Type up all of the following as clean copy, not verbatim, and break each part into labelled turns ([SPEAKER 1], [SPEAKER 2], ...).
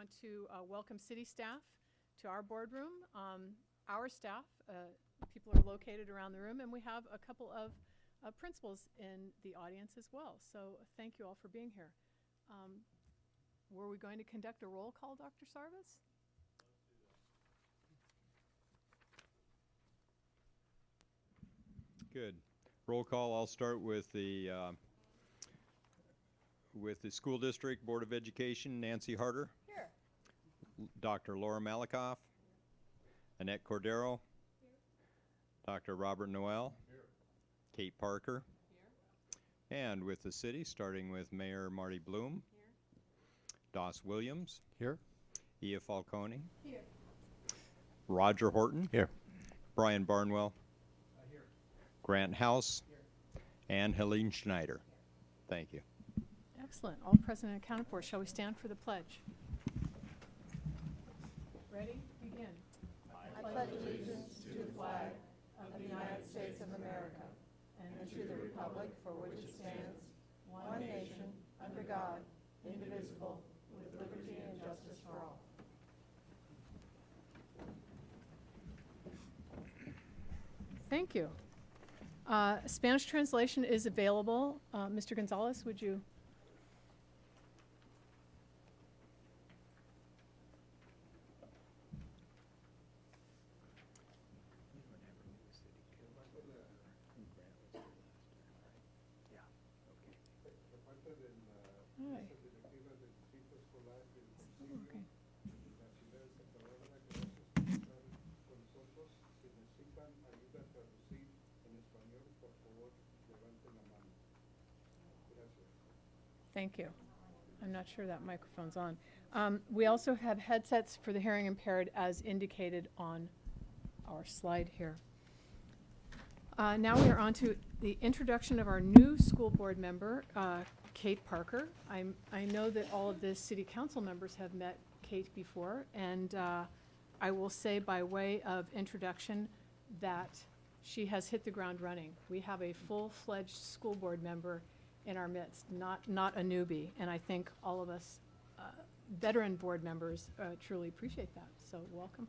[SPEAKER 1] want to welcome city staff to our boardroom. Our staff, people are located around the room, and we have a couple of principals in the audience as well. So thank you all for being here. Were we going to conduct a roll call, Dr. Sarvis?
[SPEAKER 2] Good. Roll call. I'll start with the School District Board of Education. Nancy Harder.
[SPEAKER 1] Here.
[SPEAKER 2] Dr. Laura Malikoff. Annette Cordero. Here. Dr. Robert Noel. Here. Kate Parker. Here. And with the city, starting with Mayor Marty Bloom. Here. Doss Williams.
[SPEAKER 3] Here.
[SPEAKER 2] Ia Falcone.
[SPEAKER 1] Here.
[SPEAKER 2] Roger Horton.
[SPEAKER 3] Here.
[SPEAKER 2] Brian Barnwell. Here. Grant House. Here. And Helene Schneider. Thank you.
[SPEAKER 1] Excellent. All present and accounted for. Shall we stand for the pledge? Ready? Begin.
[SPEAKER 4] I pledge allegiance to the flag of the United States of America and to the republic for which it stands, one nation, under God, indivisible, with liberty and justice for all.
[SPEAKER 1] Thank you. Spanish translation is available. Mr. Gonzalez, would you? Thank you. I'm not sure that microphone's on. We also have headsets for the hearing impaired as indicated on our slide here. Now we are on to the introduction of our new school board member, Kate Parker. I know that all of the city council members have met Kate before, and I will say by way of introduction that she has hit the ground running. We have a full-fledged school board member in our midst, not a newbie, and I think all of us veteran board members truly appreciate that, so welcome.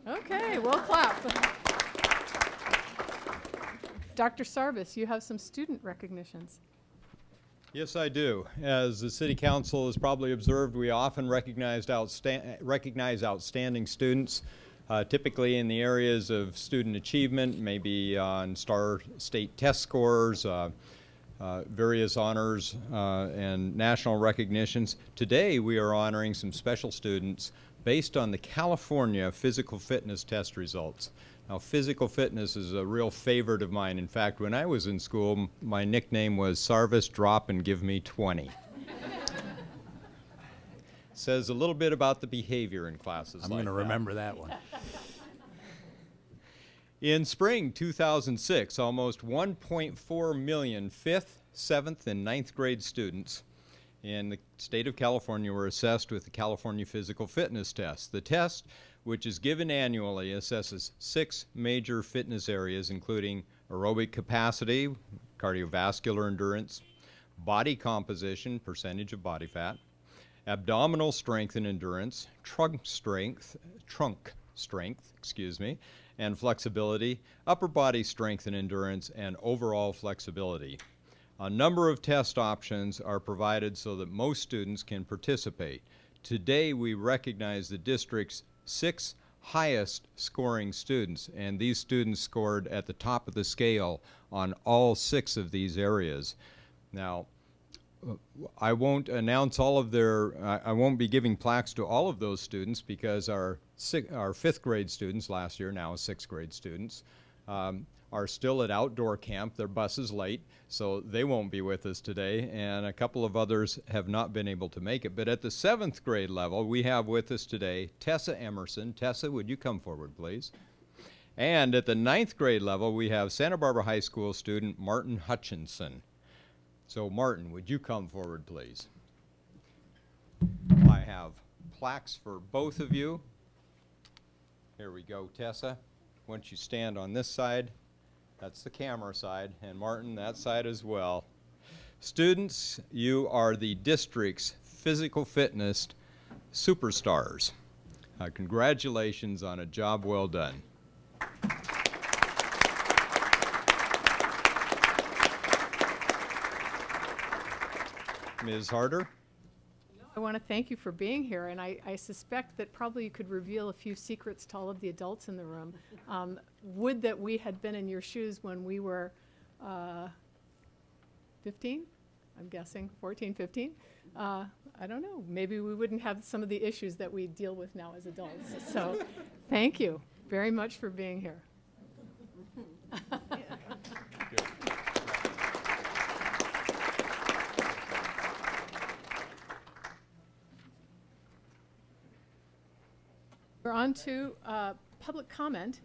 [SPEAKER 1] Okay, we'll clap. Dr. Sarvis, you have some student recognitions.
[SPEAKER 2] Yes, I do. As the City Council has probably observed, we often recognize outstanding students, typically in the areas of student achievement, maybe on STAR state test scores, various honors, and national recognitions. Today, we are honoring some special students based on the California physical fitness test results. Now, physical fitness is a real favorite of mine. In fact, when I was in school, my nickname was Sarvis Drop and Give Me 20. Says a little bit about the behavior in classes.
[SPEAKER 3] I'm going to remember that one.
[SPEAKER 2] In spring 2006, almost 1.4 million 5th, 7th, and 9th grade students in the state of California were assessed with the California Physical Fitness Test. The test, which is given annually, assesses 6 major fitness areas, including aerobic capacity, cardiovascular endurance, body composition, percentage of body fat, abdominal strength and endurance, trunk strength, and flexibility, upper body strength and endurance, and overall flexibility. A number of test options are provided so that most students can participate. Today, we recognize the district's 6 highest scoring students, and these students scored at the top of the scale on all 6 of these areas. Now, I won't announce all of I won't be giving plaques to all of those students because our 5th grade students last year, now 6th grade students, are still at outdoor camp. Their bus is late, so they won't be with us today, and a couple of others have not been able to make it. But at the 7th grade level, we have with us today Tessa Emerson. Tessa, would you come forward, please? And at the 9th grade level, we have Santa Barbara High School student Martin Hutchinson. So Martin, would you come forward, please? I have plaques for both of you. Here we go, Tessa. Once you stand on this side, that's the camera side, and Martin, that side as well. Students, you are the district's physical fitness superstars. Congratulations on a job well done. Ms. Harder?
[SPEAKER 1] I want to thank you for being here, and I suspect that probably you could reveal a few secrets to all of the adults in the room. Would that we had been in your shoes when we were 15, I'm guessing, 14, 15. I don't know, maybe we wouldn't have some of the issues that we deal with now as adults. So thank you very much for being here. We're on to public comment,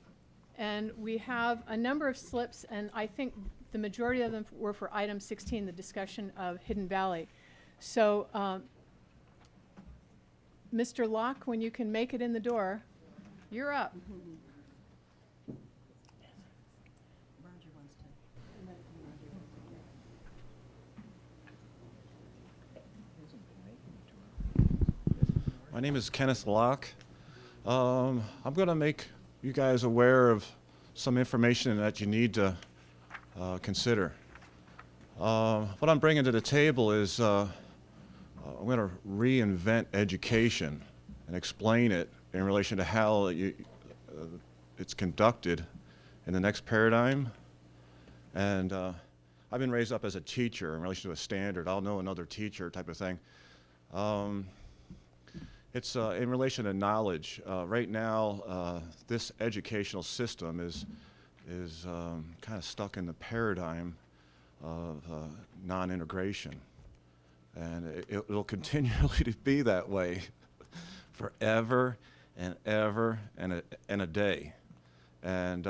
[SPEAKER 1] and we have a number of slips, and I think the majority of them were for item 16, the discussion of Hidden Valley. So, Mr. Locke, when you can make it in the door, you're up.
[SPEAKER 3] My name is Kenneth Locke. I'm going to make you guys aware of some information that you need to consider. What I'm bringing to the table is I'm going to reinvent education and explain it in relation to how it's conducted in the next paradigm. And I've been raised up as a teacher in relation to a standard. I'll know another teacher type of thing. It's in relation to knowledge. Right now, this educational system is kind of stuck in the paradigm of non-integration. And it'll continually be that way forever and ever and a day. And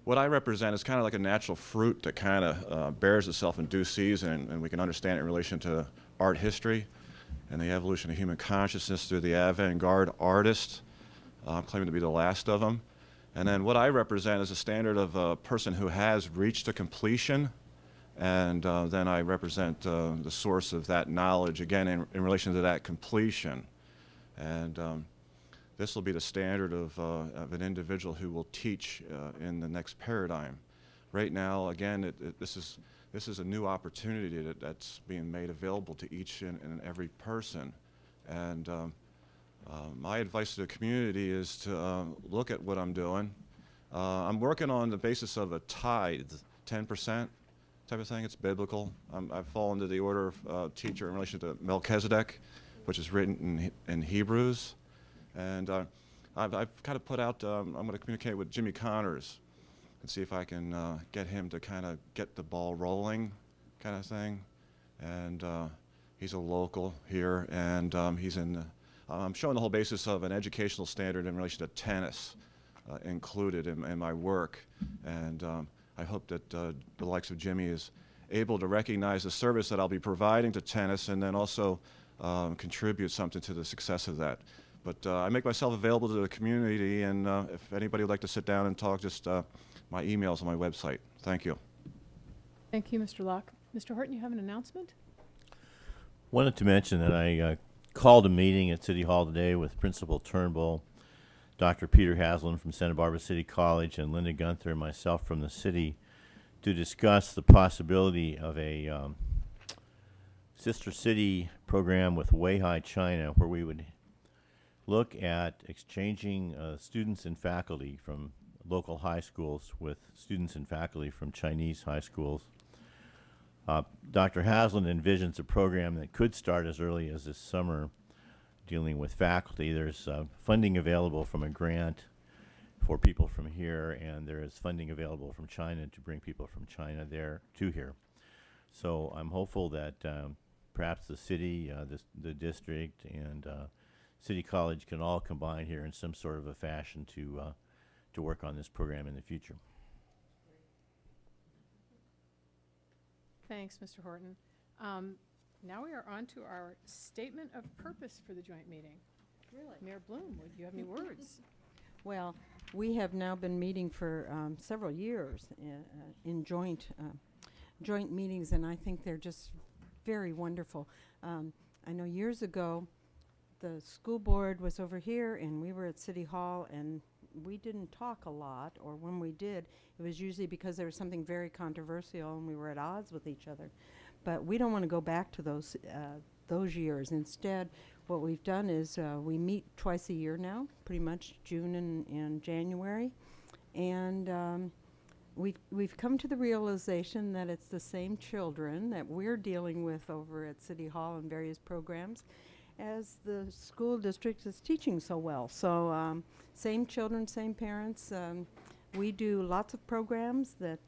[SPEAKER 3] what I represent is kind of like a natural fruit that kind of bears itself in due season, and we can understand it in relation to art history and the evolution of human consciousness through the avant-garde artist. I'm claiming to be the last of them. And then what I represent is a standard of a person who has reached a completion, and then I represent the source of that knowledge, again, in relation to that completion. And this will be the standard of an individual who will teach in the next paradigm. Right now, again, this is a new opportunity that's being made available to each and every person. And my advice to the community is to look at what I'm doing. I'm working on the basis of a tithe, 10% type of thing. It's biblical. I fall into the order of teacher in relation to Melchizedek, which is written in Hebrews. And I've kind of put out, I'm going to communicate with Jimmy Connors and see if I can get him to kind of get the ball rolling kind of thing. And he's a local here, and I'm showing the whole basis of an educational standard in relation to tennis included in my work. And I hope that the likes of Jimmy is able to recognize the service that I'll be providing to tennis, and then also contribute something to the success of that. But I make myself available to the community, and if anybody would like to sit down and talk, just my email's on my website. Thank you.
[SPEAKER 1] Thank you, Mr. Locke. Mr. Horton, you have an announcement?
[SPEAKER 5] Wanted to mention that I called a meeting at City Hall today with Principal Turnbull, Dr. Peter Haslam from Santa Barbara City College, and Linda Gunther and myself from the city to discuss the possibility of a sister city program with Weihai China, where we would look at exchanging students and faculty from local high schools with students and faculty from Chinese high schools. Dr. Haslam envisions a program that could start as early as this summer dealing with faculty. There's funding available from a grant for people from here, and there is funding available from China to bring people from China there to here. So I'm hopeful that perhaps the city, the district, and City College can all combine here in some sort of a fashion to work on this program in the future.
[SPEAKER 1] Thanks, Mr. Horton. Now we are on to our statement of purpose for the joint meeting.
[SPEAKER 4] Really?
[SPEAKER 1] Mayor Bloom, would you have any words?
[SPEAKER 4] Well, we have now been meeting for several years in joint meetings, and I think they're just very wonderful. I know years ago, the school board was over here and we were at City Hall, and we didn't talk a lot, or when we did, it was usually because there was something very controversial and we were at odds with each other. But we don't want to go back to those years. Instead, what we've done is we meet twice a year now, pretty much June and January. And we've come to the realization that it's the same children that we're dealing with over at City Hall and various programs as the school district is teaching so well. So same children, same parents. We do lots of programs that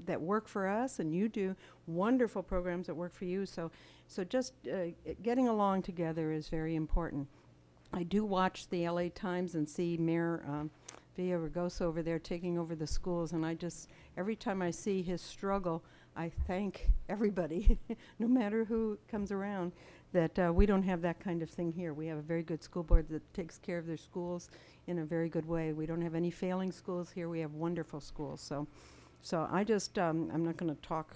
[SPEAKER 4] that work for us, and you do wonderful programs that work for you. So just getting along together is very important. I do watch the LA Times and see Mayor Villaraigosa over there taking over the schools, and every time I see his struggle, I thank everybody, no matter who comes around, that we don't have that kind of thing here. We have a very good school board that takes care of their schools in a very good way. We don't have any failing schools here. We have wonderful schools. So I just, I'm not going to talk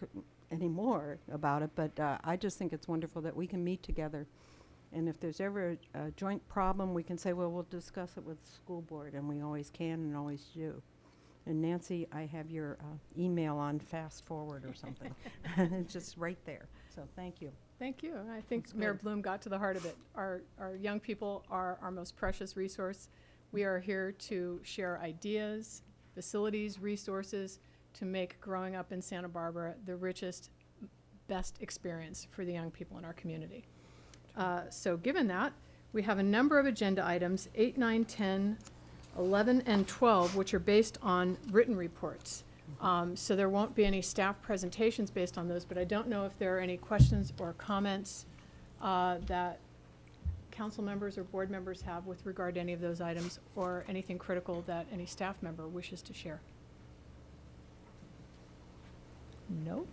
[SPEAKER 4] anymore about it, but I just think it's wonderful that we can meet together. And if there's ever a joint problem, we can say, well, we'll discuss it with the school board, and we always can and always do. And Nancy, I have your email on fast forward or something. It's just right there. So thank you.
[SPEAKER 1] Thank you. I think
[SPEAKER 4] That's
[SPEAKER 1] Mayor
[SPEAKER 4] good.
[SPEAKER 1] Bloom got to the heart of it. Our young people are our most precious resource. We are here to share ideas, facilities, resources to make growing up in Santa Barbara the richest, best experience for the young people in our community. So given that, we have a number of agenda items, 8, 9, 10, 11, and 12, which are based on written reports. So there won't be any staff presentations based on those, but I don't know if there are any questions or comments that council members or board members have with regard to any of those items, or anything critical that any staff member wishes to share. No?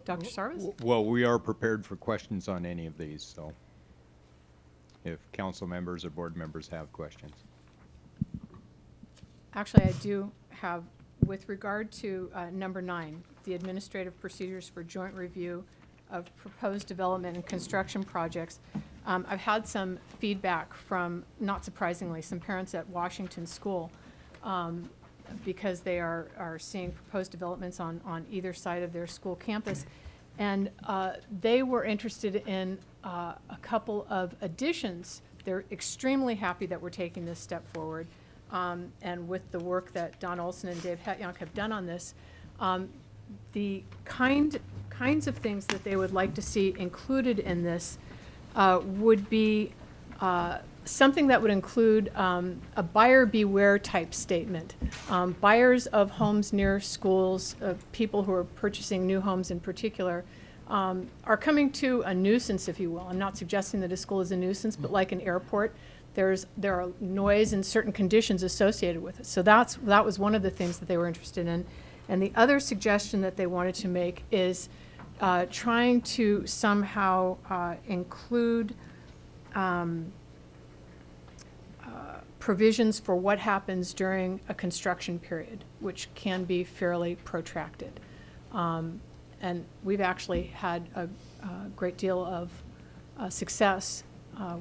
[SPEAKER 1] Dr. Sarvis?
[SPEAKER 2] Well, we are prepared for questions on any of these, so if council members or board members have questions.
[SPEAKER 1] Actually, I do have, with regard to number 9, the administrative procedures for joint review of proposed development and construction projects. I've had some feedback from, not surprisingly, some parents at Washington School, because they are seeing proposed developments on either side of their school campus. And they were interested in a couple of additions. They're extremely happy that we're taking this step forward. And with the work that Don Olson and Dave Hetjonk have done on this, the kinds of things that they would like to see included in this would be something that would include a buyer beware type statement. Buyers of homes near schools, people who are purchasing new homes in particular, are coming to a nuisance, if you will. I'm not suggesting that a school is a nuisance, but like an airport, there are noise and certain conditions associated with it. So that was one of the things that they were interested in. And the other suggestion that they wanted to make is trying to somehow include provisions for what happens during a construction period, which can be fairly protracted. And we've actually had a great deal of success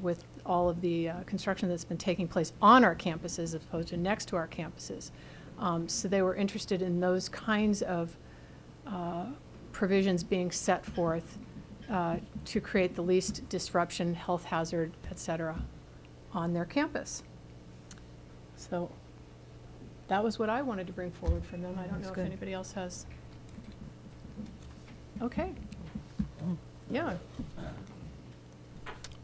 [SPEAKER 1] with all of the construction that's been taking place on our campuses as opposed to next to our campuses. So they were interested in those kinds of provisions being set forth to create the least disruption, health hazard, et cetera, on their campus. So that was what I wanted to bring forward from them. I don't
[SPEAKER 4] That's
[SPEAKER 1] know if
[SPEAKER 4] good.
[SPEAKER 1] anybody else has. Okay. Yeah.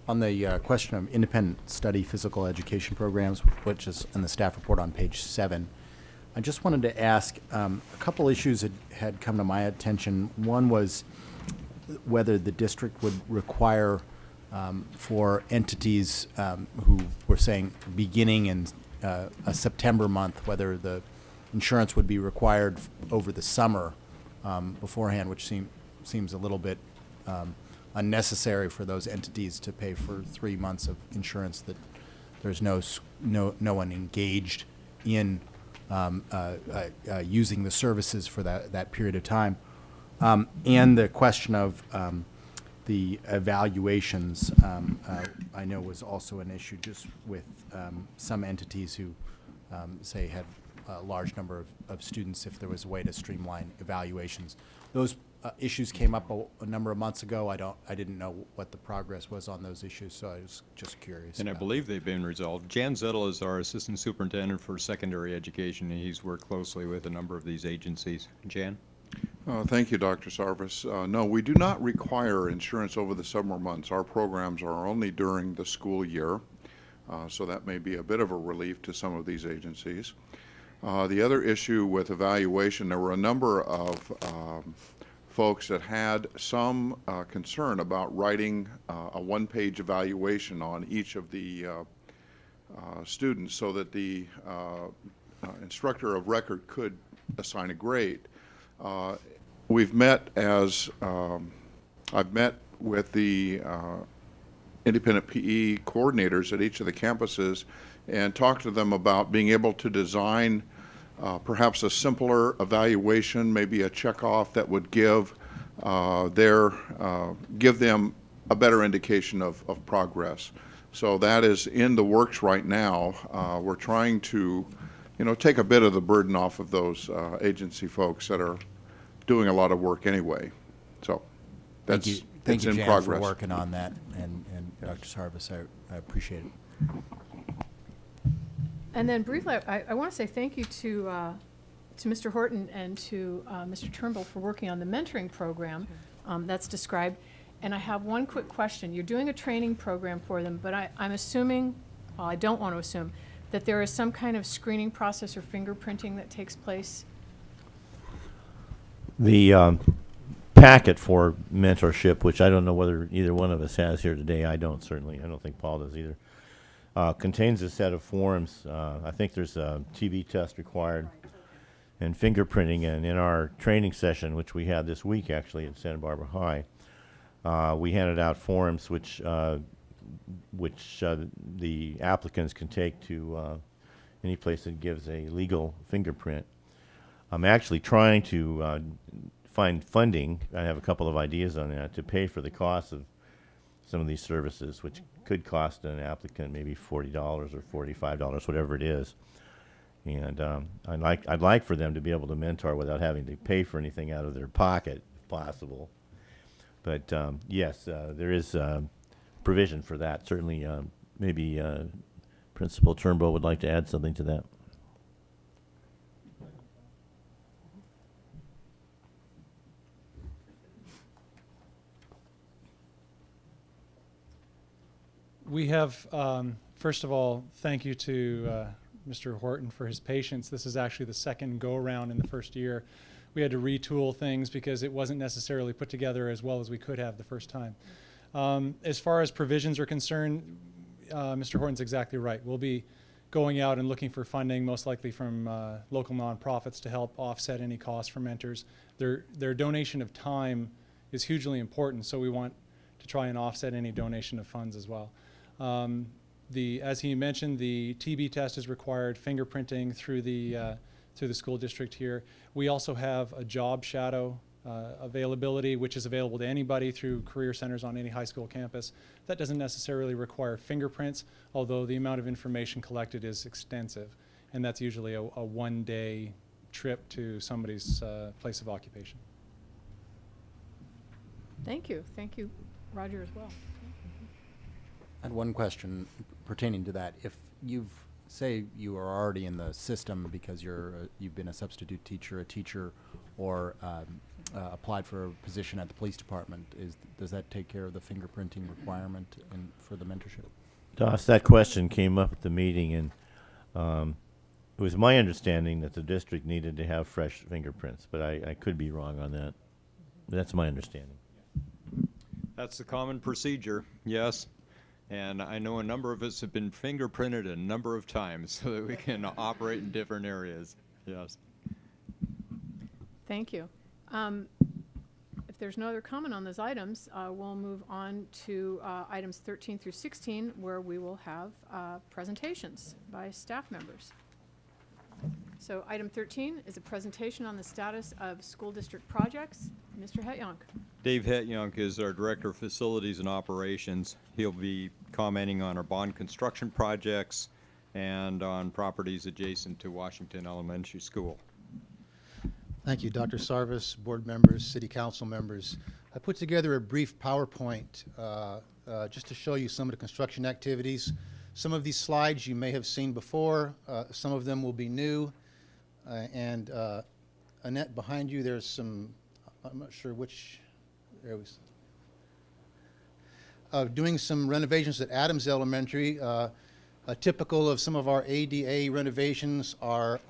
[SPEAKER 6] On the question of independent study physical education programs, which is in the staff report on page 7, I just wanted to ask, a couple issues that had come to my attention. One was whether the district would require for entities who were saying beginning in a September month, whether the insurance would be required over the summer beforehand, which seems a little bit unnecessary for those entities to pay for 3 months of insurance that there's no one engaged in using the services for that period of time. And the question of the evaluations, I know was also an issue just with some entities who, say, had a large number of students, if there was a way to streamline evaluations. Those issues came up a number of months ago. I didn't know what the progress was on those issues, so I was just curious.
[SPEAKER 2] And I
[SPEAKER 6] about
[SPEAKER 2] believe they've been resolved. Jan Zettel is our Assistant Superintendent for Secondary Education, and he's worked closely with a number of these agencies. Jan?
[SPEAKER 7] Thank you, Dr. Sarvis. No, we do not require insurance over the summer months. Our programs are only during the school year, so that may be a bit of a relief to some of these agencies. The other issue with evaluation, there were a number of folks that had some concern about writing a one-page evaluation on each of the students so that the instructor of record could assign a grade. We've met as, I've met with the independent PE coordinators at each of the campuses and talked to them about being able to design perhaps a simpler evaluation, maybe a checkoff that would give give them a better indication of progress. So that is in the works right now. We're trying to, take a bit of the burden off of those agency folks that are doing a lot of work anyway. So that's
[SPEAKER 6] Thank you,
[SPEAKER 7] in
[SPEAKER 6] Jan,
[SPEAKER 7] progress.
[SPEAKER 6] for working on that, and Dr. Sarvis, I appreciate it.
[SPEAKER 1] And then briefly, I want to say thank you to Mr. Horton and to Mr. Turnbull for working on the mentoring program that's described. And I have one quick question. You're doing a training program for them, but I'm assuming, well, I don't want to assume, that there is some kind of screening process or fingerprinting that takes place?
[SPEAKER 5] The packet for mentorship, which I don't know whether either one of us has here today, I don't certainly, I don't think Paul does either, contains a set of forms. I think there's a TB test required and fingerprinting, and in our training session, which we had this week actually at Santa Barbara High, we handed out forms which the applicants can take to any place that gives a legal fingerprint. I'm actually trying to find funding. I have a couple of ideas on that to pay for the cost of some of these services, which could cost an applicant maybe $40 or $45, whatever it is. And I'd like for them to be able to mentor without having to pay for anything out of their pocket, if possible. But yes, there is provision for that. Certainly, maybe Principal Turnbull would like to add something to that.
[SPEAKER 8] We have, first of all, thank you to Mr. Horton for his patience. This is actually the second go-around in the first year. We had to retool things because it wasn't necessarily put together as well as we could have the first time. As far as provisions are concerned, Mr. Horton's exactly right. We'll be going out and looking for funding, most likely from local nonprofits, to help offset any costs for mentors. Their donation of time is hugely important, so we want to try and offset any donation of funds as well. As he mentioned, the TB test is required, fingerprinting through the school district here. We also have a job shadow availability, which is available to anybody through career centers on any high school campus. That doesn't necessarily require fingerprints, although the amount of information collected is extensive, and that's usually a one-day trip to somebody's place of occupation.
[SPEAKER 1] Thank you. Thank you, Roger, as well.
[SPEAKER 6] I had one question pertaining to that. If say you are already in the system because you've been a substitute teacher, a teacher, or applied for a position at the police department, does that take care of the fingerprinting requirement for the mentorship?
[SPEAKER 5] Doss, that question came up at the meeting, and it was my understanding that the district needed to have fresh fingerprints, but I could be wrong on that. That's my understanding.
[SPEAKER 2] That's the common procedure, yes. And I know a number of us have been fingerprinted a number of times so that we can operate in different areas, yes.
[SPEAKER 1] Thank you. If there's no other comment on those items, we'll move on to items 13 through 16, where we will have presentations by staff members. So item 13 is a presentation on the status of school district projects. Mr. Hetjonk.
[SPEAKER 2] Dave Hetjonk is our Director of Facilities and Operations. He'll be commenting on our bond construction projects and on properties adjacent to Washington Elementary School.
[SPEAKER 9] Thank you, Dr. Sarvis, board members, city council members. I put together a brief PowerPoint just to show you some of the construction activities. Some of these slides you may have seen before. Some of them will be new. And Annette, behind you, there's some, I'm not sure which, there it was. Doing some renovations at Adams Elementary. Typical of some of our ADA renovations are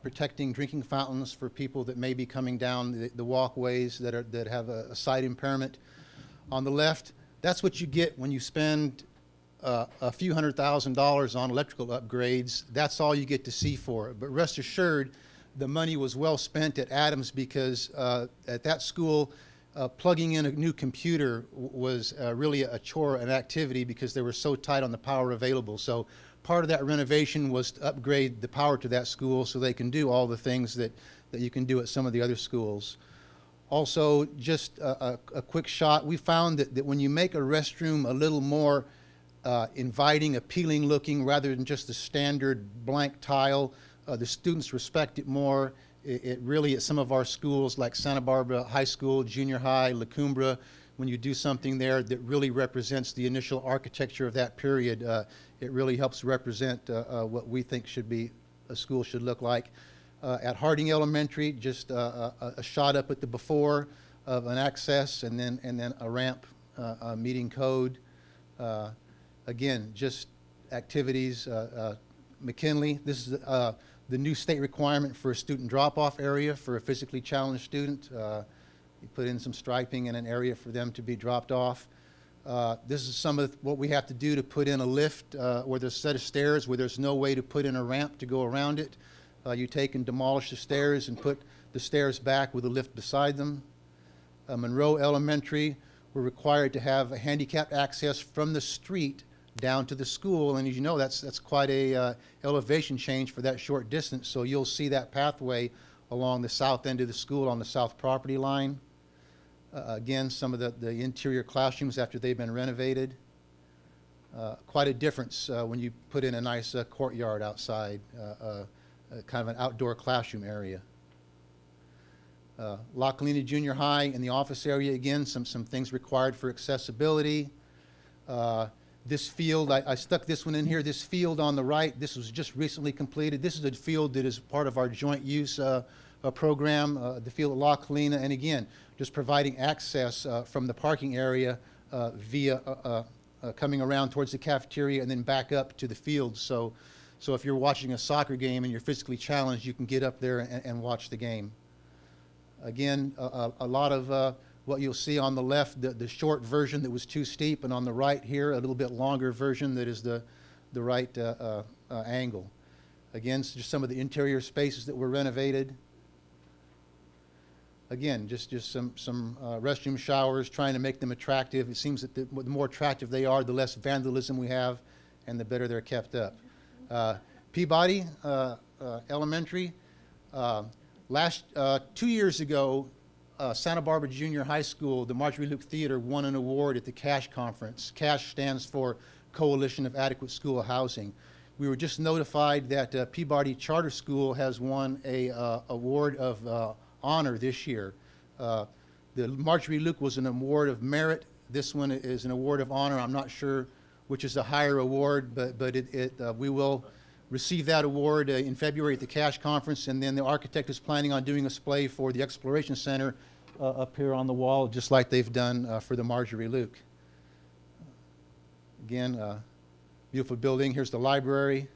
[SPEAKER 9] protecting drinking fountains for people that may be coming down the walkways that have a sight impairment. On the left, that's what you get when you spend a few $100,000 on electrical upgrades. That's all you get to see for it. But rest assured, the money was well spent at Adams because at that school, plugging in a new computer was really a chore, an activity, because they were so tight on the power available. So part of that renovation was to upgrade the power to that school so they can do all the things that you can do at some of the other schools. Also, just a quick shot, we found that when you make a restroom a little more inviting, appealing looking, rather than just the standard blank tile, the students respect it more. It really, at some of our schools like Santa Barbara High School, Junior High, La Cumbra, when you do something there that really represents the initial architecture of that period, it really helps represent what we think should be, a school should look like. At Harding Elementary, just a shot up at the before of an access and then a ramp meeting code. Again, just activities. McKinley, this is the new state requirement for a student drop-off area for a physically challenged student. You put in some striping in an area for them to be dropped off. This is some of what we have to do to put in a lift or there's a set of stairs where there's no way to put in a ramp to go around it. You take and demolish the stairs and put the stairs back with a lift beside them. Monroe Elementary, we're required to have a handicapped access from the street down to the school, and as you know, that's quite a elevation change for that short distance, so you'll see that pathway along the south end of the school on the south property line. Again, some of the interior classrooms after they've been renovated. Quite a difference when you put in a nice courtyard outside, kind of an outdoor classroom area. La Colina Junior High in the office area, again, some things required for accessibility. This field, I stuck this one in here. This field on the right, this was just recently completed. This is a field that is part of our joint use program, the field at La Colina. And again, just providing access from the parking area via coming around towards the cafeteria and then back up to the field. So if you're watching a soccer game and you're physically challenged, you can get up there and watch the game. Again, a lot of what you'll see on the left, the short version that was too steep, and on the right here, a little bit longer version that is the right angle. Again, just some of the interior spaces that were renovated. Again, just some restroom showers, trying to make them attractive. It seems that the more attractive they are, the less vandalism we have, and the better they're kept up. Peabody Elementary. 2 years ago, Santa Barbara Junior High School, the Marjorie Luke Theater won an award at the CASH conference. CASH stands for Coalition of Adequate School Housing. We were just notified that Peabody Charter School has won a award of honor this year. The Marjorie Luke was an award of merit. This one is an award of honor. I'm not sure which is a higher award, but we will receive that award in February at the CASH conference, and then the architect is planning on doing a display for the Exploration Center up here on the wall, just like they've done for the Marjorie Luke. Again, beautiful building. Here's the library,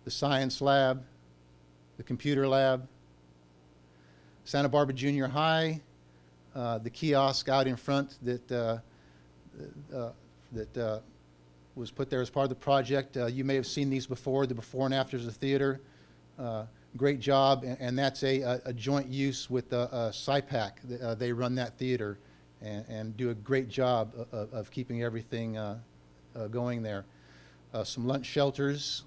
[SPEAKER 9] the science lab, the computer lab. Santa Barbara Junior High, the kiosk out in front that was put there as part of the project. You may have seen these before, the before and afters of the theater. Great job, and that's a joint use with SIPAC. They run that theater and do a great job of keeping everything going there. Some lunch shelters.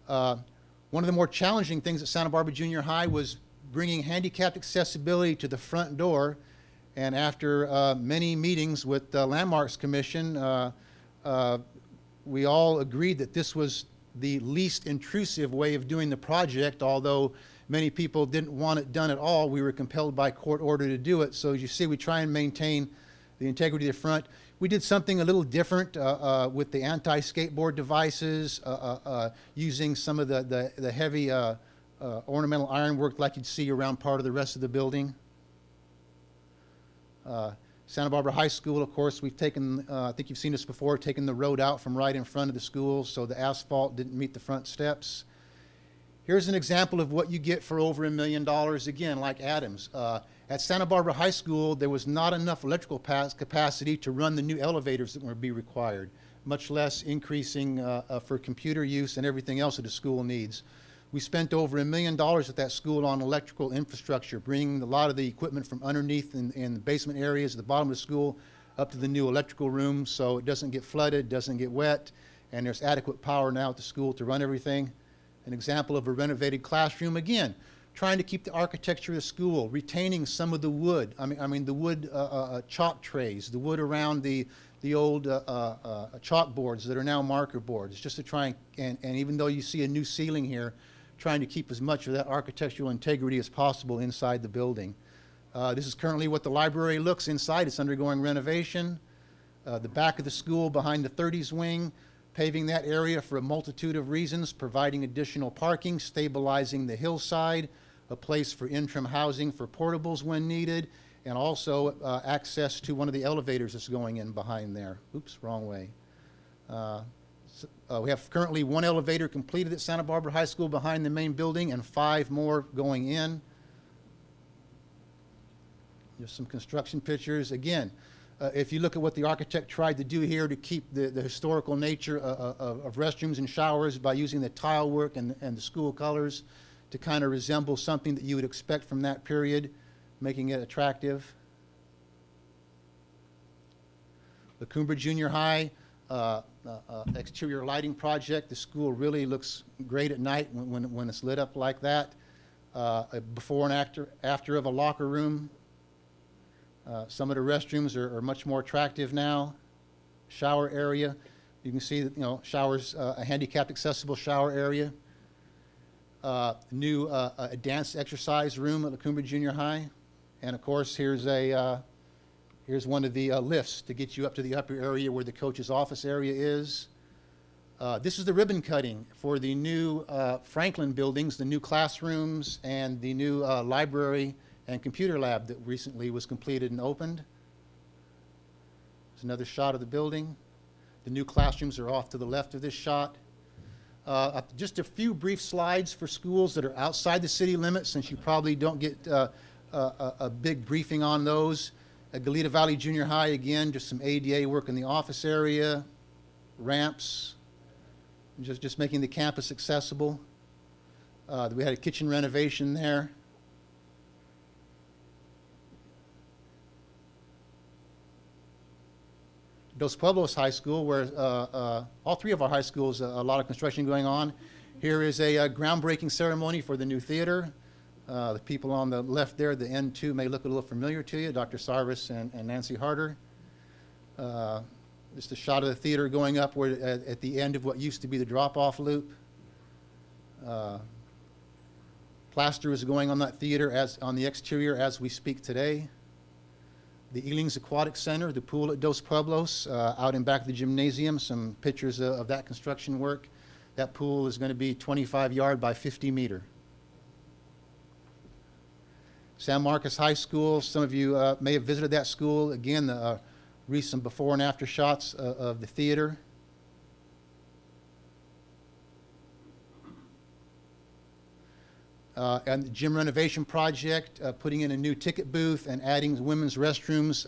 [SPEAKER 9] One One of the more challenging things at Santa Barbara Junior High was bringing handicapped accessibility to the front door. And after many meetings with the Landmarks Commission, we all agreed that this was the least intrusive way of doing the project. Although many people didn't want it done at all, we were compelled by court order to do it. So as you see, we try and maintain the integrity of the front. We did something a little different with the anti-skateboard devices, using some of the heavy ornamental ironwork like you'd see around part of the rest of the building. Santa Barbara High School, of course, we've taken, I think you've seen this before, taken the road out from right in front of the school, so the asphalt didn't meet the front steps. Here's an example of what you get for over $1 million, again, like Adams. At Santa Barbara High School, there was not enough electrical capacity to run the new elevators that would be required, much less increasing for computer use and everything else that the school needs. We spent over $1 million at that school on electrical infrastructure, bringing a lot of the equipment from underneath in the basement areas at the bottom of the school up to the new electrical room so it doesn't get flooded, doesn't get wet, and there's adequate power now at the school to run everything. An example of a renovated classroom, again, trying to keep the architecture of the school, retaining some of the wood, I mean the wood chalk trays, the wood around the old chalkboards that are now marker boards, just to try and even though you see a new ceiling here, trying to keep as much of that architectural integrity as possible inside the building. This is currently what the library looks inside. It's undergoing renovation. The back of the school behind the 30s wing, paving that area for a multitude of reasons, providing additional parking, stabilizing the hillside, a place for interim housing for portables when needed, and also access to one of the elevators that's going in behind there. Oops, wrong way. We have currently 1 elevator completed at Santa Barbara High School behind the main building and 5 more going in. Just some construction pictures. Again, if you look at what the architect tried to do here to keep the historical nature of restrooms and showers by using the tile work and the school colors to kind of resemble something that you would expect from that period, making it attractive. La Cumbre Junior High, exterior lighting project. The school really looks great at night when it's lit up like that. A before and after of a locker room. Some of the restrooms are much more attractive now. Shower area. You can see that, showers, a handicapped accessible shower area. New advanced exercise room at La Cumbre Junior High. And of course, here's one of the lifts to get you up to the upper area where the coach's office area is. This is the ribbon cutting for the new Franklin buildings, the new classrooms, and the new library and computer lab that recently was completed and opened. There's another shot of the building. The new classrooms are off to the left of this shot. Just a few brief slides for schools that are outside the city limits, since you probably don't get a big briefing on those. At Goleta Valley Junior High, again, just some ADA work in the office area, ramps, just making the campus accessible. We had a kitchen renovation there. Dos Pueblos High School, where all 3 of our high schools, a lot of construction going on. Here is a groundbreaking ceremony for the new theater. The people on the left there, the N2, may look a little familiar to you, Dr. Sarvis and Nancy Harder. Just a shot of the theater going up at the end of what used to be the drop-off loop. Plaster is going on that theater on the exterior as we speak today. The Ealings Aquatic Center, the pool at Dos Pueblos, out in back of the gymnasium, some pictures of that construction work. That pool is going to be 25-yard by 50-meter. San Marcos High School, some of you may have visited that school. Again, recent before and after shots of the theater. And the gym renovation project, putting in a new ticket booth and adding women's restrooms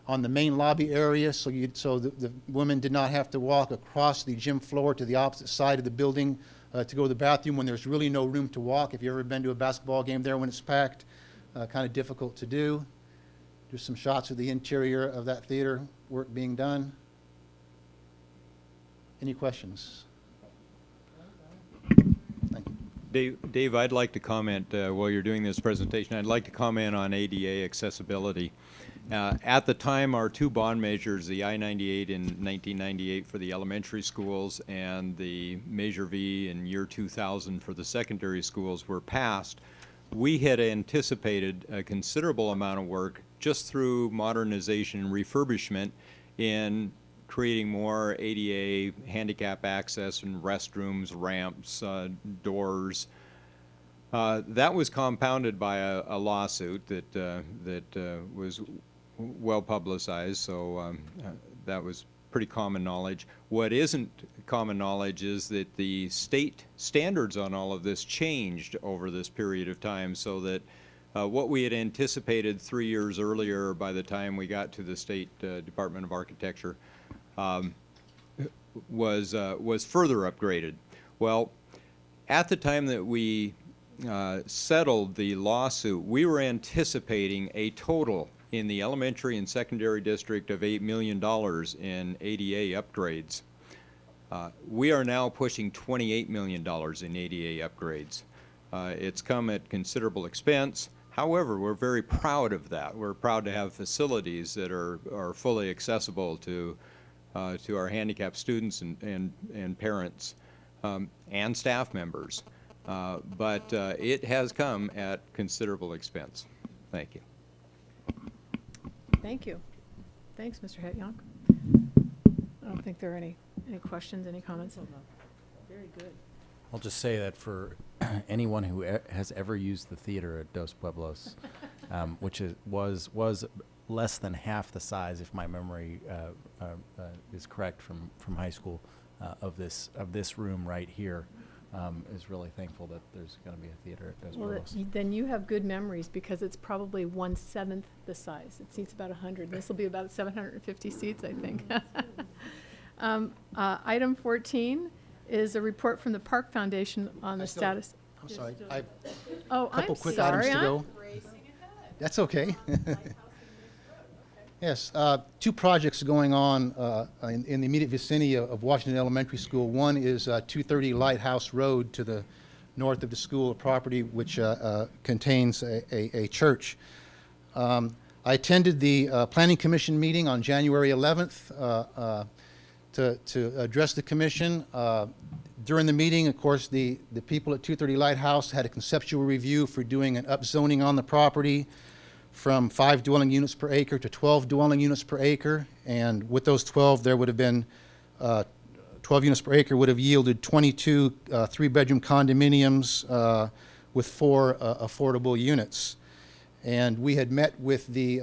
[SPEAKER 9] on the main lobby area so the women did not have to walk across the gym floor to the opposite side of the building to go to the bathroom when there's really no room to walk. If you've ever been to a basketball game there when it's packed, kind of difficult to do. Just some shots of the interior of that theater work being done. Any questions? Thank you.
[SPEAKER 2] Dave, I'd like to comment while you're doing this presentation. I'd like to comment on ADA accessibility. At the time, our two bond measures, the I-98 in 1998 for the elementary schools and the Measure V in year 2000 for the secondary schools were passed, we had anticipated a considerable amount of work just through modernization and refurbishment in creating more ADA handicap access and restrooms, ramps, doors. That was compounded by a lawsuit that was well publicized, so that was pretty common knowledge. What isn't common knowledge is that the state standards on all of this changed over this period of time, so that what we had anticipated 3 years earlier by the time we got to the State Department of Architecture was further upgraded. Well, at the time that we settled the lawsuit, we were anticipating a total in the elementary and secondary district of $8 million in ADA upgrades. We are now pushing $28 million in ADA upgrades. It's come at considerable expense. However, we're very proud of that. We're proud to have facilities that are fully accessible to our handicapped students and parents and staff members. But it has come at considerable expense. Thank you.
[SPEAKER 1] Thank you. Thanks, Mr. Hetjonk. I don't think there are any questions, any comments? Very good.
[SPEAKER 6] I'll just say that for anyone who has ever used the theater at Dos Pueblos, which was less than half the size, if my memory is correct from high school, of this room right here, is really thankful that there's going to be a theater at Dos Pueblos.
[SPEAKER 1] Well, then you have good memories, because it's probably 1/7 the size. It seats about 100. This will be about 750 seats, I think. Item 14 is a report from the Park Foundation on the status.
[SPEAKER 9] I'm sorry, I've
[SPEAKER 1] Oh,
[SPEAKER 9] couple
[SPEAKER 1] I'm
[SPEAKER 9] quick items
[SPEAKER 1] sorry.
[SPEAKER 9] to go. That's okay. Yes, two projects going on in the immediate vicinity of Washington Elementary School. One is 230 Lighthouse Road to the north of the school, a property which contains a church. I attended the Planning Commission meeting on January 11th to address the commission. During the meeting, of course, the people at 230 Lighthouse had a conceptual review for doing an upzoning on the property from 5 dwelling units per acre to 12 dwelling units per acre. And with those 12, there would have been 12 units per acre would have yielded 22 three-bedroom condominiums with 4 affordable units. And we had met with the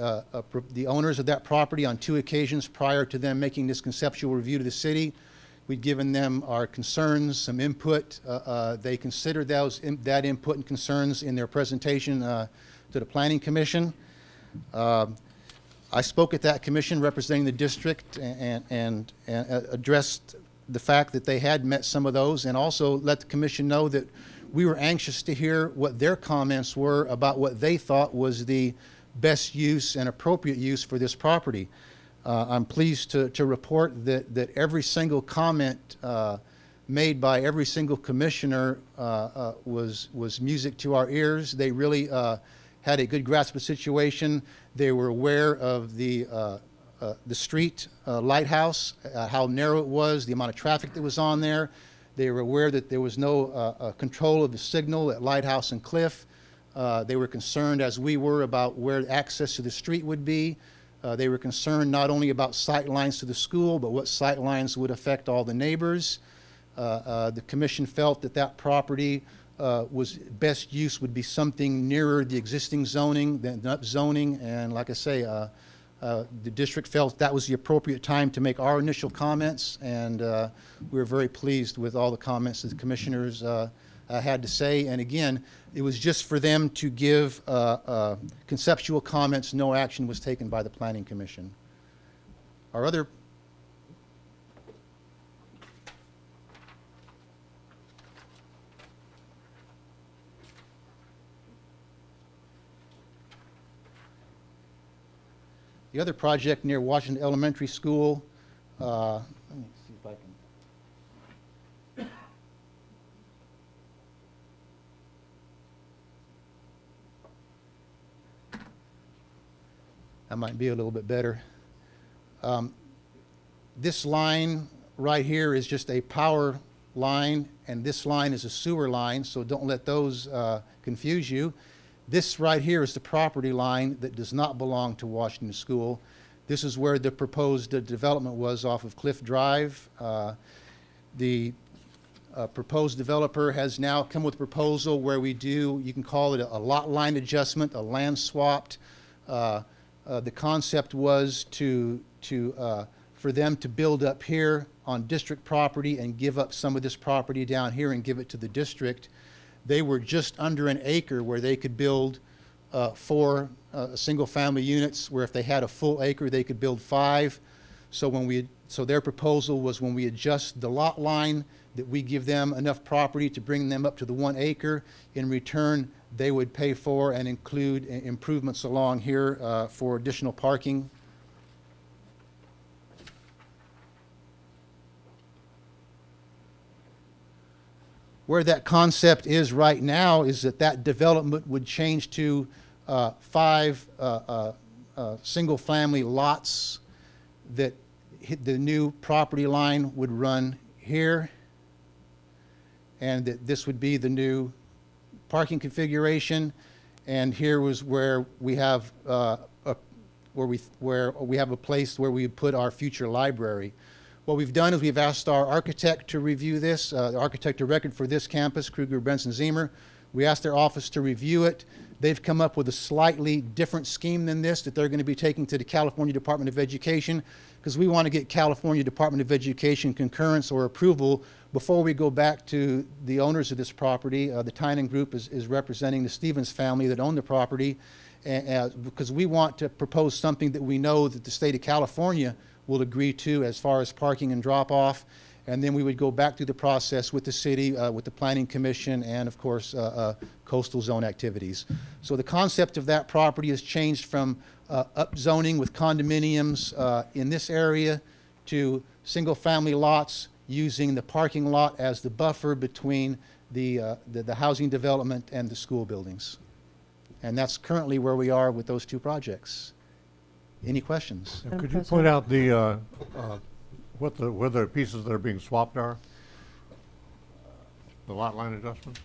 [SPEAKER 9] owners of that property on 2 occasions prior to them making this conceptual review to the city. We'd given them our concerns, some input. They considered that input and concerns in their presentation to the Planning Commission. I spoke at that commission representing the district and addressed the fact that they had met some of those, and also let the commission know that we were anxious to hear what their comments were about what they thought was the best use and appropriate use for this property. I'm pleased to report that every single comment made by every single commissioner was music to our ears. They really had a good grasp of the situation. They were aware of the street lighthouse, how narrow it was, the amount of traffic that was on there. They were aware that there was no control of the signal at Lighthouse and Cliff. They were concerned, as we were, about where access to the street would be. They were concerned not only about sight lines to the school, but what sight lines would affect all the neighbors. The commission felt that property was best use would be something nearer the existing zoning than upzoning. And like I say, the district felt that was the appropriate time to make our initial comments, and we were very pleased with all the comments that the commissioners had to say. And again, it was just for them to give conceptual comments. No action was taken by the Planning Commission. Our other The other project near Washington Elementary School, let me see if I can. I might be a little bit better. This line right here is just a power line, and this line is a sewer line, so don't let those confuse you. This right here is the property line that does not belong to Washington School. This is where the proposed development was off of Cliff Drive. The proposed developer has now come with a proposal where we do, you can call it a lot line adjustment, a land swapped. The concept was for them to build up here on district property and give up some of this property down here and give it to the district. They were just under an acre where they could build 4 single-family units, where if they had a full acre, they could build 5. So their proposal was when we adjust the lot line, that we give them enough property to bring them up to the 1 acre. In return, they would pay for and include improvements along here for additional parking. Where that concept is right now is that development would change to 5 single-family lots, that the new property line would run here, and that this would be the new parking configuration. And here was where we have where we have a place where we put our future library. What we've done is we've asked our architect to review this, the architect of record for this campus, Kruger Benson Ziemer. We asked their office to review it. They've come up with a slightly different scheme than this that they're going to be taking to the California Department of Education, because we want to get California Department of Education concurrence or approval before we go back to the owners of this property. The Tynan Group is representing the Stevens family that own the property, because we want to propose something that we know that the state of California will agree to as far as parking and drop-off. And then we would go back through the process with the city, with the Planning Commission, and of course, coastal zone activities. So the concept of that property has changed from upzoning with condominiums in this area to single-family lots using the parking lot as the buffer between the housing development and the school buildings. And that's currently where we are with those 2 projects. Any questions?
[SPEAKER 10] And could you point out the where the pieces that are being swapped are? The lot line adjustment?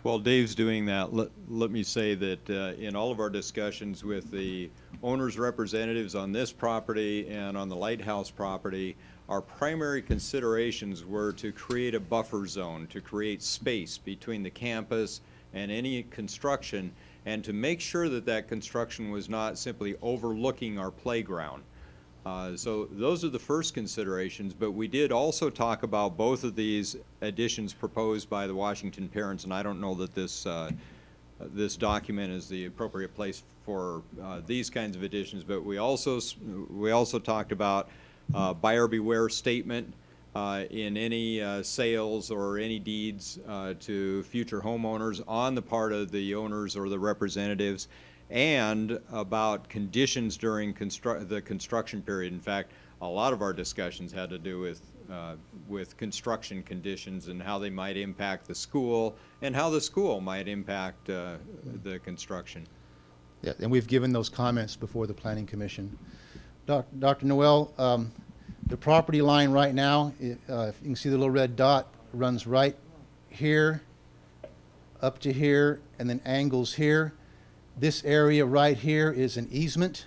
[SPEAKER 2] While Dave's doing that, let me say that in all of our discussions with the owners' representatives on this property and on the Lighthouse property, our primary considerations were to create a buffer zone, to create space between the campus and any construction, and to make sure that that construction was not simply overlooking our playground. So those are the first considerations, but we did also talk about both of these additions proposed by the Washington parents, and I don't know that this document is the appropriate place for these kinds of additions, but we also talked about buyer beware statement in any sales or any deeds to future homeowners on the part of the owners or the representatives, and about conditions during the construction period. In fact, a lot of our discussions had to do with construction conditions and how they might impact the school and how the school might impact the construction.
[SPEAKER 9] Yeah, and we've given those comments before the Planning Commission. Dr. Noel, the property line right now, if you can see the little red dot, runs right here, up to here, and then angles here. This area right here is an easement.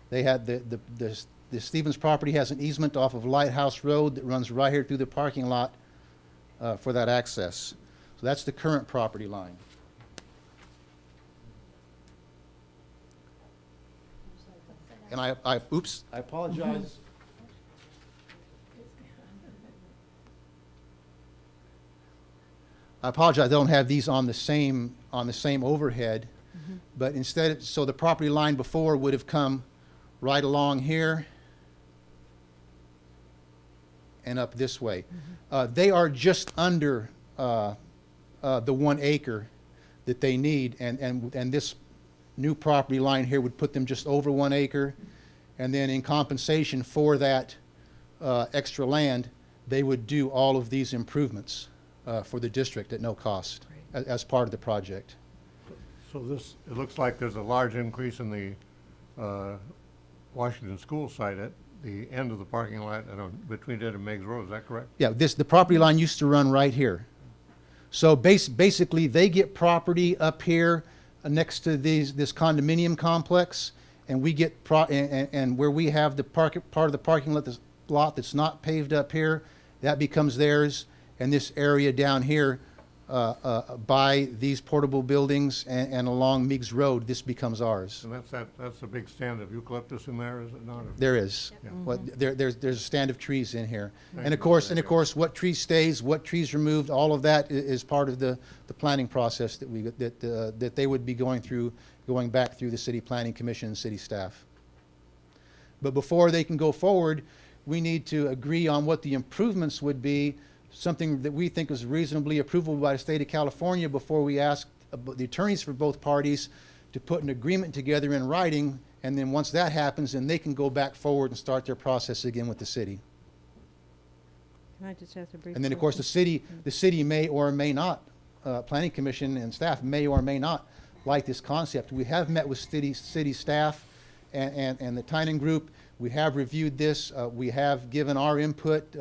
[SPEAKER 9] They had the Stevens property has an easement off of Lighthouse Road that runs right here through the parking lot for that access. So that's the current property line. And I apologize. I apologize, I don't have these on the same overhead, but instead, so the property line before would have come right along here and up this way. They are just under the 1 acre that they need, and this new property line here would put them just over 1 acre, and then in compensation for that extra land, they would do all of these improvements for the district at no cost as part of the project.
[SPEAKER 10] So this, it looks like there's a large increase in the Washington School site at the end of the parking lot between it and Meigs Road, is that correct?
[SPEAKER 9] Yeah, the property line used to run right here. So basically, they get property up here next to this condominium complex, and we get, and where we have the part of the parking lot that's not paved up here, that becomes theirs, and this area down here by these portable buildings and along Meigs Road, this becomes ours.
[SPEAKER 10] And that's a big stand of eucalyptus in there, is it not?
[SPEAKER 9] There is.
[SPEAKER 10] Yeah.
[SPEAKER 9] Well, there's a stand of trees in here.
[SPEAKER 10] Thank
[SPEAKER 9] And of
[SPEAKER 10] you.
[SPEAKER 9] course, what tree stays, what trees removed, all of that is part of the planning process that they would be going back through the City Planning Commission and city staff. But before they can go forward, we need to agree on what the improvements would be, something that we think is reasonably approvable by the state of California before we ask the attorneys for both parties to put an agreement together in writing, and then once that happens, then they can go back forward and start their process again with the city.
[SPEAKER 4] Can I just ask a brief
[SPEAKER 9] And then, of course, the city may or may not, Planning Commission and staff may or may not like this concept. We have met with city staff and the Tynan Group. We have reviewed this. We have given our input.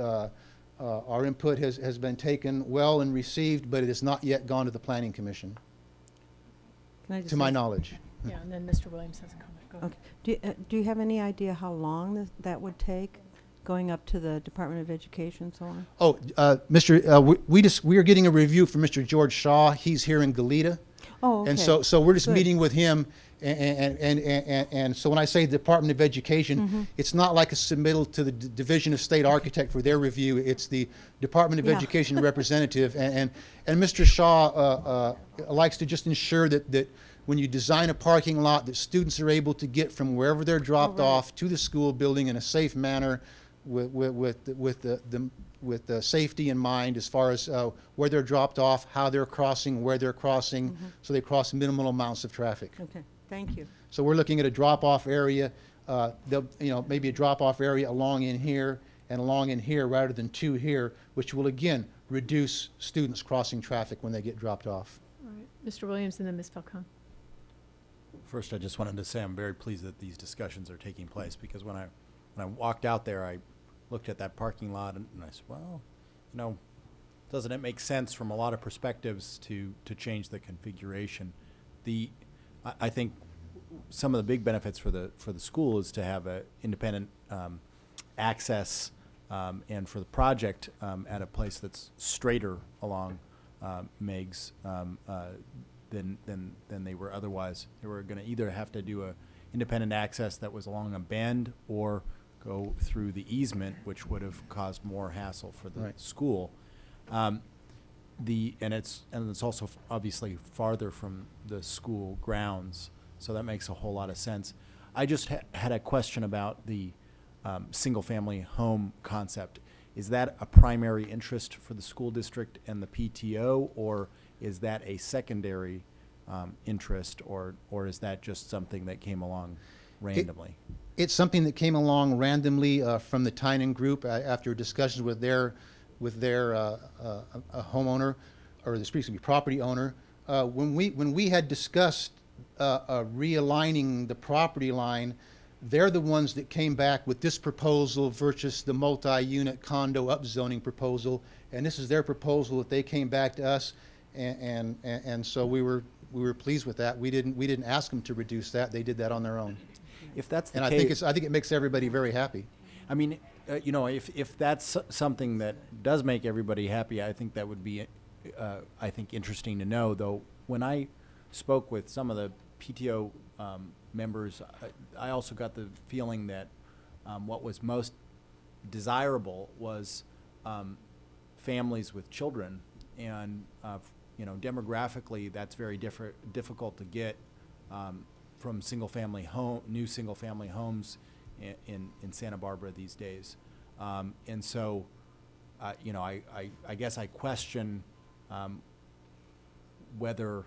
[SPEAKER 9] Our input has been taken well and received, but it has not yet gone to the Planning Commission,
[SPEAKER 4] Can I just
[SPEAKER 9] to my
[SPEAKER 4] ask-
[SPEAKER 9] knowledge.
[SPEAKER 1] Yeah, and then Mr. Williams has a comment. Go ahead.
[SPEAKER 4] Okay. Do you have any idea how long that would take, going up to the Department of Education and so on?
[SPEAKER 9] Oh, we are getting a review from Mr. George Shaw. He's here in Goleta.
[SPEAKER 4] Oh, okay.
[SPEAKER 9] And so we're just
[SPEAKER 4] Good.
[SPEAKER 9] meeting with him, and so when I say Department of Education, it's not like a submittal to the Division of State Architect for their review. It's the Department of
[SPEAKER 4] Yeah.
[SPEAKER 9] Education representative, and Mr. Shaw likes to just ensure that when you design a parking lot, that students are able to get from wherever they're dropped
[SPEAKER 4] right.
[SPEAKER 9] off to the school building in a safe manner, with the safety in mind as far as where they're dropped off, how they're crossing, where they're crossing, so they cross minimal amounts of traffic.
[SPEAKER 4] Okay, thank you.
[SPEAKER 9] So we're looking at a drop-off area, maybe a drop-off area along in here and along in here rather than two here, which will again reduce students crossing traffic when they get dropped off.
[SPEAKER 1] All right, Mr. Williams and then Ms. Falcone.
[SPEAKER 6] First, I just wanted to say I'm very pleased that these discussions are taking place, because when I walked out there, I looked at that parking lot and I said, well, doesn't it make sense from a lot of perspectives to change the configuration? I think some of the big benefits for the school is to have a independent access and for the project at a place that's straighter along Meigs than they were otherwise. They were going to either have to do a independent access that was along a bend or go through the easement, which would have caused more hassle for the
[SPEAKER 9] Right.
[SPEAKER 6] school. And it's also obviously farther from the school grounds, so that makes a whole lot of sense. I just had a question about the single-family home concept. Is that a primary interest for the school district and the PTO, or is that a secondary interest, or is that just something that came along randomly?
[SPEAKER 9] It's something that came along randomly from the Tynan Group after discussions with their homeowner, or excuse me, property owner. When we had discussed realigning the property line, they're the ones that came back with this proposal versus the multi-unit condo upzoning proposal, and this is their proposal that they came back to us, and so we were pleased with that. We didn't ask them to reduce that; they did that on their own.
[SPEAKER 6] If that's the
[SPEAKER 9] And
[SPEAKER 6] case,
[SPEAKER 9] I think it makes everybody very happy.
[SPEAKER 6] I mean, if that's something that does make everybody happy, I think that would be, interesting to know. Though, when I spoke with some of the PTO members, I also got the feeling that what was most desirable was families with children, and demographically, that's very difficult to get from new single-family homes in Santa Barbara these days, and so, I guess I question whether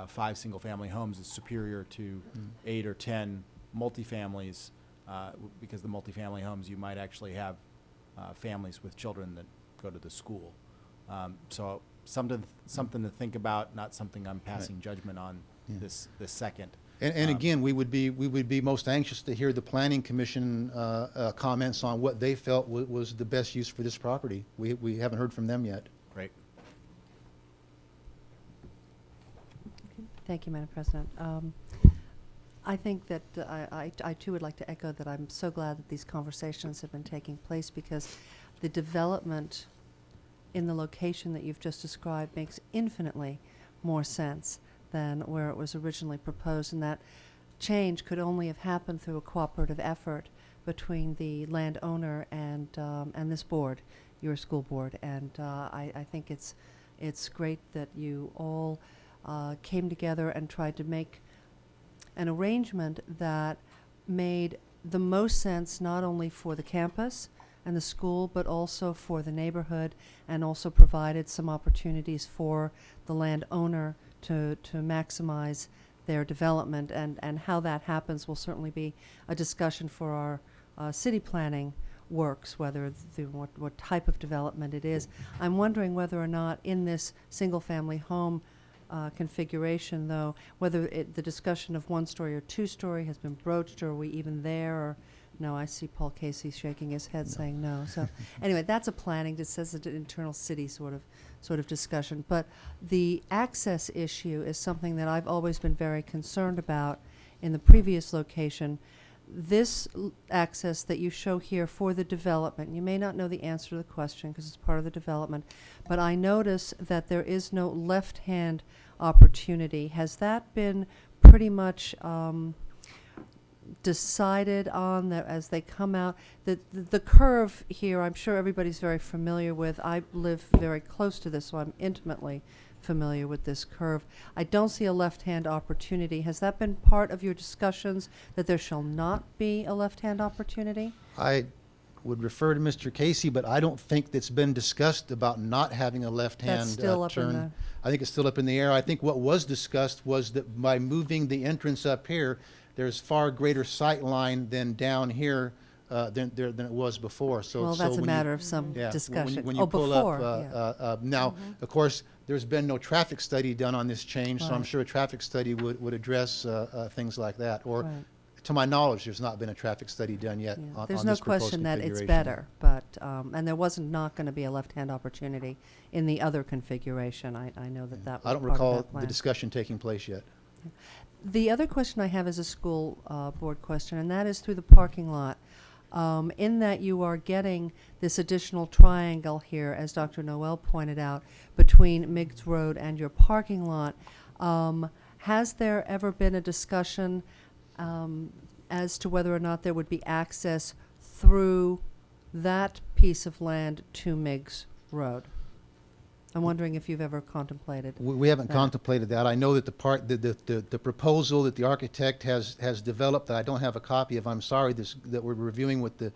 [SPEAKER 6] 5 single-family homes is superior to 8 or 10 multifamilies, because the multifamily homes you might actually have families with children that go to the school. So something to think about, not something I'm passing judgment on this second.
[SPEAKER 9] And again, we would be most anxious to hear the planning commission comments on what they felt was the best use for this property. We haven't heard from them yet.
[SPEAKER 6] Great.
[SPEAKER 11] Thank you, Madam President. I think that I too would like to echo that I'm so glad that these conversations have been taking place, because the development in the location that you've just described makes infinitely more sense than where it was originally proposed, and that change could only have happened through a cooperative effort between the landowner and this board, your school board. And I think it's great that you all came together and tried to make an arrangement that made the most sense not only for the campus and the school, but also for the neighborhood, and also provided some opportunities for the landowner to maximize their development. And how that happens will certainly be a discussion for our city planning works, whether what type of development it is. I'm wondering whether or not in this single-family home configuration, though, whether the discussion of one-story or two-story has been broached, or are we even there? Or no, I see Paul Casey shaking his head saying no. So anyway, that's a planning, just as an internal city sort of discussion. But the access issue is something that I've always been very concerned about in the previous location. This access that you show here for the development, you may not know the answer to the question because it's part of the development, but I notice that there is no left-hand opportunity. Has that been pretty much decided on as they come out? The curve here, I'm sure everybody's very familiar with. I live very close to this, so I'm intimately familiar with this curve. I don't see a left-hand opportunity. Has that been part of your discussions, that there shall not be a left-hand opportunity?
[SPEAKER 9] I would refer to Mr. Casey, but I don't think that's been discussed about not having a left-hand
[SPEAKER 11] That's still up in
[SPEAKER 9] turn.
[SPEAKER 11] the-
[SPEAKER 9] I think it's still up in the air. I think what was discussed was that by moving the entrance up here, there's far greater sight line than down here than it was before. So,
[SPEAKER 11] Well,
[SPEAKER 9] so
[SPEAKER 11] that's a
[SPEAKER 9] when
[SPEAKER 11] matter of some
[SPEAKER 9] yeah,
[SPEAKER 11] discussion.
[SPEAKER 9] When you pull
[SPEAKER 11] before,
[SPEAKER 9] up, now, of course, there's been no traffic study done on this change, so I'm
[SPEAKER 11] Right.
[SPEAKER 9] sure a traffic study would address things like that. Or,
[SPEAKER 11] Right.
[SPEAKER 9] to my knowledge, there's not been a traffic study done yet
[SPEAKER 11] Yeah.
[SPEAKER 9] on
[SPEAKER 11] There's
[SPEAKER 9] on
[SPEAKER 11] no
[SPEAKER 9] this proposed
[SPEAKER 11] question that it's
[SPEAKER 9] configuration.
[SPEAKER 11] better, but, and there wasn't not going to be a left-hand opportunity in the other configuration. I know that that was
[SPEAKER 9] I don't
[SPEAKER 11] part of
[SPEAKER 9] recall
[SPEAKER 11] that plan.
[SPEAKER 9] the discussion taking place yet.
[SPEAKER 11] The other question I have is a school board question, and that is through the parking lot. In that you are getting this additional triangle here, as Dr. Noel pointed out, between Miggs Road and your parking lot. Has there ever been a discussion as to whether or not there would be access through that piece of land to Miggs Road? I'm wondering if you've ever contemplated.
[SPEAKER 9] We haven't
[SPEAKER 11] that.
[SPEAKER 9] contemplated that. I know that the proposal that the architect has developed, that I don't have a copy of, I'm sorry, that we're reviewing with the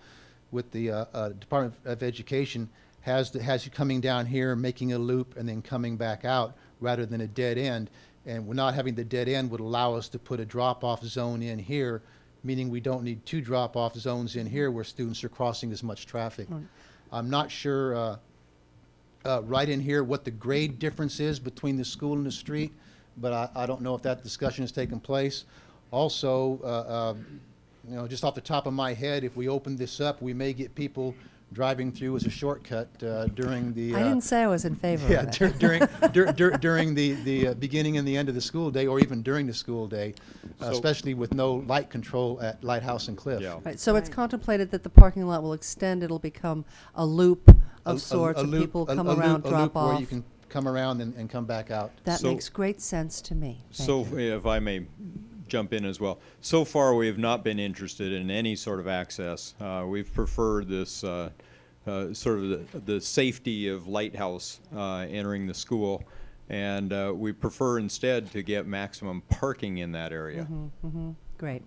[SPEAKER 9] Department of Education, has you coming down here, making a loop, and then coming back out, rather than a dead end. And we're not having the dead end would allow us to put a drop-off zone in here, meaning we don't need two drop-off zones in here where students are crossing as much traffic.
[SPEAKER 11] Right.
[SPEAKER 9] I'm not sure right in here what the grade difference is between the school and the street, but I don't know if that discussion has taken place. Also, just off the top of my head, if we open this up, we may get people driving through as a shortcut during the.
[SPEAKER 11] I didn't say I was in favor
[SPEAKER 9] Yeah,
[SPEAKER 11] of it.
[SPEAKER 9] during the beginning and the end of the school day, or even during the school day, especially with no light control at Lighthouse and Cliff.
[SPEAKER 2] Yeah.
[SPEAKER 11] Right, so it's contemplated that the parking lot will extend, it'll become a loop of sorts, and people come around,
[SPEAKER 9] a
[SPEAKER 11] drop
[SPEAKER 9] loop
[SPEAKER 11] off.
[SPEAKER 9] where you can come around and come back out.
[SPEAKER 11] That
[SPEAKER 2] So-
[SPEAKER 11] makes great sense to me. Thank
[SPEAKER 2] So
[SPEAKER 11] you.
[SPEAKER 2] if I may jump in as well. So far, we have not been interested in any sort of access. We've preferred this sort of the safety of Lighthouse entering the school, and we prefer instead to get maximum parking in that area.
[SPEAKER 11] Great.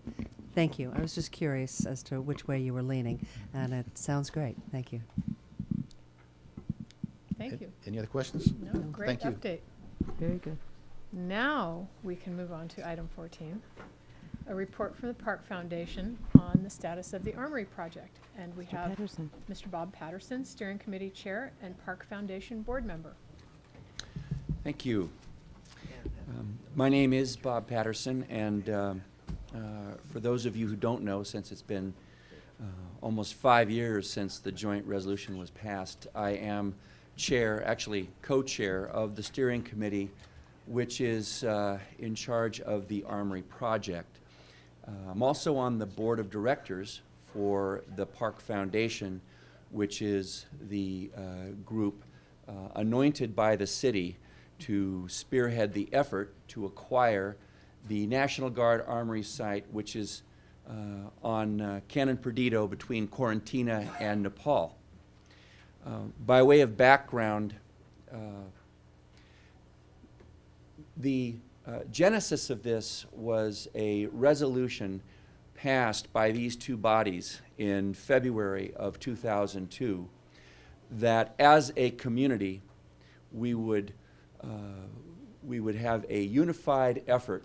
[SPEAKER 11] Thank you. I was just curious as to which way you were leaning, and it sounds great. Thank you.
[SPEAKER 1] Thank you.
[SPEAKER 9] Any other questions?
[SPEAKER 1] No, great
[SPEAKER 9] Thank you.
[SPEAKER 1] update.
[SPEAKER 11] Very good.
[SPEAKER 1] Now, we can move on to item 14, a report from the Park Foundation on the status of the Armory project. And we have Mr. Bob Patterson, Steering Committee Chair and Park Foundation Board Member.
[SPEAKER 12] Thank you. My name is Bob Patterson, and for those of you who don't know, since it's been almost 5 years since the joint resolution was passed, I am chair, actually co-chair of the steering committee, which is in charge of the Armory project. I'm also on the board of directors for the Park Foundation, which is the group anointed by the city to spearhead the effort to acquire the National Guard Armory site, which is on Canon Perdido between Corintina and Nepal. By way of background, the genesis of this was a resolution passed by these two bodies in February of 2002 that as a community we would have a unified effort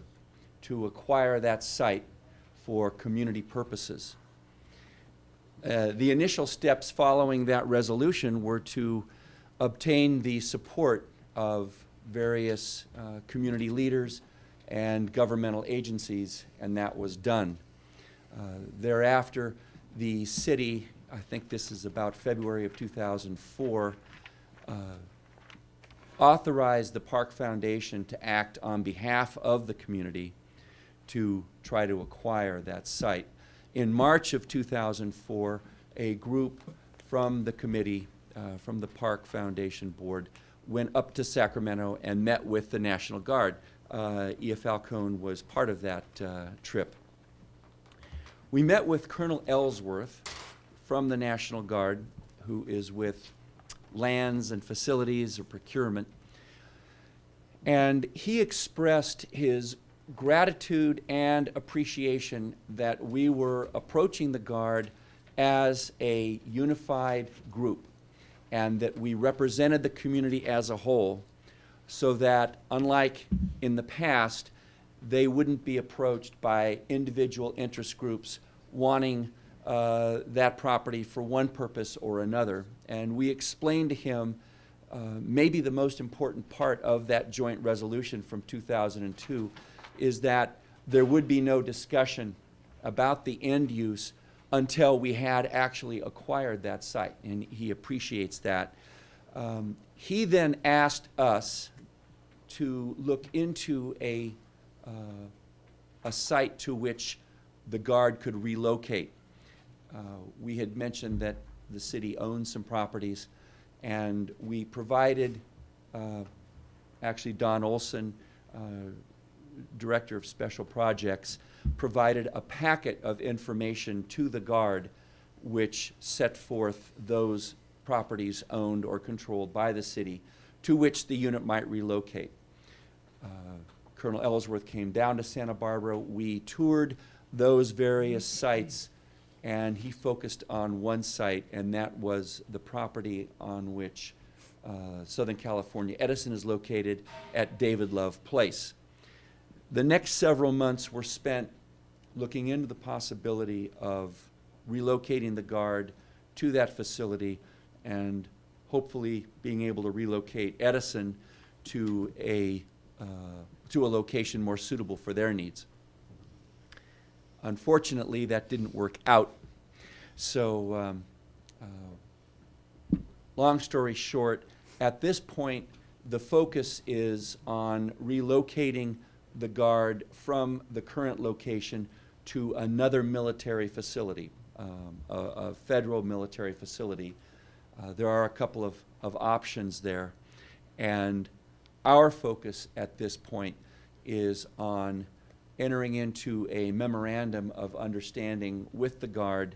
[SPEAKER 12] to acquire that site for community purposes. The initial steps following that resolution were to obtain the support of various community leaders and governmental agencies, and that was done. Thereafter, the city, I think this is about February of 2004, authorized the Park Foundation to act on behalf of the community to try to acquire that site. In March of 2004, a group from the committee, from the Park Foundation board, went up to Sacramento and met with the National Guard. E.F. Falcone was part of that trip. We met with Colonel Ellsworth from the National Guard, who is with lands and facilities or procurement, and he expressed his gratitude and appreciation that we were approaching the Guard as a unified group and that we represented the community as a whole, so that unlike in the past, they wouldn't be approached by individual interest groups wanting that property for one purpose or another. And we explained to him maybe the most important part of that joint resolution from 2002 is that there would be no discussion about the end use until we had actually acquired that site, and he appreciates that. He then asked us to look into a site to which the Guard could relocate. We had mentioned that the city owns some properties, and we provided, actually Don Olson, Director of Special Projects, provided a packet of information to the Guard which set forth those properties owned or controlled by the city to which the unit might relocate. Colonel Ellsworth came down to Santa Barbara. We toured those various sites, and he focused on one site, and that was the property on which Southern California Edison is located at David Love Place. The next several months were spent looking into the possibility of relocating the Guard to that facility and hopefully being able to relocate Edison to a location more suitable for their needs. Unfortunately, that didn't work out. So, long story short, at this point, the focus is on relocating the Guard from the current location to another military facility, a federal military facility. There are a couple of options there, and our focus at this point is on entering into a memorandum of understanding with the Guard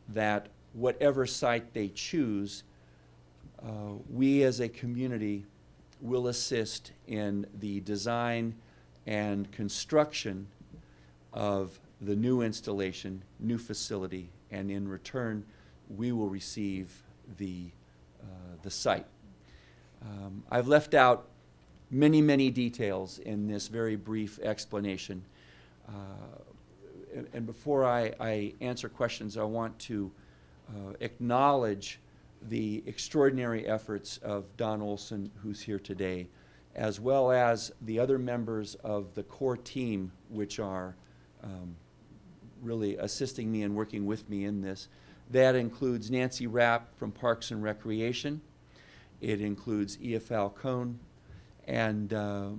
[SPEAKER 12] that whatever site they choose, we as a community will assist in the design and construction of the new installation, new facility, and in return, we will receive the site. I've left out many, many details in this very brief explanation. And before I answer questions, I want to acknowledge the extraordinary efforts of Don Olson, who's here today, as well as the other members of the core team, which are really assisting me and working with me in this. That includes Nancy Rapp from Parks and Recreation. It includes EFL Cone. And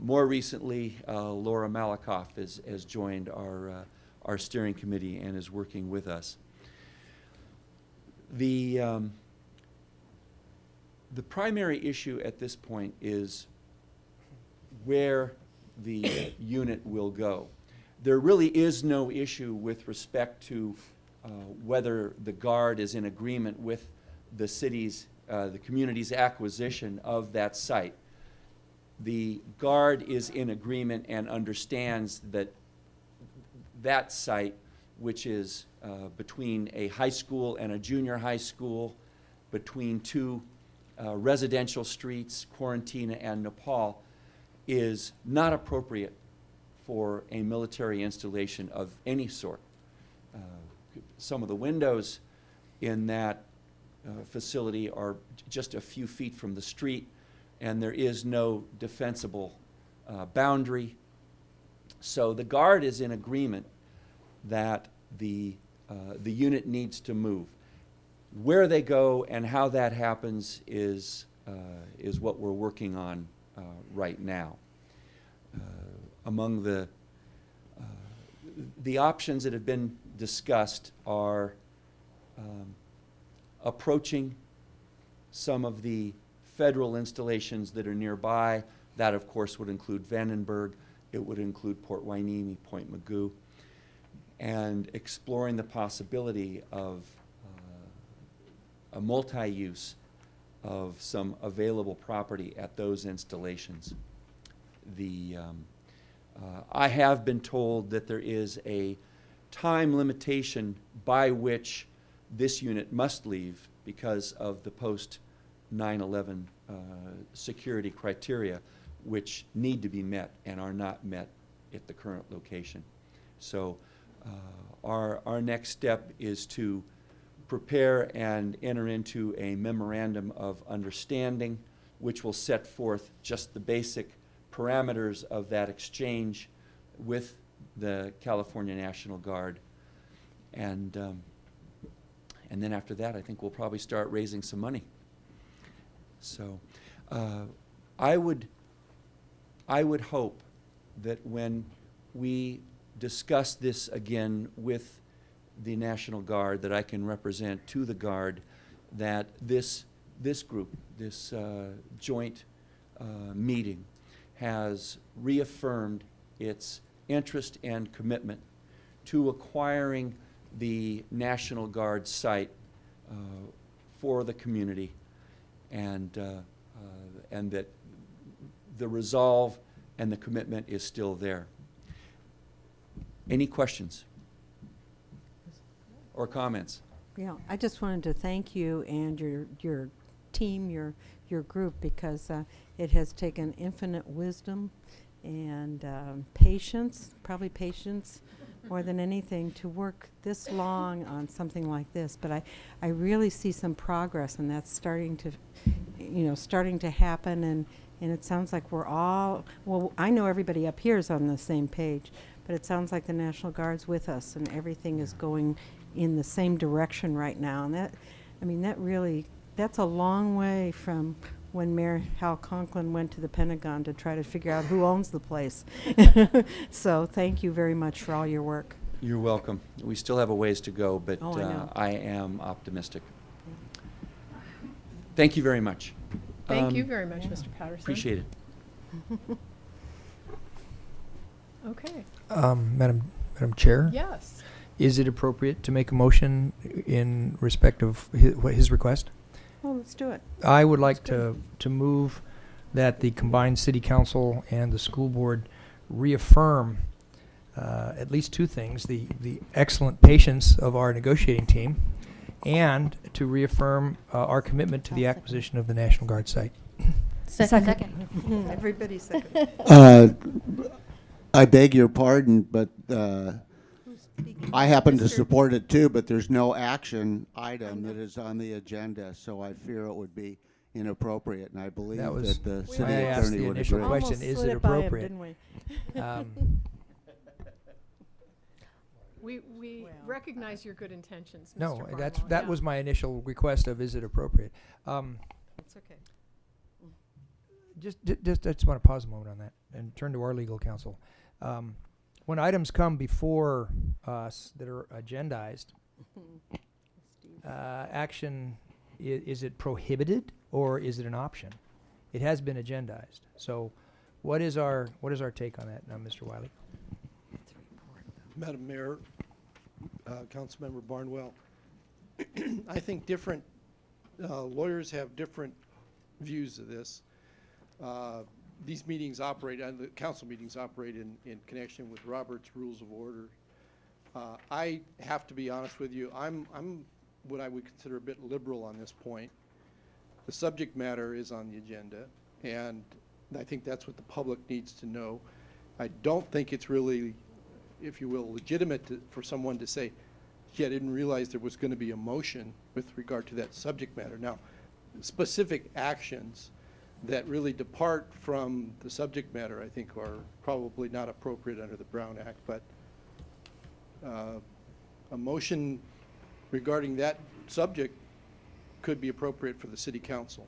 [SPEAKER 12] more recently, Laura Malakoff has joined our steering committee and is working with us. The primary issue at this point is where the unit will go. There really is no issue with respect to whether the Guard is in agreement with the city's, the community's acquisition of that site. The Guard is in agreement and understands that that site, which is between a high school and a junior high school, between two residential streets, Quarantina and Nepal, is not appropriate for a military installation of any sort. Some of the windows in that facility are just a few feet from the street, and there is no defensible boundary. So the Guard is in agreement that the unit needs to move. Where they go and how that happens is what we're working on right now. Among the options that have been discussed are approaching some of the federal installations that are nearby. That, of course, would include Vandenberg. It would include Port Hueneme, Point Mugu, and exploring the possibility of a multi-use of some available property at those installations. I have been told that there is a time limitation by which this unit must leave because of the post-9/11 security criteria, which need to be met and are not met at the current location. So our next step is to prepare and enter into a memorandum of understanding, which will set forth just the basic parameters of that exchange with the California National Guard. And then after that, I think we'll probably start raising some money. So I would hope that when we discuss this again with the National Guard, that I can represent to the Guard that this group, this joint meeting, has reaffirmed its interest and commitment to acquiring the National Guard site for the community, and that the resolve and the commitment is still there. Any questions or comments?
[SPEAKER 4] Yeah, I just wanted to thank you and your team, your group, because it has taken infinite wisdom and patience, probably patience more than anything, to work this long on something like this. But I really see some progress, and that's starting to happen, and it sounds like we're all, well, I know everybody up here is on the same page, but it sounds like the National Guard's with us and everything is going in the same direction right now. And that's a long way from when Mayor Hal Conklin went to the Pentagon to try to figure out who owns the place. So thank you very much for all your work.
[SPEAKER 12] You're welcome. We still have a ways to go, but
[SPEAKER 4] Oh, I know.
[SPEAKER 12] I am optimistic. Thank you very much.
[SPEAKER 1] Thank you very much, Mr. Patterson.
[SPEAKER 12] Appreciate it.
[SPEAKER 1] Okay,
[SPEAKER 13] Madam Chair?
[SPEAKER 1] yes.
[SPEAKER 13] Is it appropriate to make a motion in respect of his request?
[SPEAKER 4] Well, let's do it.
[SPEAKER 13] I would like to move that the combined city council and the school board reaffirm at least two things: the excellent patience of our negotiating team, and to reaffirm our commitment to the acquisition of the National Guard site.
[SPEAKER 11] Second.
[SPEAKER 4] Everybody second.
[SPEAKER 14] I beg your pardon, but I happen to support it too, but there's no action item that is on the agenda, so I fear it would be inappropriate, and I believe
[SPEAKER 13] That was
[SPEAKER 14] that the
[SPEAKER 13] why
[SPEAKER 14] city
[SPEAKER 13] I asked
[SPEAKER 14] attorney
[SPEAKER 13] the
[SPEAKER 14] would
[SPEAKER 13] initial
[SPEAKER 14] agree.
[SPEAKER 13] question,
[SPEAKER 4] Almost
[SPEAKER 13] is
[SPEAKER 4] slid
[SPEAKER 13] it
[SPEAKER 4] it by him,
[SPEAKER 13] appropriate?
[SPEAKER 4] didn't we?
[SPEAKER 1] We
[SPEAKER 4] Well,
[SPEAKER 1] recognize your good intentions, Mr.
[SPEAKER 13] No,
[SPEAKER 1] Barlow,
[SPEAKER 13] that
[SPEAKER 1] yeah.
[SPEAKER 13] was my initial request of, is it appropriate?
[SPEAKER 4] It's okay.
[SPEAKER 13] Just, I just want to pause a moment on that and turn to our legal counsel. When items come before us that are agendized, action, is it prohibited or is it an option? It has been agendized. So what is our take on that now, Mr. Wiley?
[SPEAKER 15] Madam Mayor, Councilmember Barnwell, I think different lawyers have different views of this. These meetings operate, and the council meetings operate in connection with Robert's Rules of Order. I have to be honest with you, I'm what I would consider a bit liberal on this point. The subject matter is on the agenda, and I think that's what the public needs to know. I don't think it's really, if you will, legitimate for someone to say, gee, I didn't realize there was going to be a motion with regard to that subject matter. Now, specific actions that really depart from the subject matter, I think, are probably not appropriate under the Brown Act, but a motion regarding that subject could be appropriate for the city council.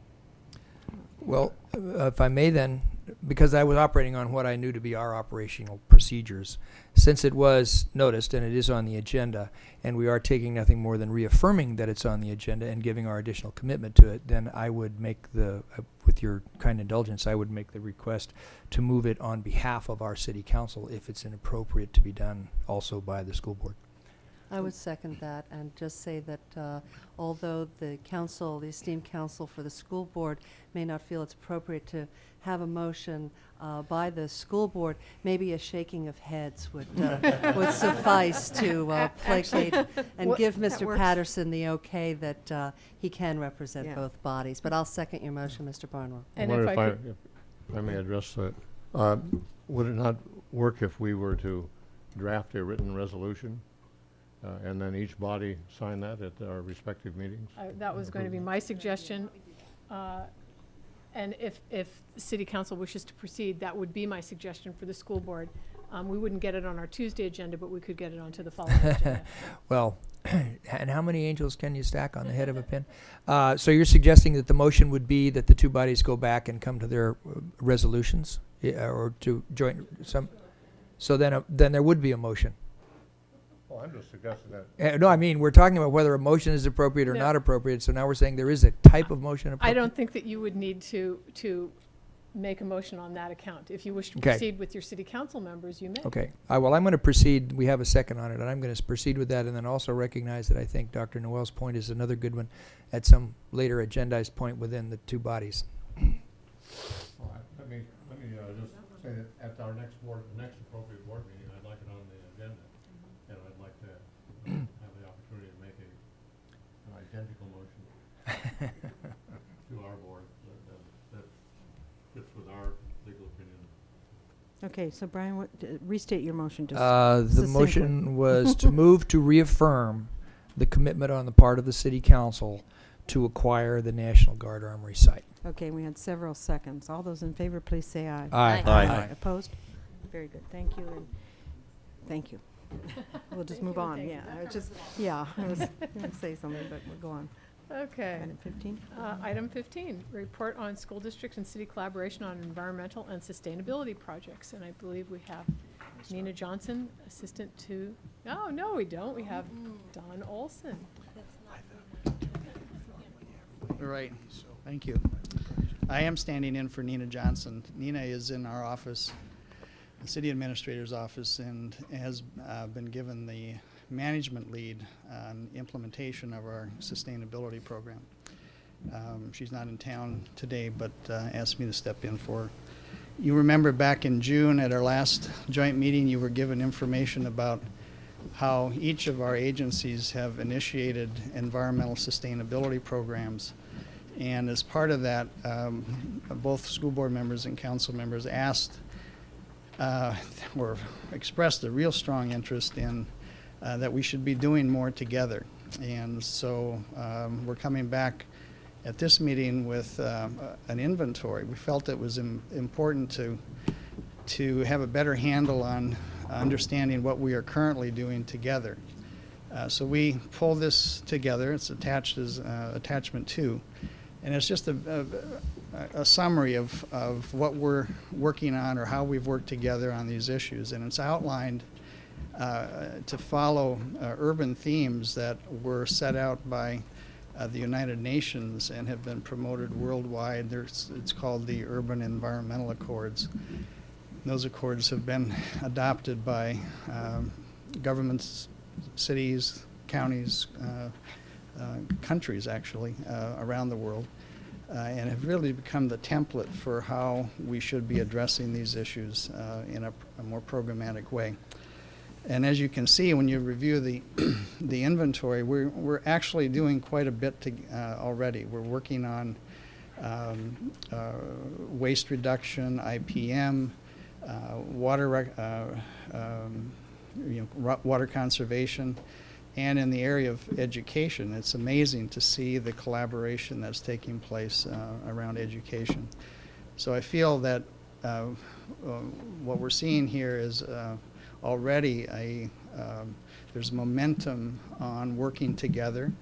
[SPEAKER 13] Well, if I may then, because I was operating on what I knew to be our operational procedures, since it was noticed and it is on the agenda, and we are taking nothing more than reaffirming that it's on the agenda and giving our additional commitment to it, then I would make with your kind indulgence, I would make the request to move it on behalf of our city council if it's inappropriate to be done also by the school board.
[SPEAKER 11] I would second that and just say that although the council, the esteemed council for the school board may not feel it's appropriate to have a motion by the school board, maybe a shaking of heads would would suffice to placate and give Mr. Patterson the okay that he can represent both bodies. But I'll second your motion, Mr. Barnwell.
[SPEAKER 10] I wonder if I may address that. Would it not work if we were to draft a written resolution and then each body sign that at our respective meetings?
[SPEAKER 1] That was going to be my suggestion. And if the city council wishes to proceed, that would be my suggestion for the school board. We wouldn't get it on our Tuesday agenda, but we could get it onto the following agenda.
[SPEAKER 13] Well, and how many angels can you stack on the head of a pin? So you're suggesting that the motion would be that the two bodies go back and come to their resolutions, or to join some? So then there would be a motion.
[SPEAKER 10] Well, I'm just suggesting that.
[SPEAKER 13] No, I mean, we're talking about whether a motion is appropriate or
[SPEAKER 1] No.
[SPEAKER 13] not appropriate, so now we're saying there is a type of motion appropriate.
[SPEAKER 1] I don't think that you would need to make a motion on that account. If you wish to
[SPEAKER 13] Okay.
[SPEAKER 1] proceed with your city council members, you may.
[SPEAKER 13] Okay. Well, I'm going to proceed. We have a second on it, and I'm going to proceed with that, and then also recognize that I think Dr. Noel's point is another good one at some later agendized point within the two bodies.
[SPEAKER 10] All right. Let me just say that at our next appropriate board meeting, I'd like it on the agenda. And I'd like to have the opportunity to make an identical motion to our board that fits with our legal opinion.
[SPEAKER 4] Okay, so Brian, restate your motion just
[SPEAKER 13] The
[SPEAKER 4] succinctly.
[SPEAKER 13] motion was to move to reaffirm the commitment on the part of the city council to acquire the National Guard Armory site.
[SPEAKER 4] Okay, we had several seconds. All those in favor, please say aye.
[SPEAKER 13] Aye.
[SPEAKER 5] Aye.
[SPEAKER 4] Opposed? Very good. Thank you, and thank you. We'll just move on, yeah. I was going to say something, but we'll go on.
[SPEAKER 1] Okay.
[SPEAKER 4] Item 15?
[SPEAKER 1] Item 15, report on school district and city collaboration on environmental and sustainability projects. And I believe we have Nina Johnson, assistant to, no, we don't. We have Don Olson.
[SPEAKER 16] All right, thank you. I am standing in for Nina Johnson. Nina is in our office, the city administrator's office, and has been given the management lead on implementation of our sustainability program. She's not in town today, but asked me to step in for her. You remember back in June at our last joint meeting, you were given information about how each of our agencies have initiated environmental sustainability programs. And as part of that, both school board members and council members asked or expressed a real strong interest in that we should be doing more together. And so we're coming back at this meeting with an inventory. We felt it was important to have a better handle on understanding what we are currently doing together. So we pull this together. It's attached as attachment 2. And it's just a summary of what we're working on or how we've worked together on these issues. And it's outlined to follow urban themes that were set out by the United Nations and have been promoted worldwide. It's called the Urban Environmental Accords. Those accords have been adopted by governments, cities, counties, countries actually, around the world, and have really become the template for how we should be addressing these issues in a more programmatic way. And as you can see, when you review the inventory, we're actually doing quite a bit already. We're working on waste reduction, IPM, water conservation, and in the area of education. It's amazing to see the collaboration that's taking place around education. So I feel that what we're seeing here is already there's momentum on working together,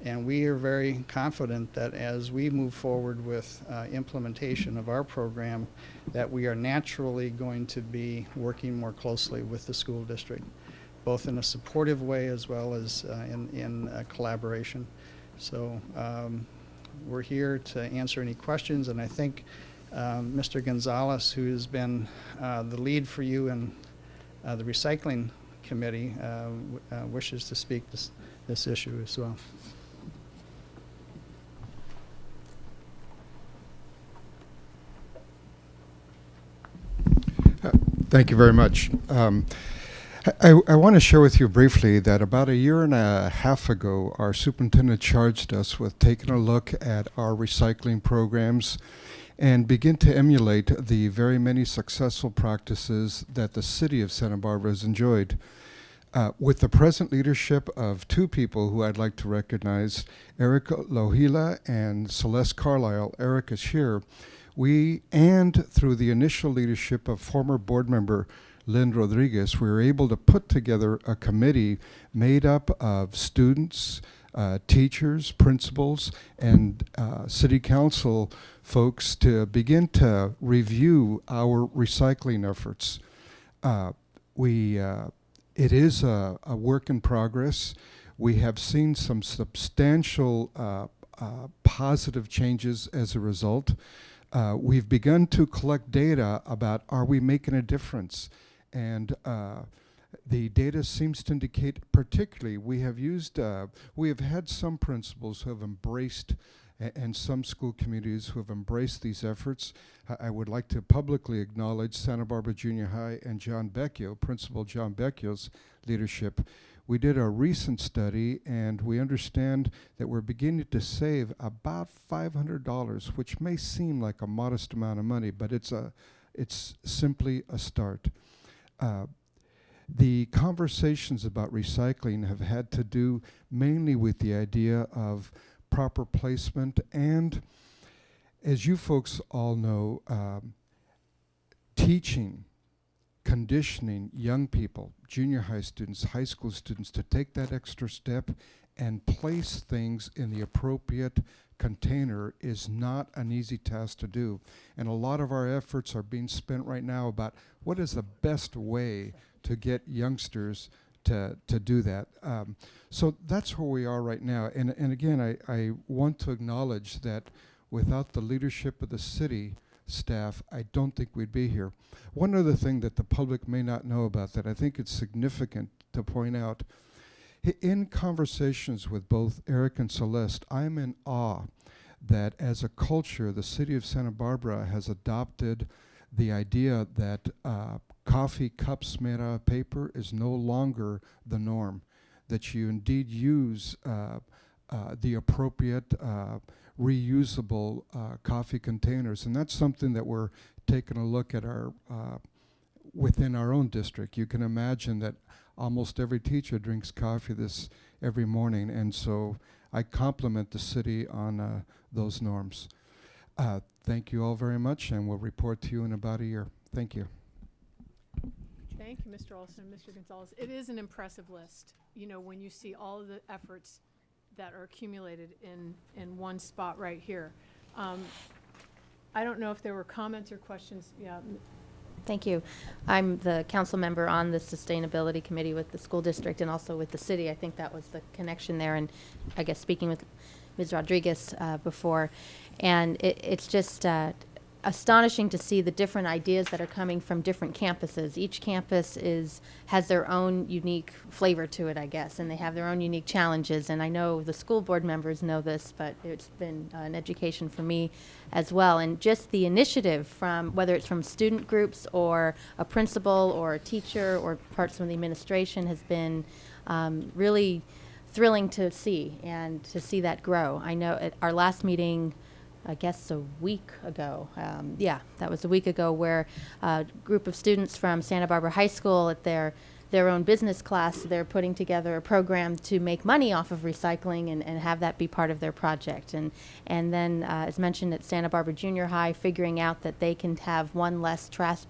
[SPEAKER 16] and we are very confident that as we move forward with implementation of our program, that we are naturally going to be working more closely with the school district, both in a supportive way as well as in collaboration. So we're here to answer any questions, and I think Mr. Gonzalez, who has been the lead for you in the recycling committee, wishes to speak this issue as well.
[SPEAKER 17] Thank you very much. I want to share with you briefly that about a year and a half ago, our superintendent charged us with taking a look at our recycling programs and begin to emulate the very many successful practices that the city of Santa Barbara has enjoyed. With the present leadership of 2 people who I'd like to recognize, Eric Lohila and Celeste Carlisle. Eric is here. And through the initial leadership of former board member Lynn Rodriguez, we were able to put together a committee made up of students, teachers, principals, and city council folks to begin to review our recycling efforts. It is a work in progress. We have seen some substantial positive changes as a result. We've begun to collect data about, are we making a difference? And the data seems to indicate, particularly, we have had some principals who have embraced, and some school communities who have embraced these efforts. I would like to publicly acknowledge Santa Barbara Junior High and John Becchio, Principal John Becchio's leadership. We did a recent study, and we understand that we're beginning to save about $500, which may seem like a modest amount of money, but it's simply a start. The conversations about recycling have had to do mainly with the idea of proper placement, and as you folks all know, teaching, conditioning young people, junior high students, high school students, to take that extra step and place things in the appropriate container is not an easy task to do. And a lot of our efforts are being spent right now about what is the best way to get youngsters to do that. So that's where we are right now. And again, I want to acknowledge that without the leadership of the city staff, I don't think we'd be here. One other thing that the public may not know about that I think it's significant to point out, in conversations with both Eric and Celeste, I'm in awe that as a culture, the city of Santa Barbara has adopted the idea that coffee cups made out of paper is no longer the norm, that you indeed use the appropriate reusable coffee containers. And that's something that we're taking a look at within our own district. You can imagine that almost every teacher drinks coffee every morning, and so I compliment the city on those norms. Thank you all very much, and we'll report to you in about a year. Thank you.
[SPEAKER 1] Thank you, Mr. Olson and Mr. Gonzalez. It is an impressive list, you know, when you see all of the efforts that are accumulated in one spot right here. I don't know if there were comments or questions. Yeah.
[SPEAKER 18] Thank you. I'm the council member on the sustainability committee with the school district and also with the city. I think that was the connection there, and I guess speaking with Ms. Rodriguez before, and it's just astonishing to see the different ideas that are coming from different campuses. Each campus has their own unique flavor to it, I guess, and they have their own unique challenges. And I know the school board members know this, but it's been an education for me as well. And just the initiative from, whether it's from student groups or a principal or a teacher or parts of the administration, has been really thrilling to see and to see that grow. I know at our last meeting, I guess a week ago, that was a week ago, where a group of students from Santa Barbara High School at their own business class, they're putting together a program to make money off of recycling and have that be part of their project. And then, as mentioned at Santa Barbara Junior High, figuring out that they can have one less trash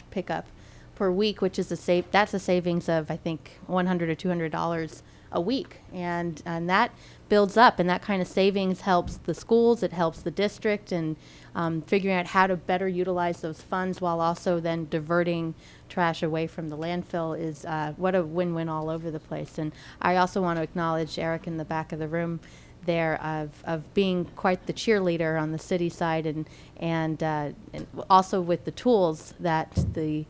[SPEAKER 18] pickup per week, which is that's a savings of, I think, $100 or $200 a week, and that builds up, and that kind of savings helps the schools, it helps the district, and figuring out how to better utilize those funds while also then diverting trash away from the landfill is what a win-win all over the place. And I also want to acknowledge Eric in the back of the room there of being quite the cheerleader on the city side, and also with the tools that the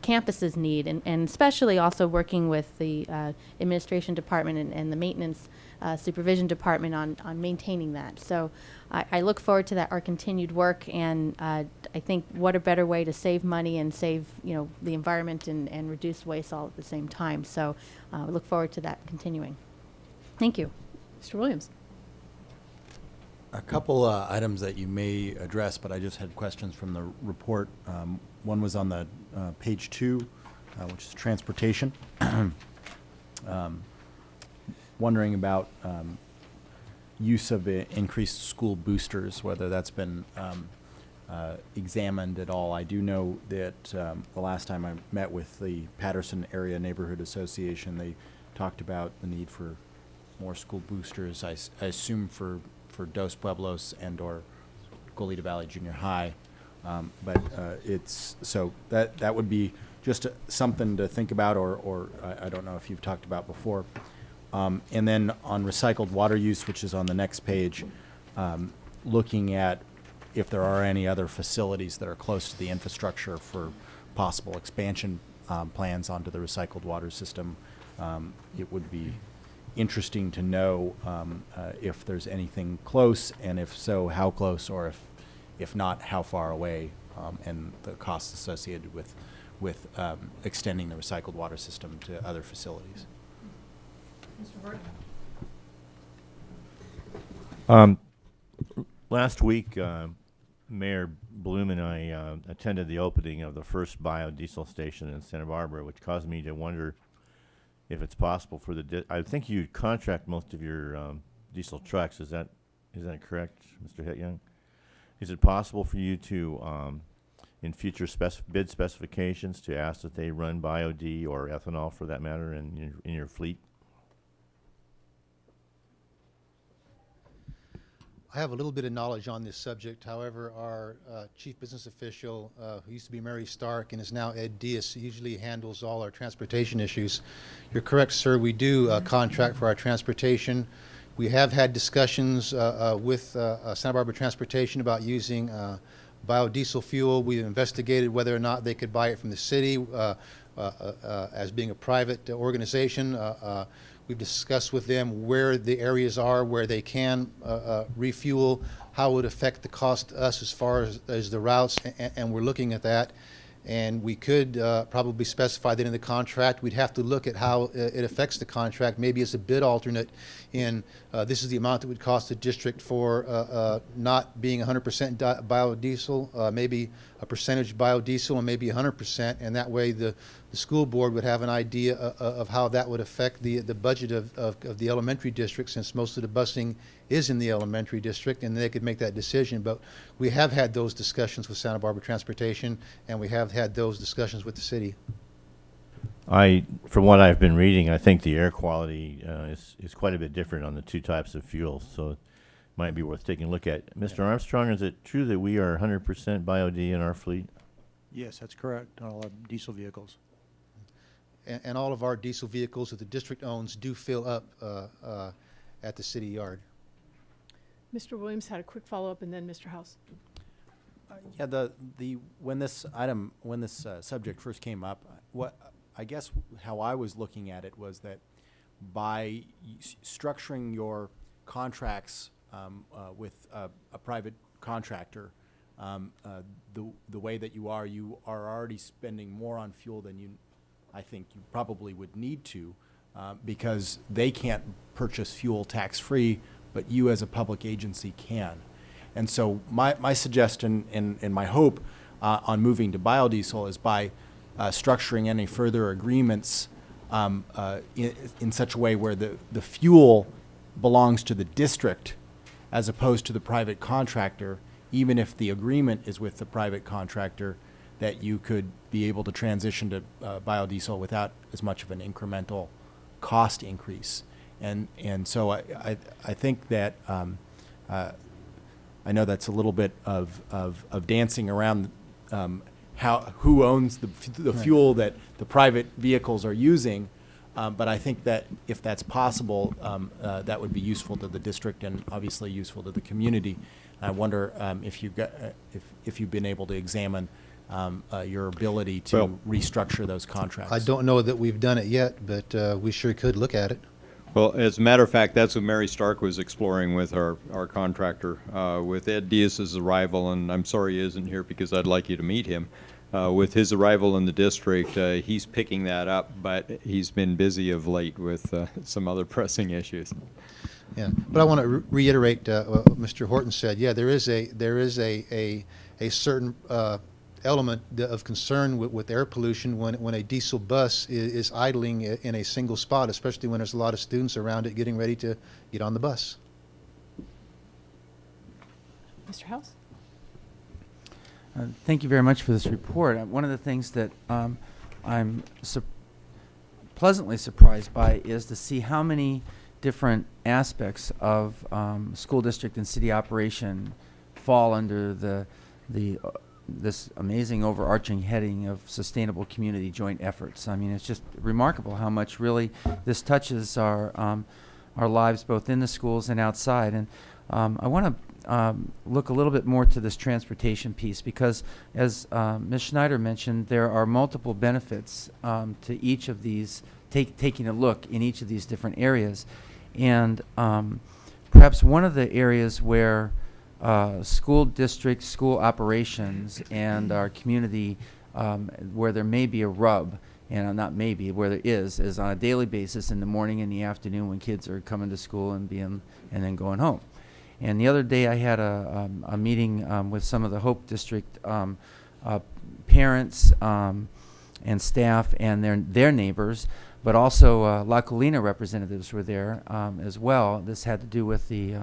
[SPEAKER 18] campuses need, and especially also working with the administration department and the maintenance supervision department on maintaining that. So I look forward to our continued work, and I think what a better way to save money and save the environment and reduce waste all at the same time. So I look forward to that continuing. Thank you.
[SPEAKER 1] Mr. Williams.
[SPEAKER 6] A couple items that you may address, but I just had questions from the report. One was on the page 2, which is transportation. Wondering about use of increased school boosters, whether that's been examined at all. I do know that the last time I met with the Patterson Area Neighborhood Association, they talked about the need for more school boosters, I assume for Dos Pueblos and or Goleta Valley Junior High. But it's, so that would be just something to think about, or I don't know if you've talked about before. And then on recycled water use, which is on the next page, looking at if there are any other facilities that are close to the infrastructure for possible expansion plans onto the recycled water system. It would be interesting to know if there's anything close, and if so, how close, or if not, how far away, and the costs associated with extending the recycled water system to other facilities.
[SPEAKER 1] Mr. Horton.
[SPEAKER 5] Last week, Mayor Bloom and I attended the opening of the first biodiesel station in Santa Barbara, which caused me to wonder if it's possible for I think you contract most of your diesel trucks. Is that correct, Mr. Hetyoung? Is it possible for you to, in future bid specifications, to ask that they run biod or ethanol, for that matter, in your fleet?
[SPEAKER 9] I have a little bit of knowledge on this subject. However, our chief business official, who used to be Mary Stark and is now Ed Diaz, usually handles all our transportation issues. You're correct, sir. We do contract for our transportation. We have had discussions with Santa Barbara Transportation about using biodiesel fuel. We've investigated whether or not they could buy it from the city as being a private organization. We've discussed with them where the areas are where they can refuel, how it would affect the cost to us as far as the routes, and we're looking at that. And we could probably specify that in the contract. We'd have to look at how it affects the contract, maybe as a bid alternate in this is the amount that would cost the district for not being 100% biodiesel, maybe a percentage biodiesel, and maybe 100%, and that way the the school board would have an idea of how that would affect the budget of the elementary district, since most of the busing is in the elementary district, and they could make that decision. But we have had those discussions with Santa Barbara Transportation, and we have had those discussions with the city.
[SPEAKER 5] From what I've been reading, I think the air quality is quite a bit different on the two types of fuel, so it might be worth taking a look at. Mr. Armstrong, is it true that we are 100% Bio-D in our fleet?
[SPEAKER 19] Yes, that's correct, on all our diesel vehicles.
[SPEAKER 9] And all of our diesel vehicles that the district owns do fill up at the city yard.
[SPEAKER 1] Mr. Williams had a quick follow-up, and then Mr. House.
[SPEAKER 6] Yeah, when this subject first came up, I guess how I was looking at it was that by structuring your contracts with a private contractor, the way that you are already spending more on fuel than I think you probably would need to, because they can't purchase fuel tax-free, but you as a public agency can. And so my suggestion and my hope on moving to biodiesel is by structuring any further agreements in such a way where the fuel belongs to the district as opposed to the private contractor, even if the agreement is with the private contractor, that you could be able to transition to biodiesel without as much of an incremental cost increase. And so I think that I know that's a little bit of dancing around who owns the fuel that the private vehicles are using, but I think that if that's possible, that would be useful to the district and obviously useful to the community. I wonder if you've been able to examine your ability to restructure those contracts.
[SPEAKER 9] I don't know that we've done it yet, but we sure could look at it.
[SPEAKER 2] Well, as a matter of fact, that's what Mary Stark was exploring with our contractor. With Ed Diaz's arrival, and I'm sorry he isn't here because I'd like you to meet him, with his arrival in the district, he's picking that up, but he's been busy of late with some other pressing issues.
[SPEAKER 9] Yeah, but I want to reiterate what Mr. Horton said. Yeah, there is a certain element of concern with air pollution when a diesel bus is idling in a single spot, especially when there's a lot of students around it getting ready to get on the bus.
[SPEAKER 1] Mr. House?
[SPEAKER 20] Thank you very much for this report. One of the things that I'm pleasantly surprised by is to see how many different aspects of school district and city operation fall under this amazing overarching heading of sustainable community joint efforts. I mean, it's just remarkable how much really this touches our lives both in the schools and outside. And I want to look a little bit more to this transportation piece because, as Ms. Schneider mentioned, there are multiple benefits to each of these, taking a look in each of these different areas. And perhaps one of the areas where school districts, school operations, and our community, where there may be a rub, and not maybe, where there is on a daily basis in the morning and the afternoon when kids are coming to school and then going home. And the other day I had a meeting with some of the Hope District parents and staff and their neighbors, but also La Colina representatives were there as well. This had to do with the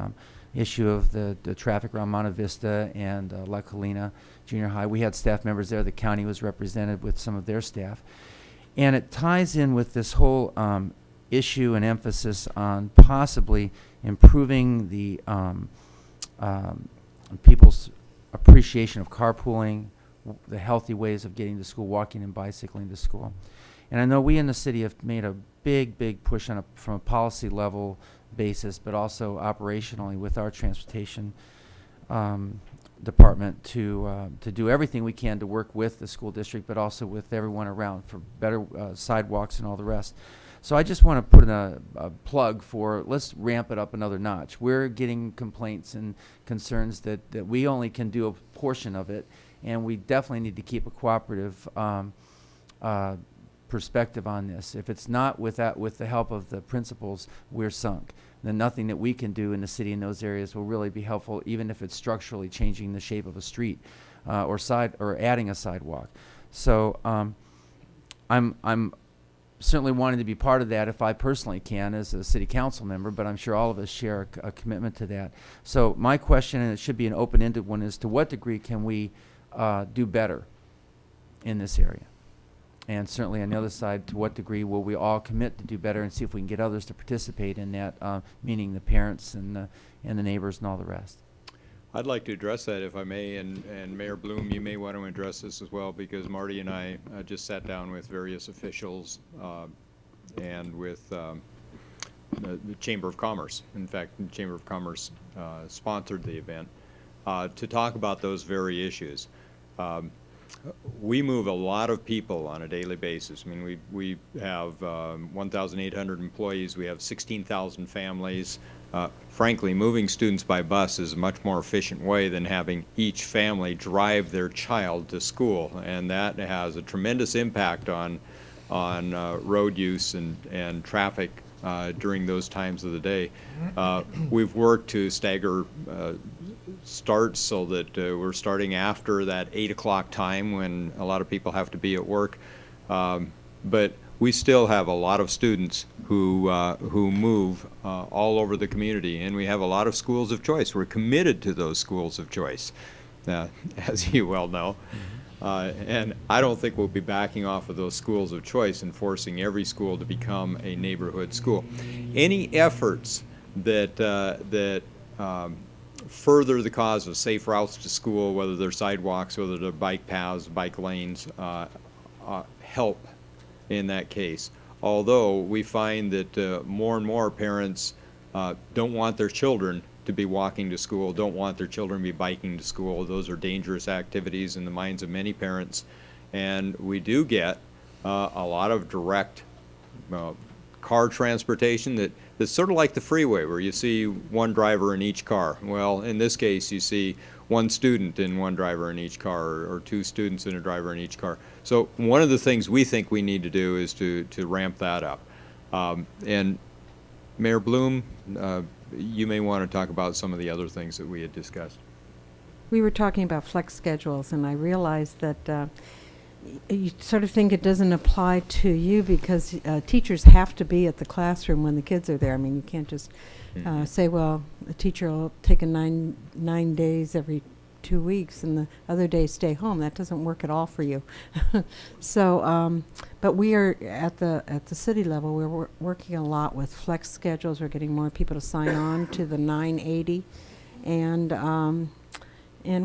[SPEAKER 20] issue of the traffic around Monte Vista and La Colina Junior High. We had staff members there. The county was represented with some of their staff. And it ties in with this whole issue and emphasis on possibly improving the people's appreciation of carpooling, the healthy ways of getting to school, walking and bicycling to school. And I know we in the city have made a big push from a policy level basis, but also operationally with our transportation department to do everything we can to work with the school district, but also with everyone around for better sidewalks and all the rest. So I just want to put in a plug for, let's ramp it up another notch. We're getting complaints and concerns that we only can do a portion of it, and we definitely need to keep a cooperative perspective on this. If it's not with the help of the principals, we're sunk. Then nothing that we can do in the city in those areas will really be helpful, even if it's structurally changing the shape of a street or adding a sidewalk. So I'm certainly wanting to be part of that if I personally can as a city council member, but I'm sure all of us share a commitment to that. So my question, and it should be an open-ended one, is to what degree can we do better in this area? And certainly on the other side, to what degree will we all commit to do better and see if we can get others to participate in that, meaning the parents and the neighbors and all the rest?
[SPEAKER 2] I'd like to address that if I may, and Mayor Bloom, you may want to address this as well, because Marty and I just sat down with various officials and with the Chamber of Commerce. In fact, the Chamber of Commerce sponsored the event to talk about those very issues. We move a lot of people on a daily basis. I mean, we have 1,800 employees. We have 16,000 families. Frankly, moving students by bus is a much more efficient way than having each family drive their child to school, and that has a tremendous impact on road use and traffic during those times of the day. We've worked to stagger starts so that we're starting after that 8 o'clock time when a lot of people have to be at work, but we still have a lot of students who move all over the community, and we have a lot of schools of choice. We're committed to those schools of choice, as you well know. And I don't think we'll be backing off of those schools of choice and forcing every school to become a neighborhood school. Any efforts that further the cause of safe routes to school, whether they're sidewalks, whether they're bike paths, bike lanes, help in that case. Although we find that more and more parents don't want their children to be walking to school, don't want their children to be biking to school. Those are dangerous activities in the minds of many parents. And we do get a lot of direct car transportation that's sort of like the freeway, where you see one driver in each car. Well, in this case, you see one student in one driver in each car, or two students and a driver in each car. So one of the things we think we need to do is to ramp that up. And Mayor Bloom, you may want to talk about some of the other things that we had discussed.
[SPEAKER 4] We were talking about flex schedules, and I realized that you sort of think it doesn't apply to you because teachers have to be at the classroom when the kids are there. I mean, you can't just say, well, a teacher will take a nine days every 2 weeks and the other days stay home. That doesn't work at all for you. So, but we are at the city level, we're working a lot with flex schedules. We're getting more people to sign on to the 980, and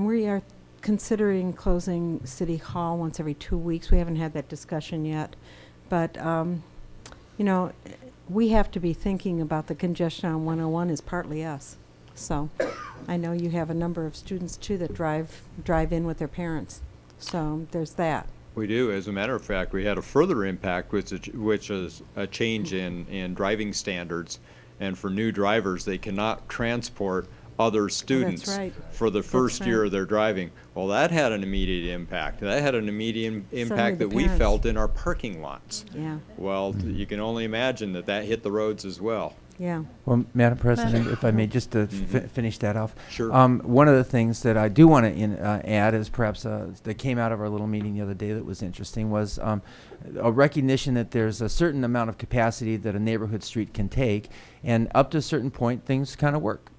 [SPEAKER 4] we are considering closing City Hall once every 2 weeks. We haven't had that discussion yet, but you know, we have to be thinking about the congestion on 101 is partly us. So I know you have a number of students too that drive in with their parents. So there's that.
[SPEAKER 2] We do. As a matter of fact, we had a further impact, which is a change in driving standards. And for new drivers, they cannot transport other students for the first year of their driving. Well, that had an immediate impact. That had an immediate impact that we felt in our parking lots.
[SPEAKER 4] Yeah.
[SPEAKER 2] Well, you can only imagine that hit the roads as well.
[SPEAKER 4] Yeah.
[SPEAKER 20] Well, Madam President, if I may just finish that off.
[SPEAKER 2] Sure.
[SPEAKER 20] One of the things that I do want to add is perhaps that came out of our little meeting the other day that was interesting was a recognition that there's a certain amount of capacity that a neighborhood street can take, and up to a certain point, things kind of work.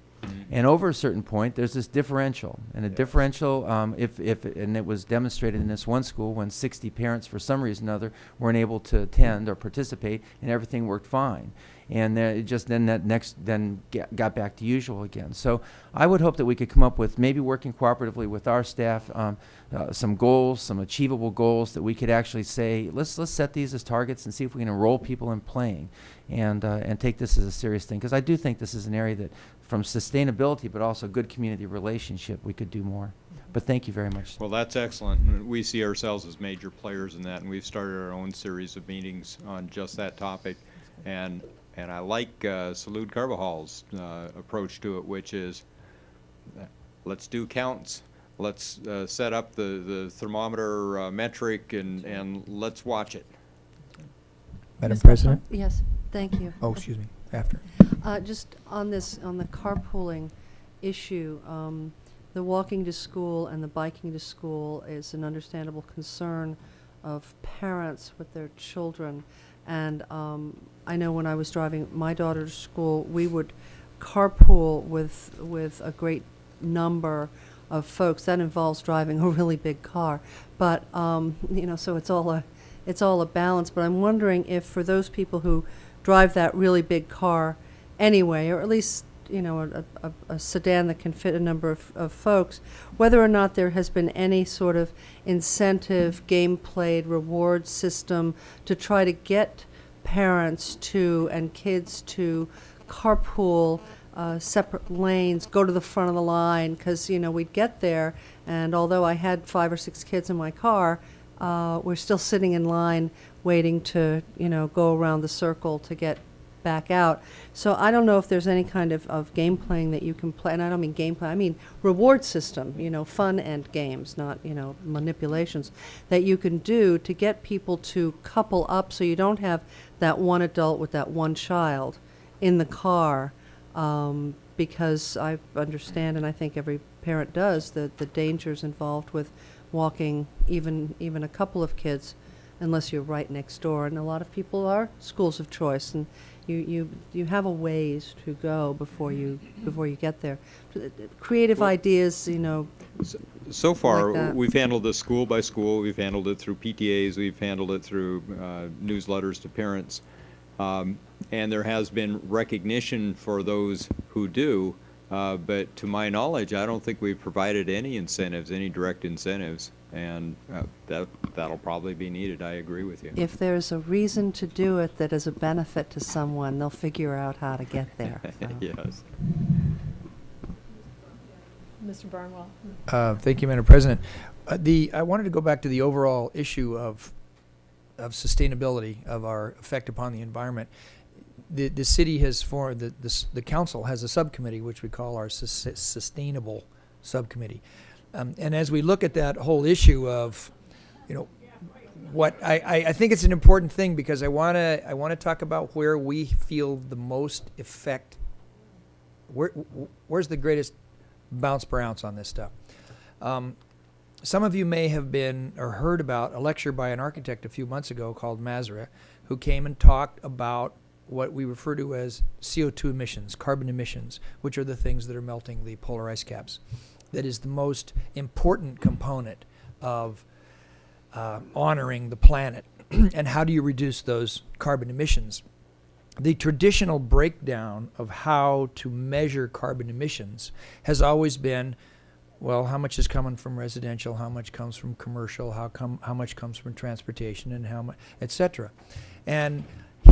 [SPEAKER 20] And over a certain point, there's this differential, and a differential, and it was demonstrated in this one school when 60 parents, for some reason or other, weren't able to attend or participate, and everything worked fine. And it just then got back to usual again. So I would hope that we could come up with, maybe working cooperatively with our staff, some goals, some achievable goals that we could actually say, let's set these as targets and see if we can enroll people in playing, and take this as a serious thing. Because I do think this is an area that, from sustainability, but also good community relationship, we could do more. But thank you very much.
[SPEAKER 2] Well, that's excellent. We see ourselves as major players in that, and we've started our own series of meetings on just that topic. And I like Salud Carvajal's approach to it, which is let's do counts. Let's set up the thermometer metric and let's watch it.
[SPEAKER 13] Madam President?
[SPEAKER 11] Yes, thank you.
[SPEAKER 13] Oh, excuse me, after.
[SPEAKER 11] Just on the carpooling issue, the walking to school and the biking to school is an understandable concern of parents with their children. And I know when I was driving my daughter to school, we would carpool with a great number of folks. That involves driving a really big car. But, so it's all a balance. But I'm wondering if for those people who drive that really big car anyway, or at least a sedan that can fit a number of folks, whether or not there has been any sort of incentive, game played, reward system to try to get parents to and kids to carpool separate lanes, go to the front of the line, because we'd get there, and although I had 5 or 6 kids in my car, we're still sitting in line waiting to go around the circle to get back out. So I don't know if there's any kind of game playing that you can play, and I don't mean game play, I mean reward system, fun end games, not, manipulations, that you can do to get people to couple up so you don't have that one adult with that one child in the car, because I understand, and I think every parent does, the dangers involved with walking even a couple of kids unless you're right next door. And a lot of people are schools of choice, and you have a ways to go before you get there. Creative ideas,
[SPEAKER 2] So far,
[SPEAKER 11] like that.
[SPEAKER 2] we've handled this school by school. We've handled it through PTAs. We've handled it through newsletters to parents. And there has been recognition for those who do. But to my knowledge, I don't think we've provided any incentives, any direct incentives. And that'll probably be needed. I agree with you.
[SPEAKER 11] If there's a reason to do it that is a benefit to someone, they'll figure out how to get there. So.
[SPEAKER 2] Yes.
[SPEAKER 1] Mr. Barnwell.
[SPEAKER 13] Thank you, Madam President. I wanted to go back to the overall issue of sustainability, of our effect upon the environment. The city has formed, the council has a subcommittee, which we call our sustainable subcommittee. And as we look at that whole issue of, what I think it's an important thing, because I want to talk about where we feel the most effect. Where's the greatest bounce per ounce on this stuff? Some of you may have been or heard about a lecture by an architect a few months ago called Mazara, who came and talked about what we refer to as CO2 emissions, carbon emissions, which are the things that are melting the polar ice caps. That is the most important component of honoring the planet. And how do you reduce those carbon emissions? The traditional breakdown of how to measure carbon emissions has always been, well, how much is coming from residential, how much comes from commercial, how much comes from transportation, and how much, et cetera. And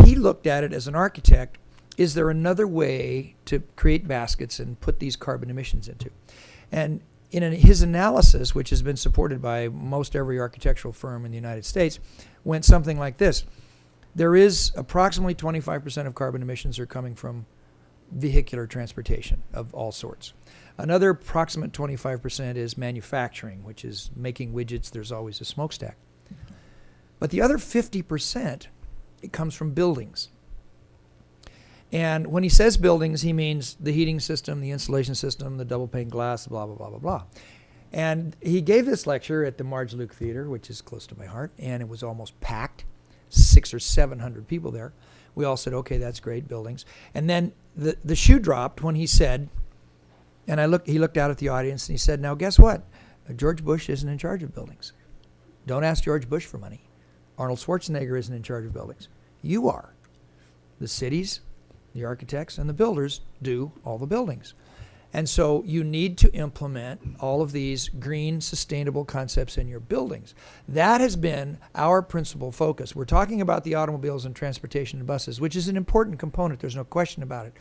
[SPEAKER 13] he looked at it as an architect, is there another way to create baskets and put these carbon emissions into? And in his analysis, which has been supported by most every architectural firm in the United States, went something like this. There is approximately 25% of carbon emissions are coming from vehicular transportation of all sorts. Another approximate 25% is manufacturing, which is making widgets. There's always a smokestack. But the other 50%, it comes from buildings. And when he says buildings, he means the heating system, the insulation system, the double pane glass, blah, blah, blah, blah, blah. And he gave this lecture at the Marge Luke Theater, which is close to my heart, and it was almost packed, 600 or 700 people there. We all said, okay, that's great, buildings. And then the shoe dropped when he said, and he looked out at the audience and he said, now guess what? George Bush isn't in charge of buildings. Don't ask George Bush for money. Arnold Schwarzenegger isn't in charge of buildings. You are. The cities, the architects, and the builders do all the buildings. And so you need to implement all of these green, sustainable concepts in your buildings. That has been our principal focus. We're talking about the automobiles and transportation and buses, which is an important component. There's no question about it.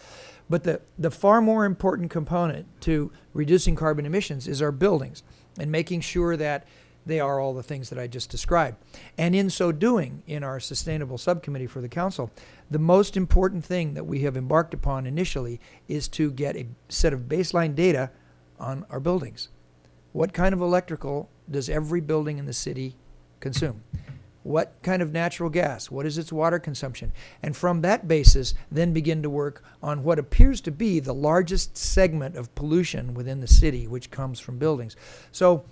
[SPEAKER 13] But the far more important component to reducing carbon emissions is our buildings and making sure that they are all the things that I just described. And in so doing, in our sustainable subcommittee for the council, the most important thing that we have embarked upon initially is to get a set of baseline data on our buildings. What kind of electrical does every building in the city consume? What kind of natural gas? What is its water consumption? And from that basis, then begin to work on what appears to be the largest segment of pollution within the city, which comes from buildings. So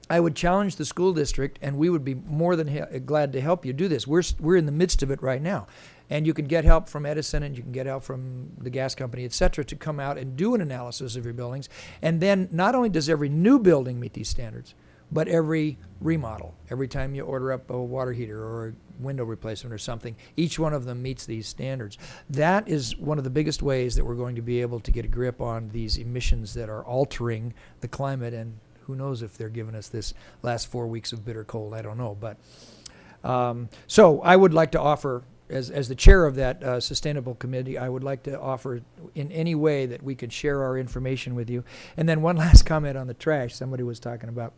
[SPEAKER 13] I would challenge the school district, and we would be more than glad to help you do this. We're in the midst of it right now. And you can get help from Edison, and you can get help from the gas company, et cetera, to come out and do an analysis of your buildings. And then not only does every new building meet these standards, but every remodel, every time you order up a water heater or a window replacement or something, each one of them meets these standards. That is one of the biggest ways that we're going to be able to get a grip on these emissions that are altering the climate. And who knows if they're giving us this last 4 weeks of bitter cold, I don't know. But so I would like to offer, as the chair of that sustainable committee, I would like to offer in any way that we could share our information with you. And then one last comment on the trash. Somebody was talking about,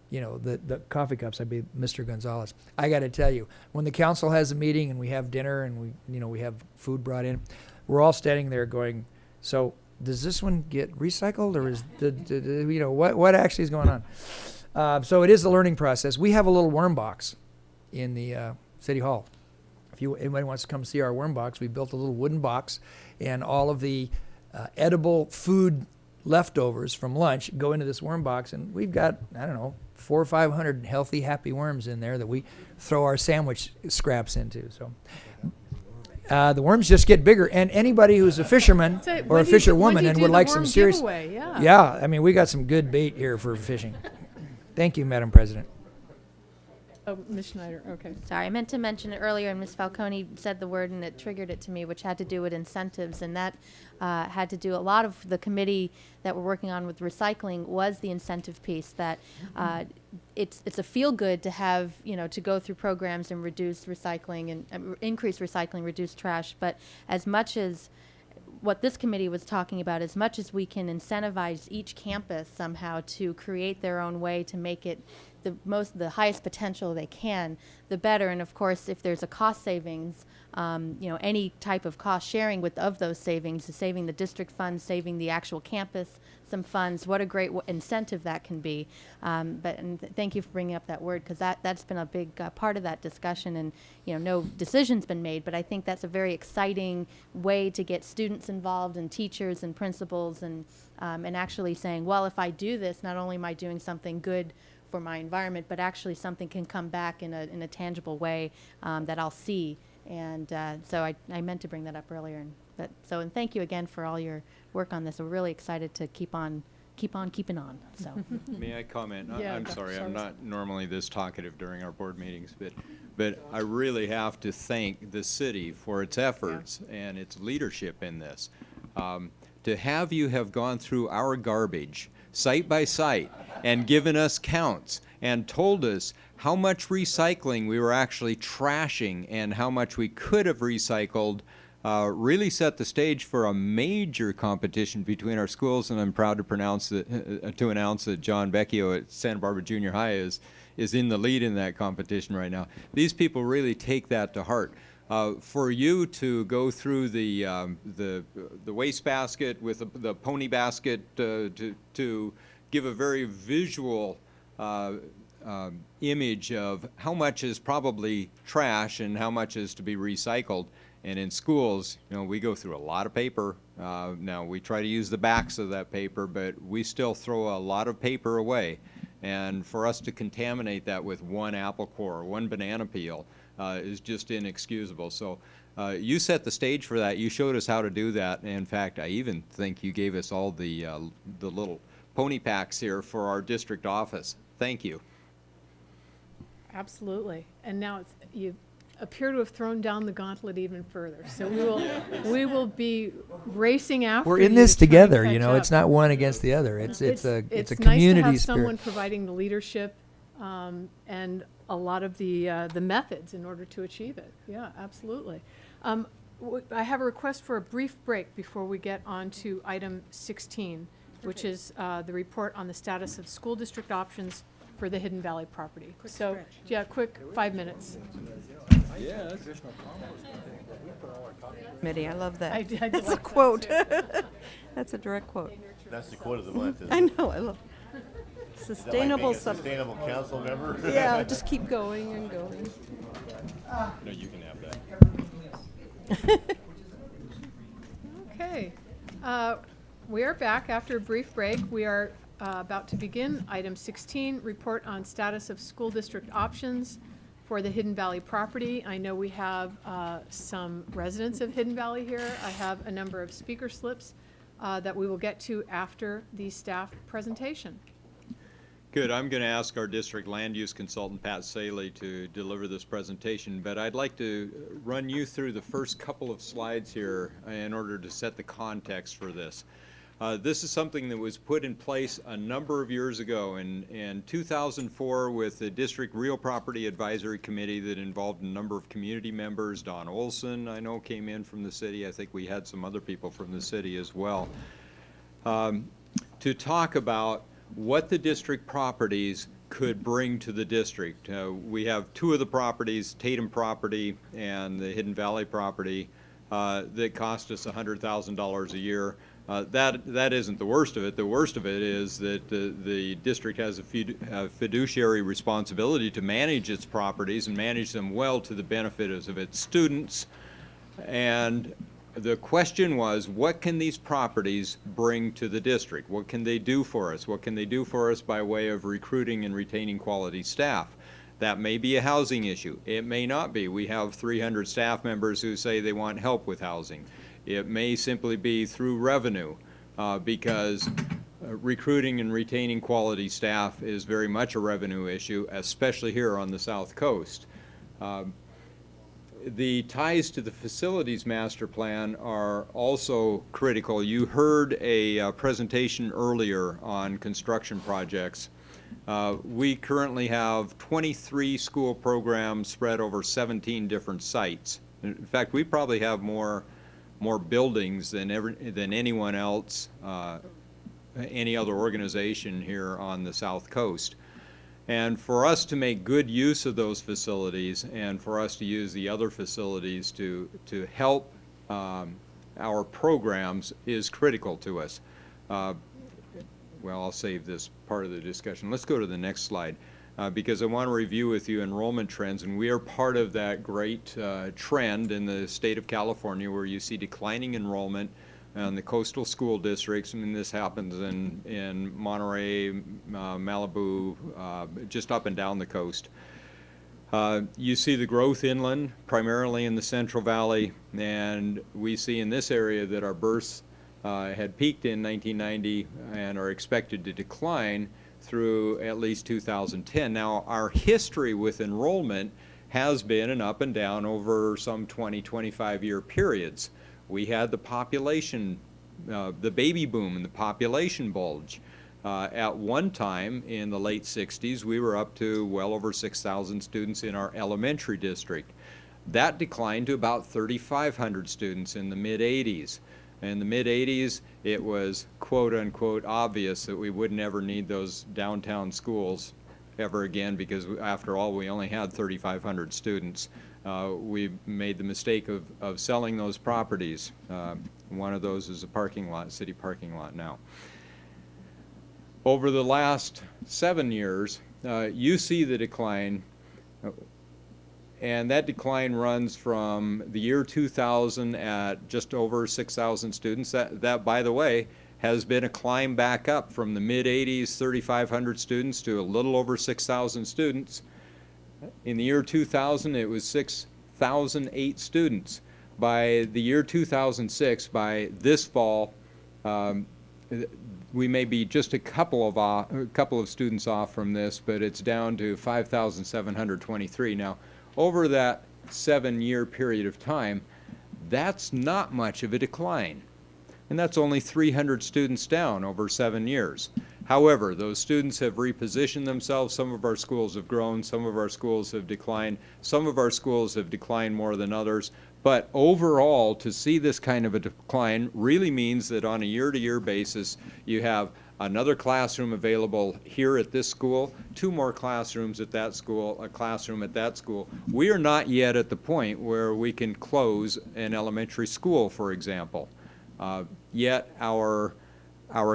[SPEAKER 13] you know, the coffee cups. I'd be Mr. Gonzalez. I got to tell you, when the council has a meeting and we have dinner and we have food brought in, we're all standing there going, so does this one get recycled, or is what actually is going on? So it is a learning process. We have a little worm box in the city hall. If anybody wants to come see our worm box, we built a little wooden box, and all of the edible food leftovers from lunch go into this worm box, and we've got, I don't know, 400 or 500 healthy, happy worms in there that we throw our sandwich scraps into. So the worms just get bigger, and anybody who's a fisherman or a fisherwoman and would like some serious, yeah, I mean, we got some good bait here for fishing. Thank you, Madam President.
[SPEAKER 1] Oh, Ms. Schneider, okay.
[SPEAKER 18] Sorry, I meant to mention it earlier, and Ms. Falcone said the word, and it triggered it to me, which had to do with incentives, and that had to do, a lot of the committee that we're working on with recycling was the incentive piece, that it's a feel-good to have, to go through programs and reduce recycling and increase recycling, reduce trash, but as much as what this committee was talking about, as much as we can incentivize each campus somehow to create their own way to make it the highest potential they can, the better. And of course, if there's a cost savings, any type of cost sharing of those savings, saving the district funds, saving the actual campus some funds, what a great incentive that can be. Thank you for bringing up that word, because that's been a big part of that discussion, and no decision's been made, but I think that's a very exciting way to get students involved and teachers and principals and actually saying, well, if I do this, not only am I doing something good for my environment, but actually something can come back in a tangible way that I'll see. And so I meant to bring that up earlier. And thank you again for all your work on this. We're really excited to keep on keeping on. So.
[SPEAKER 2] May I comment?
[SPEAKER 1] Yeah,
[SPEAKER 2] I'm
[SPEAKER 1] Dr.
[SPEAKER 2] sorry,
[SPEAKER 1] Sarvis.
[SPEAKER 2] I'm not normally this talkative during our board meetings, but I really have to thank the city for its efforts and its leadership in this. To have you have gone through our garbage site by site and given us counts and told us how much recycling we were actually trashing and how much we could have recycled really set the stage for a major competition between our schools, and I'm proud to announce that John Vecchio at Santa Barbara Junior High is in the lead in that competition right now. These people really take that to heart. For you to go through the wastebasket with the pony basket to give a very visual image of how much is probably trash and how much is to be recycled. And in schools, we go through a lot of paper. Now, we try to use the backs of that paper, but we still throw a lot of paper away. And for us to contaminate that with one apple core or one banana peel is just inexcusable. So you set the stage for that. You showed us how to do that. And in fact, I even think you gave us all the little pony packs here for our district office. Thank you.
[SPEAKER 1] Absolutely. And now you appear to have thrown down the gauntlet even further. So we will be racing after
[SPEAKER 13] We're in
[SPEAKER 1] you
[SPEAKER 13] this
[SPEAKER 1] to try
[SPEAKER 13] together,
[SPEAKER 1] and catch
[SPEAKER 13] It's
[SPEAKER 1] up.
[SPEAKER 13] not one against the other. It's a
[SPEAKER 1] nice
[SPEAKER 13] community
[SPEAKER 1] to have
[SPEAKER 13] spirit.
[SPEAKER 1] someone providing the leadership and a lot of the methods in order to achieve it. Yeah, absolutely. I have a request for a brief break before we get on to item 16, which is the report on the status of school district options for the Hidden Valley property. So, yeah, quick 5 minutes.
[SPEAKER 2] Yes.
[SPEAKER 4] Committee, I love that.
[SPEAKER 1] I
[SPEAKER 4] That's a
[SPEAKER 1] like that
[SPEAKER 4] quote.
[SPEAKER 1] too.
[SPEAKER 4] That's a direct quote.
[SPEAKER 5] That's the quote of the month, isn't
[SPEAKER 4] I
[SPEAKER 5] it?
[SPEAKER 4] know, I love sustainable
[SPEAKER 5] Is that like being a sustainable council member?
[SPEAKER 4] Yeah, just keep going and going.
[SPEAKER 2] No, you can have that.
[SPEAKER 1] Okay. We are back after a brief break. We are about to begin. Item 16, report on status of school district options for the Hidden Valley property. I know we have some residents of Hidden Valley here. I have a number of speaker slips that we will get to after the staff presentation.
[SPEAKER 2] Good. I'm going to ask our district land use consultant, Pat Saley, to deliver this presentation, but I'd like to run you through the first couple of slides here in order to set the context for this. This is something that was put in place a number of years ago in 2004 with the District Real Property Advisory Committee that involved a number of community members. Don Olson, I know, came in from the city. I think we had some other people from the city as well, to talk about what the district properties could bring to the district. We have two of the properties, Tatum property and the Hidden Valley property, that cost us $100,000 a year. That isn't the worst of it. The worst of it is that the district has a fiduciary responsibility to manage its properties and manage them well to the benefit of its students. And the question was, what can these properties bring to the district? What can they do for us? What can they do for us by way of recruiting and retaining quality staff? That may be a housing issue. It may not be. We have 300 staff members who say they want help with housing. It may simply be through revenue, because recruiting and retaining quality staff is very much a revenue issue, especially here on the South Coast. The ties to the facilities master plan are also critical. You heard a presentation earlier on construction projects. We currently have 23 school programs spread over 17 different sites. In fact, we probably have more buildings than anyone else, any other organization here on the South Coast. And for us to make good use of those facilities and for us to use the other facilities to help our programs is critical to us. Well, I'll save this part of the discussion. Let's go to the next slide. Because I want to review with you enrollment trends, and we are part of that great trend in the state of California where you see declining enrollment in the coastal school districts. I mean, this happens in Monterey, Malibu, just up and down the coast. You see the growth inland, primarily in the Central Valley, and we see in this area that our births had peaked in 1990 and are expected to decline through at least 2010. Now, our history with enrollment has been an up and down over some 20, 25-year periods. We had the population, the baby boom and the population bulge. At one time in the late 60s, we were up to well over 6,000 students in our elementary district. That declined to about 3,500 students in the mid-80s. In the mid-80s, it was quote-unquote obvious that we would never need those downtown schools ever again because, after all, we only had 3,500 students. We made the mistake of selling those properties. One of those is a parking lot, city parking lot now. Over the last 7 years, you see the decline. And that decline runs from the year 2000 at just over 6,000 students. That, by the way, has been a climb back up from the mid-80s, 3,500 students, to a little over 6,000 students. In the year 2000, it was 6,008 students. By the year 2006, by this fall, we may be just a couple of students off from this, but it's down to 5,723. Now, over that 7-year period of time, that's not much of a decline. And that's only 300 students down over 7 years. However, those students have repositioned themselves. Some of our schools have grown, some of our schools have declined, some of our schools have declined more than others. But overall, to see this kind of a decline really means that on a year-to-year basis, you have another classroom available here at this school, 2 more classrooms at that school, a classroom at that school. We are not yet at the point where we can close an elementary school, for example. Yet our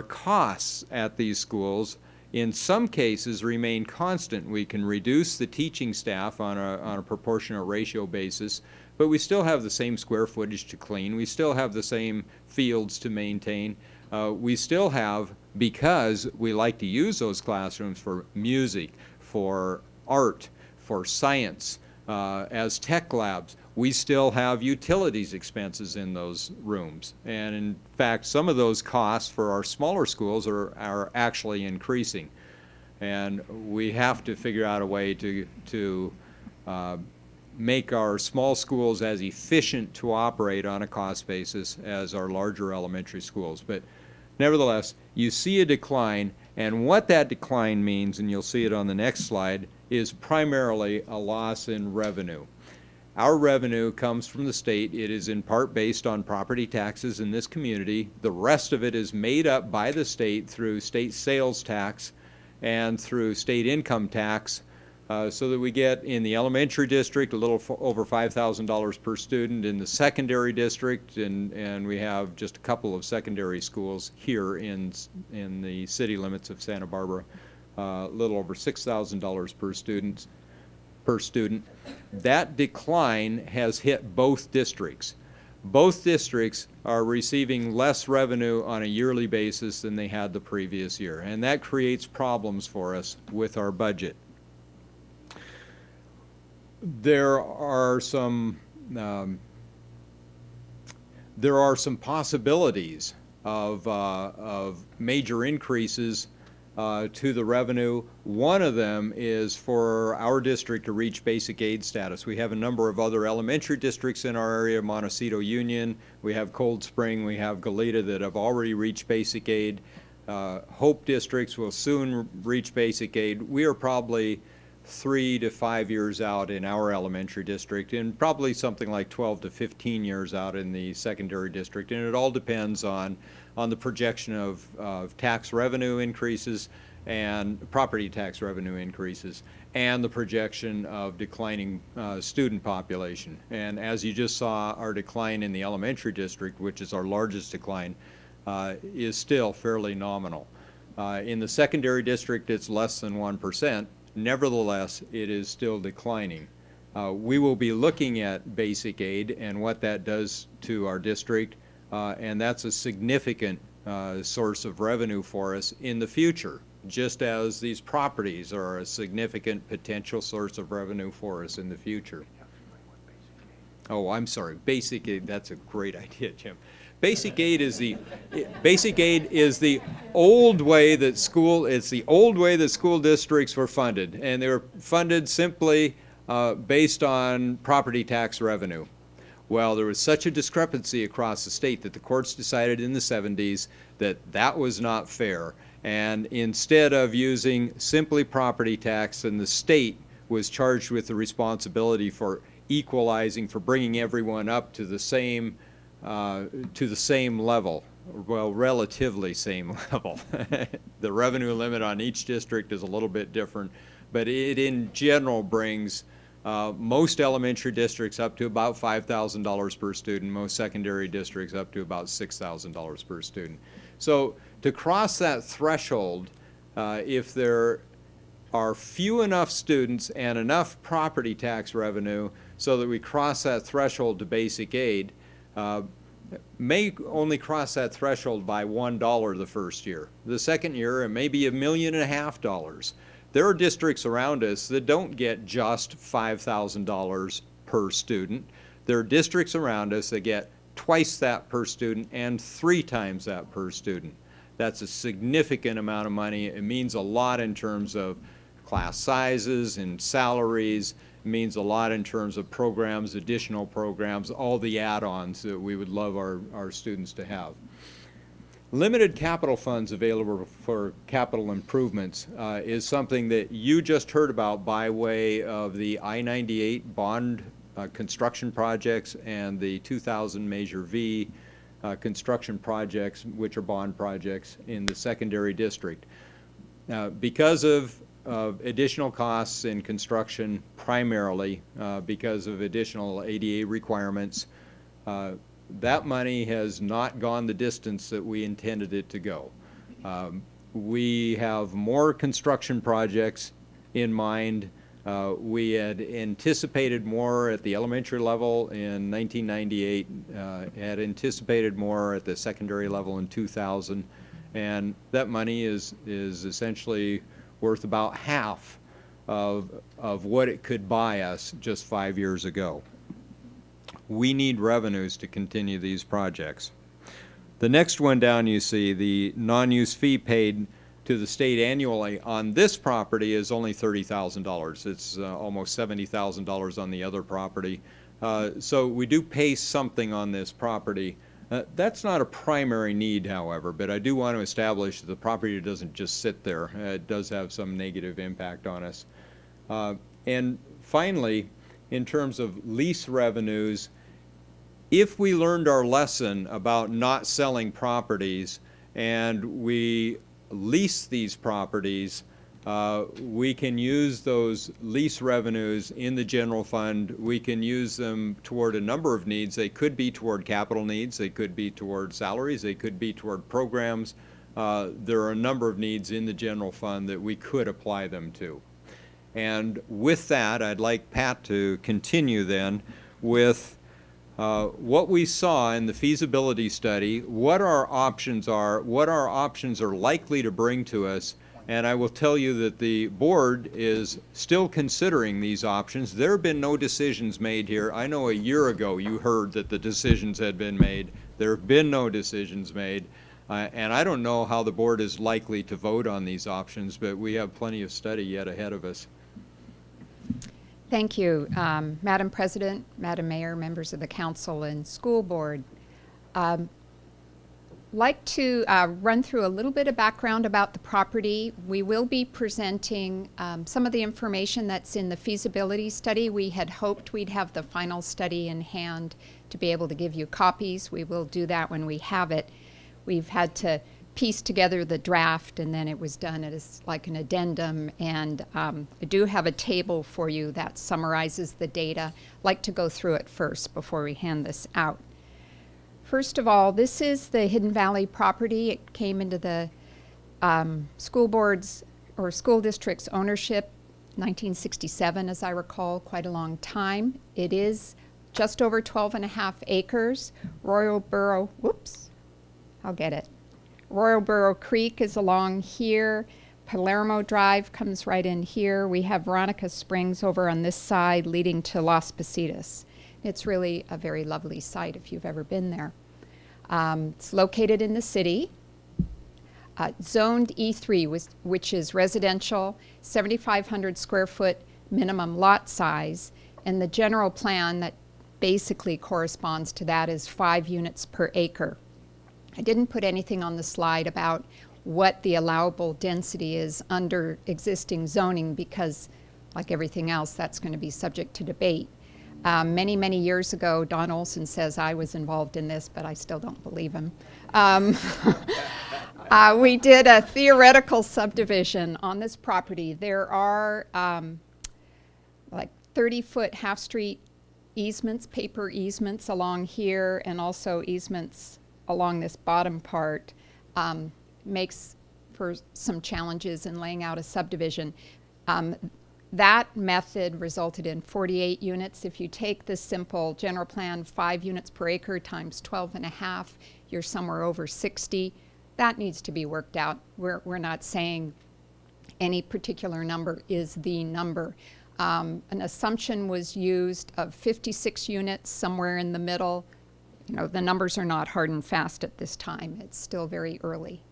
[SPEAKER 2] costs at these schools in some cases remain constant. We can reduce the teaching staff on a proportionate ratio basis, but we still have the same square footage to clean. We still have the same fields to maintain. we still have, because we like to use those classrooms for music, for art, for science, as tech labs, we still have utilities expenses in those rooms. And in fact, some of those costs for our smaller schools are actually increasing. And we have to figure out a way to make our small schools as efficient to operate on a cost basis as our larger elementary schools. But nevertheless, you see a decline, and what that decline means, and you'll see it on the next slide, is primarily a loss in revenue. Our revenue comes from the state. It is in part based on property taxes in this community. The rest of it is made up by the state through state sales tax and through state income tax, so that we get in the elementary district a little over $5,000 per student, in the secondary district, and we have just a couple of secondary schools here in the city limits of Santa Barbara, a little over $6,000 per student. That decline has hit both districts. Both districts are receiving less revenue on a yearly basis than they had the previous year, and that creates problems for us with our budget. There are some possibilities of major increases to the revenue. One of them is for our district to reach basic aid status. We have a number of other elementary districts in our area, Montecito Union, we have Cold Spring, we have Goleta, that have already reached basic aid. Hope districts will soon reach basic aid. We are probably 3 to 5 years out in our elementary district, and probably something like 12 to 15 years out in the secondary district. And it all depends on the projection of tax revenue increases and property tax revenue increases, and the projection of declining student population. And as you just saw, our decline in the elementary district, which is our largest decline, is still fairly nominal. In the secondary district, it's less than 1%. Nevertheless, it is still declining. We will be looking at basic aid and what that does to our district, and that's a significant source of revenue for us in the future, just as these properties are a significant potential source of revenue for us in the future. Oh, I'm sorry, basic aid, that's a great idea, Jim. Basic aid is the old way that school districts were funded, and they were funded simply based on property tax revenue. Well, there was such a discrepancy across the state that the courts decided in the 70s that that was not fair, and instead of using simply property tax, and the state was charged with the responsibility for equalizing, for bringing everyone up to the same level, well, relatively same level. The revenue limit on each district is a little bit different, but it in general brings most elementary districts up to about $5,000 per student, most secondary districts up to about $6,000 per student. So to cross that threshold, if there are few enough students and enough property tax revenue so that we cross that threshold to basic aid, may only cross that threshold by $1 the first year. The second year, it may be $1.5 million. There are districts around us that don't get just $5,000 per student. There are districts around us that get twice that per student and 3 times that per student. That's a significant amount of money. It means a lot in terms of class sizes and salaries. It means a lot in terms of programs, additional programs, all the add-ons that we would love our students to have. Limited capital funds available for capital improvements is something that you just heard about by way of the I-98 bond construction projects and the 2000 Measure V construction projects, which are bond projects in the secondary district. Because of additional costs in construction, primarily because of additional ADA requirements, that money has not gone the distance that we intended it to go. We have more construction projects in mind We had anticipated more at the elementary level in 1998, had anticipated more at the secondary level in 2000, and that money is essentially worth about half of what it could buy us just 5 years ago. We need revenues to continue these projects. The next one down you see, the non-use fee paid to the state annually on this property is only $30,000. It's almost $70,000 on the other property. So we do pay something on this property. That's not a primary need, however, but I do want to establish that the property doesn't just sit there. It does have some negative impact on us. And finally, in terms of lease revenues, if we learned our lesson about not selling properties and we lease these properties, we can use those lease revenues in the general fund. We can use them toward a number of needs. They could be toward capital needs. They could be toward salaries. They could be toward programs. There are a number of needs in the general fund that we could apply them to. And with that, I'd like Pat to continue then with what we saw in the feasibility study, what our options are, what our options are likely to bring to us. And I will tell you that the board is still considering these options. There have been no decisions made here. I know a year ago you heard that the decisions had been made. There have been no decisions made. And I don't know how the board is likely to vote on these options, but we have plenty of study yet ahead of us.
[SPEAKER 21] Thank you, Madam President, Madam Mayor, members of the council and school board. Like to run through a little bit of background about the property. We will be presenting some of the information that's in the feasibility study. We had hoped we'd have the final study in hand to be able to give you copies. We will do that when we have it. We've had to piece together the draft, and then it was done as like an addendum, and I do have a table for you that summarizes the data. I'd like to go through it first before we hand this out. First of all, this is the Hidden Valley property. It came into the school board's or school district's ownership 1967, as I recall, quite a long time. It is just over 12.5 acres. Royalboro, whoops, I'll get it. Royalboro Creek is along here. Palermo Drive comes right in here. We have Veronica Springs over on this side leading to Las Positas. It's really a very lovely site if you've ever been there. It's located in the city. Zoned E3, which is residential, 7,500 square foot minimum lot size, and the general plan that basically corresponds to that is 5 units per acre. I didn't put anything on the slide about what the allowable density is under existing zoning because, like everything else, that's going to be subject to debate. Many, many years ago, Don Olson says I was involved in this, but I still don't believe him. We did a theoretical subdivision on this property. There are like 30-foot half-street easements, paper easements along here, and also easements along this bottom part. Makes for some challenges in laying out a subdivision. That method resulted in 48 units. If you take the simple general plan, 5 units per acre times 12.5, you're somewhere over 60. That needs to be worked out. We're not saying any particular number is the number. An assumption was used of 56 units somewhere in the middle. You know, the numbers are not hard and fast at this time. It's still very early.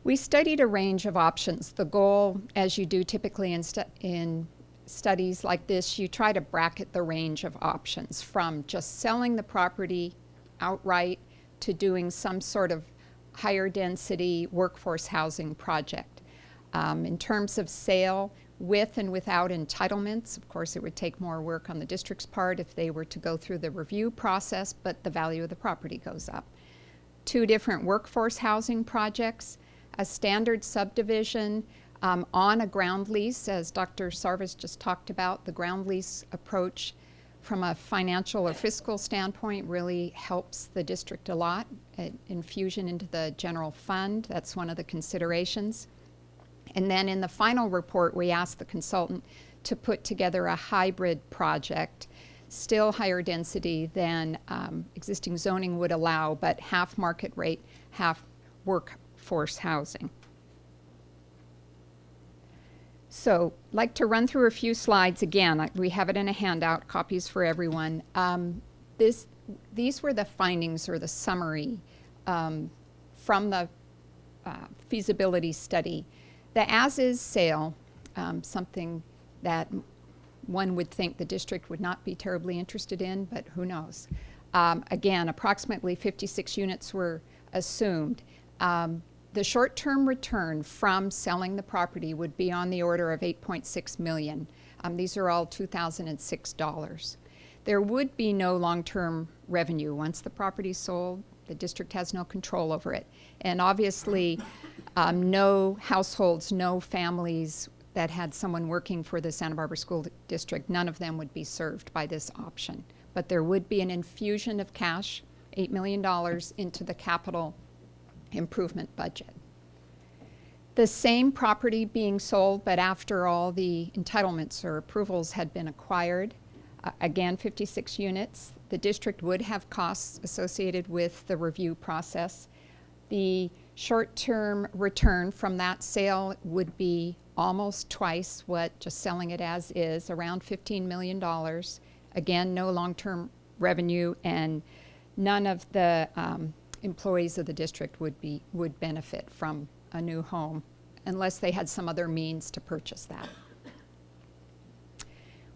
[SPEAKER 21] We studied a range of options. The goal, as you do typically in studies like this, you try to bracket the range of options from just selling the property outright to doing some sort of higher density workforce housing project. In terms of sale, with and without entitlements, of course it would take more work on the district's part if they were to go through the review process, but the value of the property goes up. 2 different workforce housing projects, a standard subdivision on a ground lease, as Dr. Sarvis just talked about. The ground lease approach from a financial or fiscal standpoint really helps the district a lot. Infusion into the general fund, that's one of the considerations. And then in the final report, we asked the consultant to put together a hybrid project, still higher density than existing zoning would allow, but half market rate, half workforce housing. So, like to run through a few slides again. We have it in a handout, copies for everyone. These were the findings or the summary from the feasibility study. The as-is sale, something that one would think the district would not be terribly interested in, but who knows. Again, approximately 56 units were assumed. The short-term return from selling the property would be on the order of $8.6 million. These are all 2006 dollars. There would be no long-term revenue. Once the property is sold, the district has no control over it. And obviously, no households, no families that had someone working for the Santa Barbara School District, none of them would be served by this option. But there would be an infusion of cash, $8 million, into the capital improvement budget. The same property being sold, but after all the entitlements or approvals had been acquired, again 56 units. The district would have costs associated with the review process. The short-term return from that sale would be almost twice what just selling it as is, around $15 million. Again, no long-term revenue, and none of the employees of the district would benefit from a new home unless they had some other means to purchase that.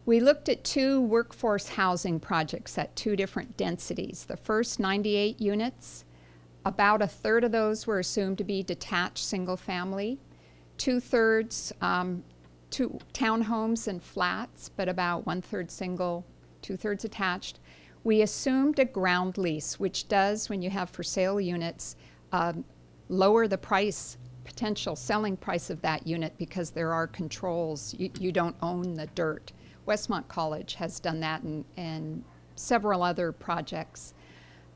[SPEAKER 21] We looked at 2 workforce housing projects at 2 different densities. The first 98 units, about a third of those were assumed to be detached single family, 2/3 townhomes and flats, but about 1/3 single, 2/3 attached. We assumed a ground lease, which does, when you have for sale units, lower the price, potential selling price of that unit because there are controls. You don't own the dirt. Westmont College has done that, and several other projects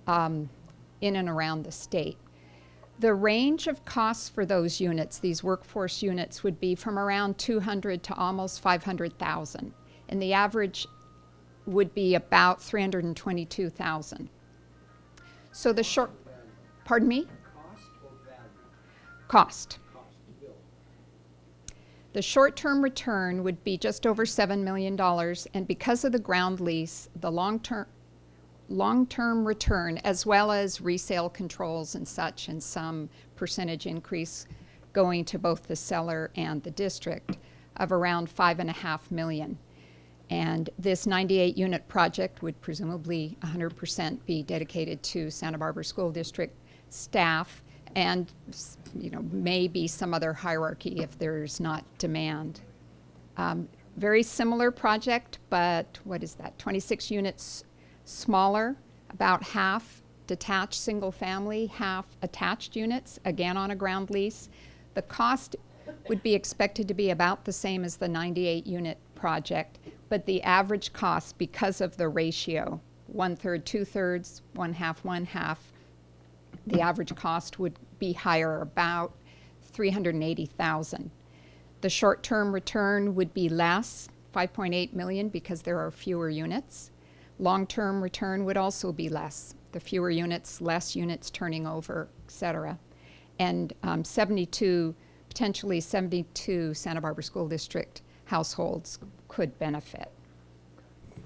[SPEAKER 21] in and around the state. The range of costs for those units, these workforce units, would be from around $200,000 to almost $500,000, and the average would be about $322,000. So the short, pardon me? Cost. The short-term return would be just over $7 million, and because of the ground lease, the long-term return, as well as resale controls and such, and some percentage increase going to both the seller and the district, of around $5.5 million. And this 98-unit project would presumably 100% be dedicated to Santa Barbara School District staff, and maybe some other hierarchy if there's not demand. Very similar project, but what is that? 26 units smaller, about half detached single family, half attached units, again on a ground lease. The cost would be expected to be about the same as the 98-unit project, but the average cost, because of the ratio, 1/3, 2/3, 1/2, 1/2, the average cost would be higher, about $380,000. The short-term return would be less, $5.8 million, because there are fewer units. Long-term return would also be less. The fewer units, less units turning over, et cetera. And potentially 72 Santa Barbara School District households could benefit.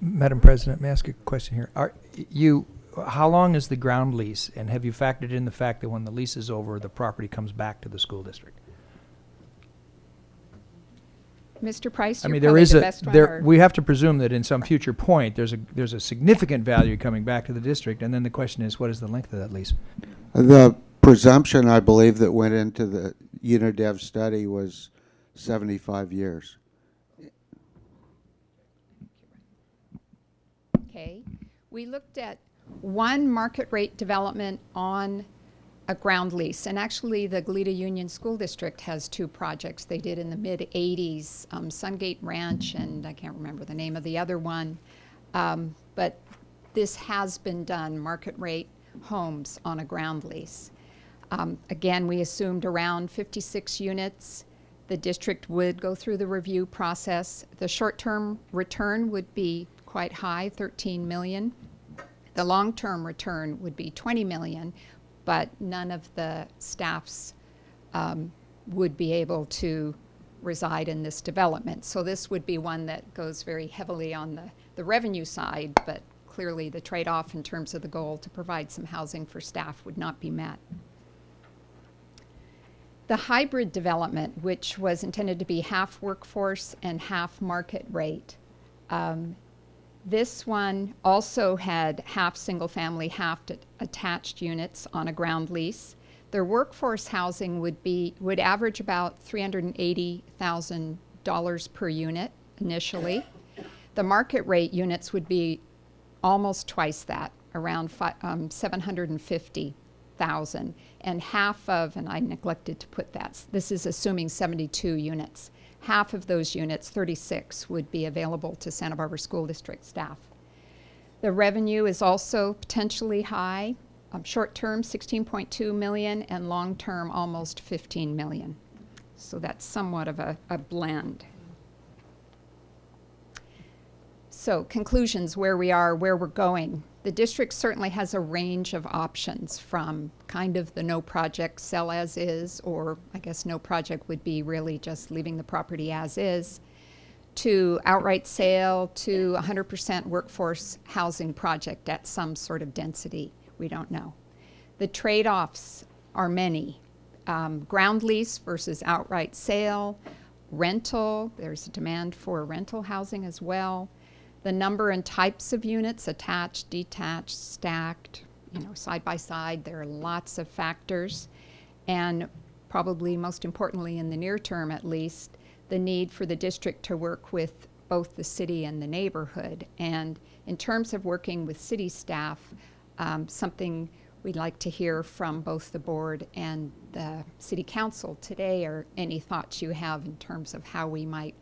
[SPEAKER 13] Madam President, may I ask a question here? How long is the ground lease, and have you factored in the fact that when the lease is over, the property comes back to the school district?
[SPEAKER 21] Mr. Price,
[SPEAKER 13] I
[SPEAKER 21] you're
[SPEAKER 13] mean,
[SPEAKER 21] probably the best one, or-
[SPEAKER 13] we have to presume that in some future point, there's a significant value coming back to the district, and then the question is, what is the length of that lease?
[SPEAKER 14] The presumption, I believe, that went into the UNIDEV study was 75 years.
[SPEAKER 21] Okay. We looked at one market rate development on a ground lease, and actually the Goleta Union School District has 2 projects they did in the mid-'80s, Sungate Ranch, and I can't remember the name of the other one, but this has been done, market rate homes on a ground lease. Again, we assumed around 56 units, The district would go through the review process. The short-term return would be quite high, 13 million. The long-term return would be 20 million, but none of the staffs would be able to reside in this development. So this would be one that goes very heavily on the revenue side, but clearly the trade-off in terms of the goal to provide some housing for staff would not be met. The hybrid development, which was intended to be half workforce and half market rate, this one also had half single-family, half attached units on a ground lease. Their workforce housing would average about $380,000 per unit initially. The market rate units would be almost twice that, around $750,000. And half of, and I neglected to put that, this is assuming 72 units. Half of those units, 36, would be available to Santa Barbara School District staff. The revenue is also potentially high. Short-term, 16.2 million, and long-term, almost 15 million. So that's somewhat of a blend. So conclusions, where we are, where we're going. The district certainly has a range of options, from kind of the no project, sell as is, or I guess no project would be really just leaving the property as is, to outright sale, to 100% workforce housing project at some sort of density. We don't know. The trade-offs are many. Ground lease versus outright sale, rental, there's a demand for rental housing as well. The number and types of units, attached, detached, stacked, side by side, there are lots of factors. And probably most importantly, in the near term at least, the need for the district to work with both the city and the neighborhood. And in terms of working with city staff, something we'd like to hear from both the board and the city council today, or any thoughts you have in terms of how we might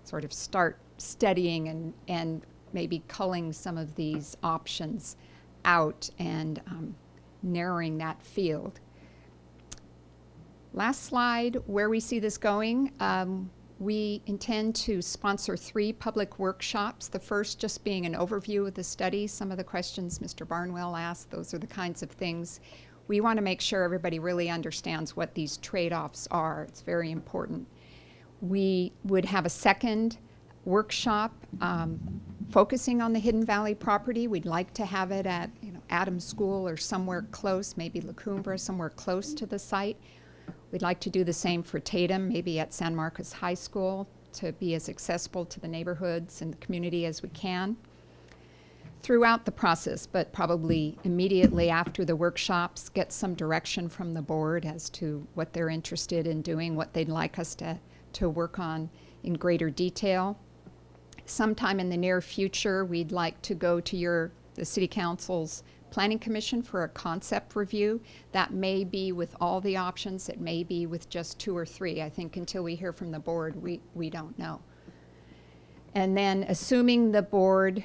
[SPEAKER 21] sort of start studying and maybe culling some of these options out and narrowing that field. Last slide, where we see this going. We intend to sponsor 3 public workshops, the first just being an overview of the study. Some of the questions Mr. Barnwell asked, those are the kinds of things. We want to make sure everybody really understands what these trade-offs are. It's very important. We would have a second workshop focusing on the Hidden Valley property. We'd like to have it at Adams School or somewhere close, maybe La Cumbre, somewhere close to the site. We'd like to do the same for Tatum, maybe at San Marcos High School, to be as accessible to the neighborhoods and the community as we can throughout the process, but probably immediately after the workshops, get some direction from the board as to what they're interested in doing, what they'd like us to work on in greater detail. Sometime in the near future, we'd like to go to the City Council's Planning Commission for a concept review. That may be with all the options. It may be with just 2 or 3. I think until we hear from the board, we don't know. And then assuming the board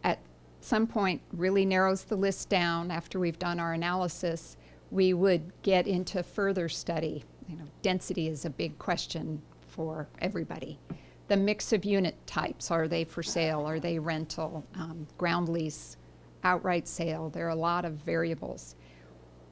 [SPEAKER 21] at some point really narrows the list down after we've done our analysis, we would get into further study. Density is a big question for everybody. The mix of unit types, are they for sale, are they rental, ground lease, outright sale? There are a lot of variables.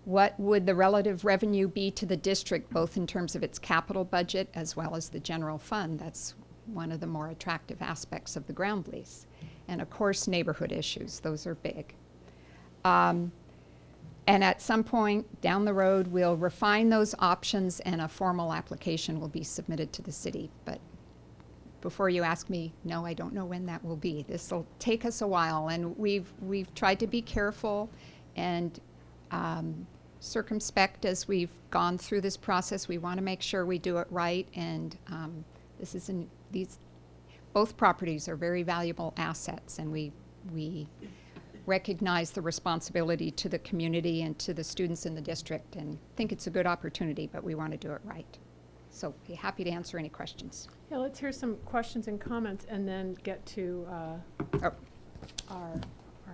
[SPEAKER 21] What would the relative revenue be to the district, both in terms of its capital budget as well as the general fund? That's one of the more attractive aspects of the ground lease. And of course, neighborhood issues, those are big. And at some point down the road, we'll refine those options and a formal application will be submitted to the city. But before you ask me, no, I don't know when that will be. This will take us a while, and we've tried to be careful and circumspect as we've gone through this process. We want to make sure we do it right, and both properties are very valuable assets, and we recognize the responsibility to the community and to the students in the district, and think it's a good opportunity, but we want to do it right. So be happy to answer any questions.
[SPEAKER 1] Yeah, let's hear some questions and comments and then get to our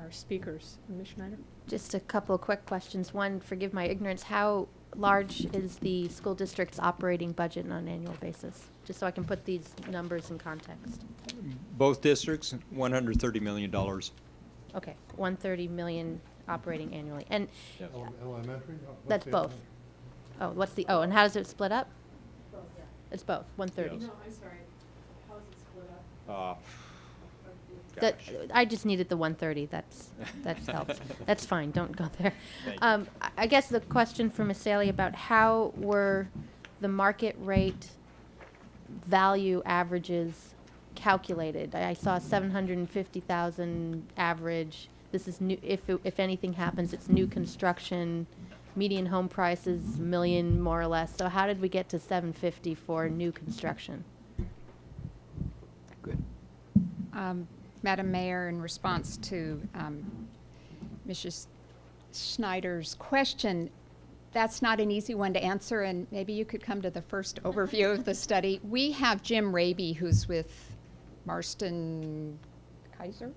[SPEAKER 1] speakers. Ms. Schneider?
[SPEAKER 18] Just a couple of quick questions. One, forgive my ignorance, large is the school district's operating budget on an annual basis? Just so I can put these numbers in context.
[SPEAKER 2] Both districts, $130 million.
[SPEAKER 18] Okay, 130 million operating annually. And
[SPEAKER 10] Elementary?
[SPEAKER 18] that's both. Oh, what's the, oh, and how does it split up? It's both, 130.
[SPEAKER 1] No, I'm sorry. How is it split up?
[SPEAKER 18] That, I just needed the 130. That helps. That's fine. Don't go there. I guess the question for Ms. Saley about how were the market rate value averages calculated? I saw 750,000 average. This is new. If anything happens, it's new construction. Median home price is $1 million more or less. So how did we get to 750 for new construction?
[SPEAKER 21] Madam Mayor, in response to Mrs. Schneider's question, that's not an easy one to answer, and maybe you could come to the first overview of the study. We have Jim Raby, who's with Marston Kaiser?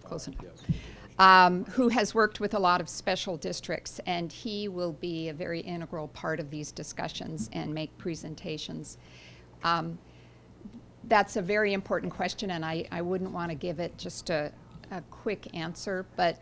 [SPEAKER 21] Close enough. Who has worked with a lot of special districts, and he will be a very integral part of these discussions and make presentations. That's a very important question, and I wouldn't want to give it just a quick answer, but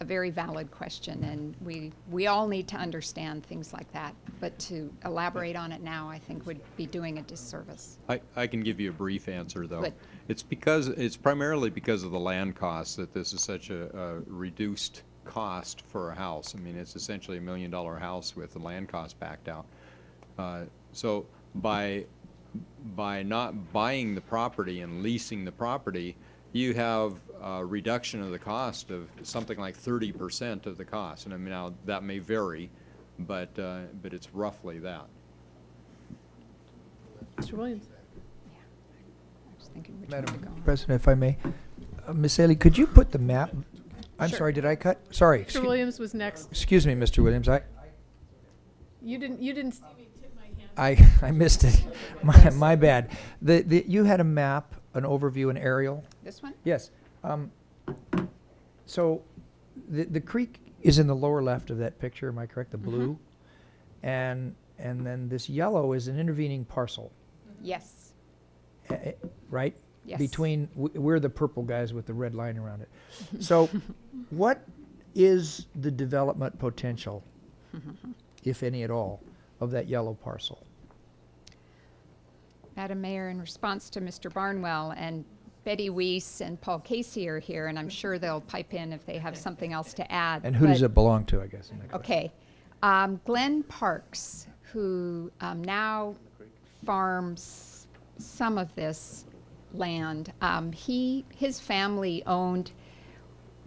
[SPEAKER 21] a very valid question, and we all need to understand things like that. But to elaborate on it now, I think would be doing a disservice.
[SPEAKER 2] I can give you a brief answer, though.
[SPEAKER 21] Good.
[SPEAKER 2] It's primarily because of the land costs that this is such a reduced cost for a house. I mean, it's essentially $1 million house with the land cost backed out. So by not buying the property and leasing the property, you have a reduction of the cost of something like 30% of the cost. And I mean, now that may vary, but it's roughly that.
[SPEAKER 1] Mr. Williams.
[SPEAKER 21] I was thinking which
[SPEAKER 13] Madam
[SPEAKER 21] one to go on.
[SPEAKER 13] President, if I may, Ms. Saley, could you put the map? I'm
[SPEAKER 1] Sure.
[SPEAKER 13] sorry, did I cut? Sorry.
[SPEAKER 1] Mr. Williams was next.
[SPEAKER 13] Excuse me, Mr. Williams.
[SPEAKER 1] You didn't see me tip my hand.
[SPEAKER 13] I missed it. My bad. You had a map, an overview, an aerial.
[SPEAKER 21] This one?
[SPEAKER 13] Yes. So the creek is in the lower left of that picture. Am I correct? The blue, and then this yellow is an intervening parcel.
[SPEAKER 21] Yes.
[SPEAKER 13] Right?
[SPEAKER 21] Yes.
[SPEAKER 13] Between we're the purple guys with the red line around it. So, what is the development potential, if any at all, of that yellow parcel?
[SPEAKER 21] Madam Mayor, in response to Mr. Barnwell, and Betty Weiss and Paul Casey are here, and I'm sure they'll pipe in if they have something else to add.
[SPEAKER 13] And who does
[SPEAKER 21] but-
[SPEAKER 13] it belong to, I guess? in that question?
[SPEAKER 21] Okay. Glenn Parks, who now farms some of this land, his family owned,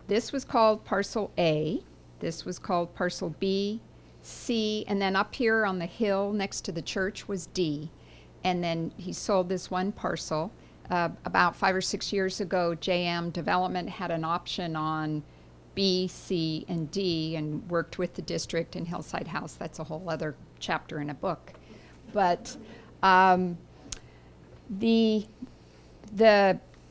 [SPEAKER 21] this was called Parcel A, this was called Parcel B, C, and then up here on the hill next to the church was D. And then he sold this one parcel. About 5 or 6 years ago, JM Development had an option on B, C, and D and worked with the district and Hillside House. That's a whole other chapter in a book. But the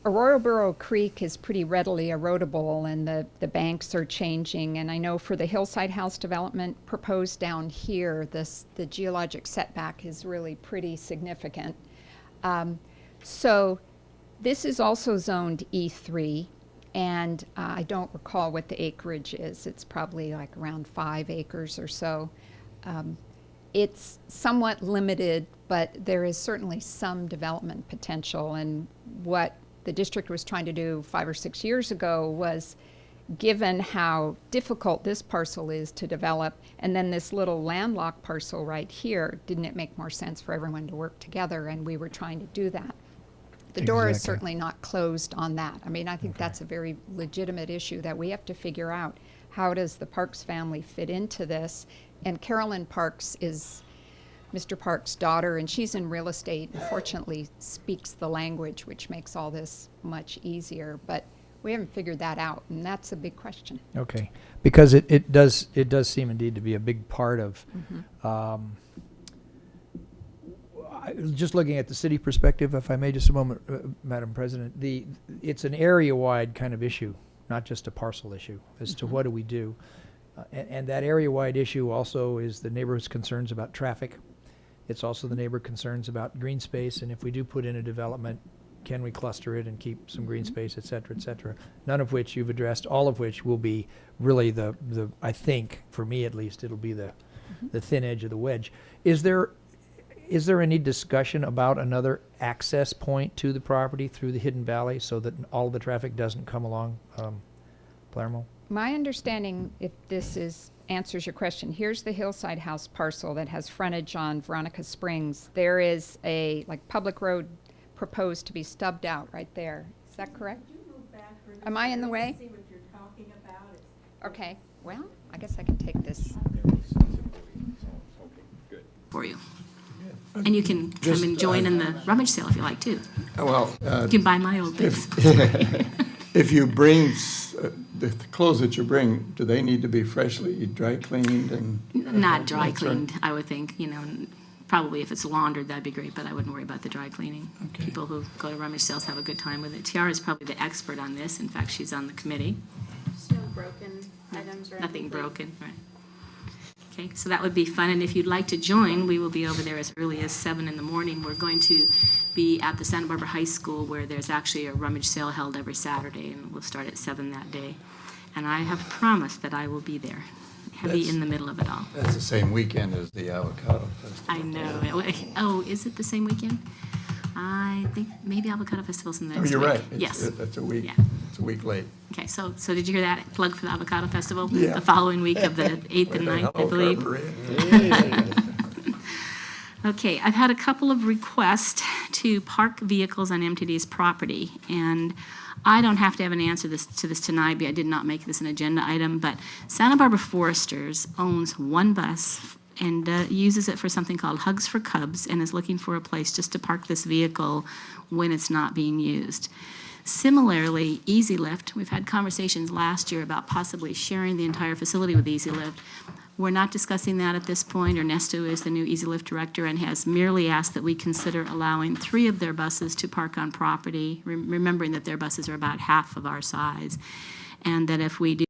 [SPEAKER 21] Arroyoboro Creek is pretty readily erodible, and the banks are changing. And I know for the Hillside House development proposed down here, the geologic setback is really pretty significant. So this is also zoned E3, and I don't recall what the acreage is. It's probably like around 5 acres or so. It's somewhat limited, but there is certainly some development potential. And what the district was trying to do 5 or 6 years ago was, given how difficult this parcel is to develop, and then this little landlocked parcel right here, didn't it make more sense for everyone to work together? And we were trying to do that. The door is
[SPEAKER 13] Exactly.
[SPEAKER 21] certainly not closed on that. I mean, I think that's a very legitimate issue that we have to figure out. How does the Parks family fit into this? And Carolyn Parks is Mr. Parks' daughter, and she's in real estate and fortunately speaks the language, which makes all this much easier. But we haven't figured that out, and that's a big question.
[SPEAKER 13] Okay, because it does seem indeed to be a big part of. Just looking at the city perspective, if I may, just a moment, Madam President, it's an area-wide kind of issue, not just a parcel issue, as to what do we do. And that area-wide issue also is the neighborhood's concerns about traffic. It's also the neighbor concerns about green space, and if we do put in a development, can we cluster it and keep some green space, et cetera, none of which you've addressed, all of which will be really the I think, for me at least, it'll be the thin edge of the wedge. Is there any discussion about another access point to the property through the Hidden Valley so that all the traffic doesn't come along Palermo?
[SPEAKER 21] My understanding, if this answers your question, here's the Hillside House parcel that has frontage on Veronica Springs. There is a public road proposed to be stubbed out right there. Is that correct? Am I in the way?
[SPEAKER 4] See what you're talking about.
[SPEAKER 21] Okay, well, I guess I can take this.
[SPEAKER 3] For you. And you can come and join in the rummage sale if you like too.
[SPEAKER 22] Well,
[SPEAKER 3] You can buy my old things.
[SPEAKER 22] if you bring the clothes that you bring, do they need to be freshly dry cleaned and?
[SPEAKER 3] Not dry
[SPEAKER 22] That's right.
[SPEAKER 3] cleaned, I would think, probably if it's laundered, that'd be great, but I wouldn't worry about the dry cleaning.
[SPEAKER 22] Okay.
[SPEAKER 3] People who go to rummage sales have a good time with it. Tiara is probably the expert on this. In fact, she's on the committee.
[SPEAKER 18] There's no broken items or
[SPEAKER 3] Nothing
[SPEAKER 18] anything.
[SPEAKER 3] broken, right. Okay, so that would be fun, and if you'd like to join, we will be over there as early as 7 in the morning. We're going to be at the Santa Barbara High School where there's actually a rummage sale held every Saturday, and we'll start at 7 that day. And I have promised that I will be there, heavy in the middle of it all.
[SPEAKER 22] That's the same weekend as the avocado festival.
[SPEAKER 3] I know. Oh, is it the same weekend? I think maybe Avocado Festival's in the
[SPEAKER 22] Oh,
[SPEAKER 3] next
[SPEAKER 22] you're
[SPEAKER 3] week.
[SPEAKER 22] right.
[SPEAKER 3] Yes.
[SPEAKER 22] That's a week.
[SPEAKER 3] Yeah.
[SPEAKER 22] It's a week late.
[SPEAKER 3] Okay, so did you hear that plug for the Avocado Festival?
[SPEAKER 22] Yeah.
[SPEAKER 3] The following week of the 8th and 9th, I believe. Okay, I've had a couple of requests to park vehicles on MTD's property, and I don't have to have an answer to this tonight, but I did not make this an agenda item, but Santa Barbara Foresters owns one bus and uses it for something called Hugs for Cubs and is looking for a place just to park this vehicle when it's not being used. Similarly, Easy Lift, we've had conversations last year about possibly sharing the entire facility with Easy Lift. We're not discussing that at this point. Ernesto is the new Easy Lift director and has merely asked that we consider allowing 3 of their buses to park on property, remembering that their buses are about half of our size, and that if we do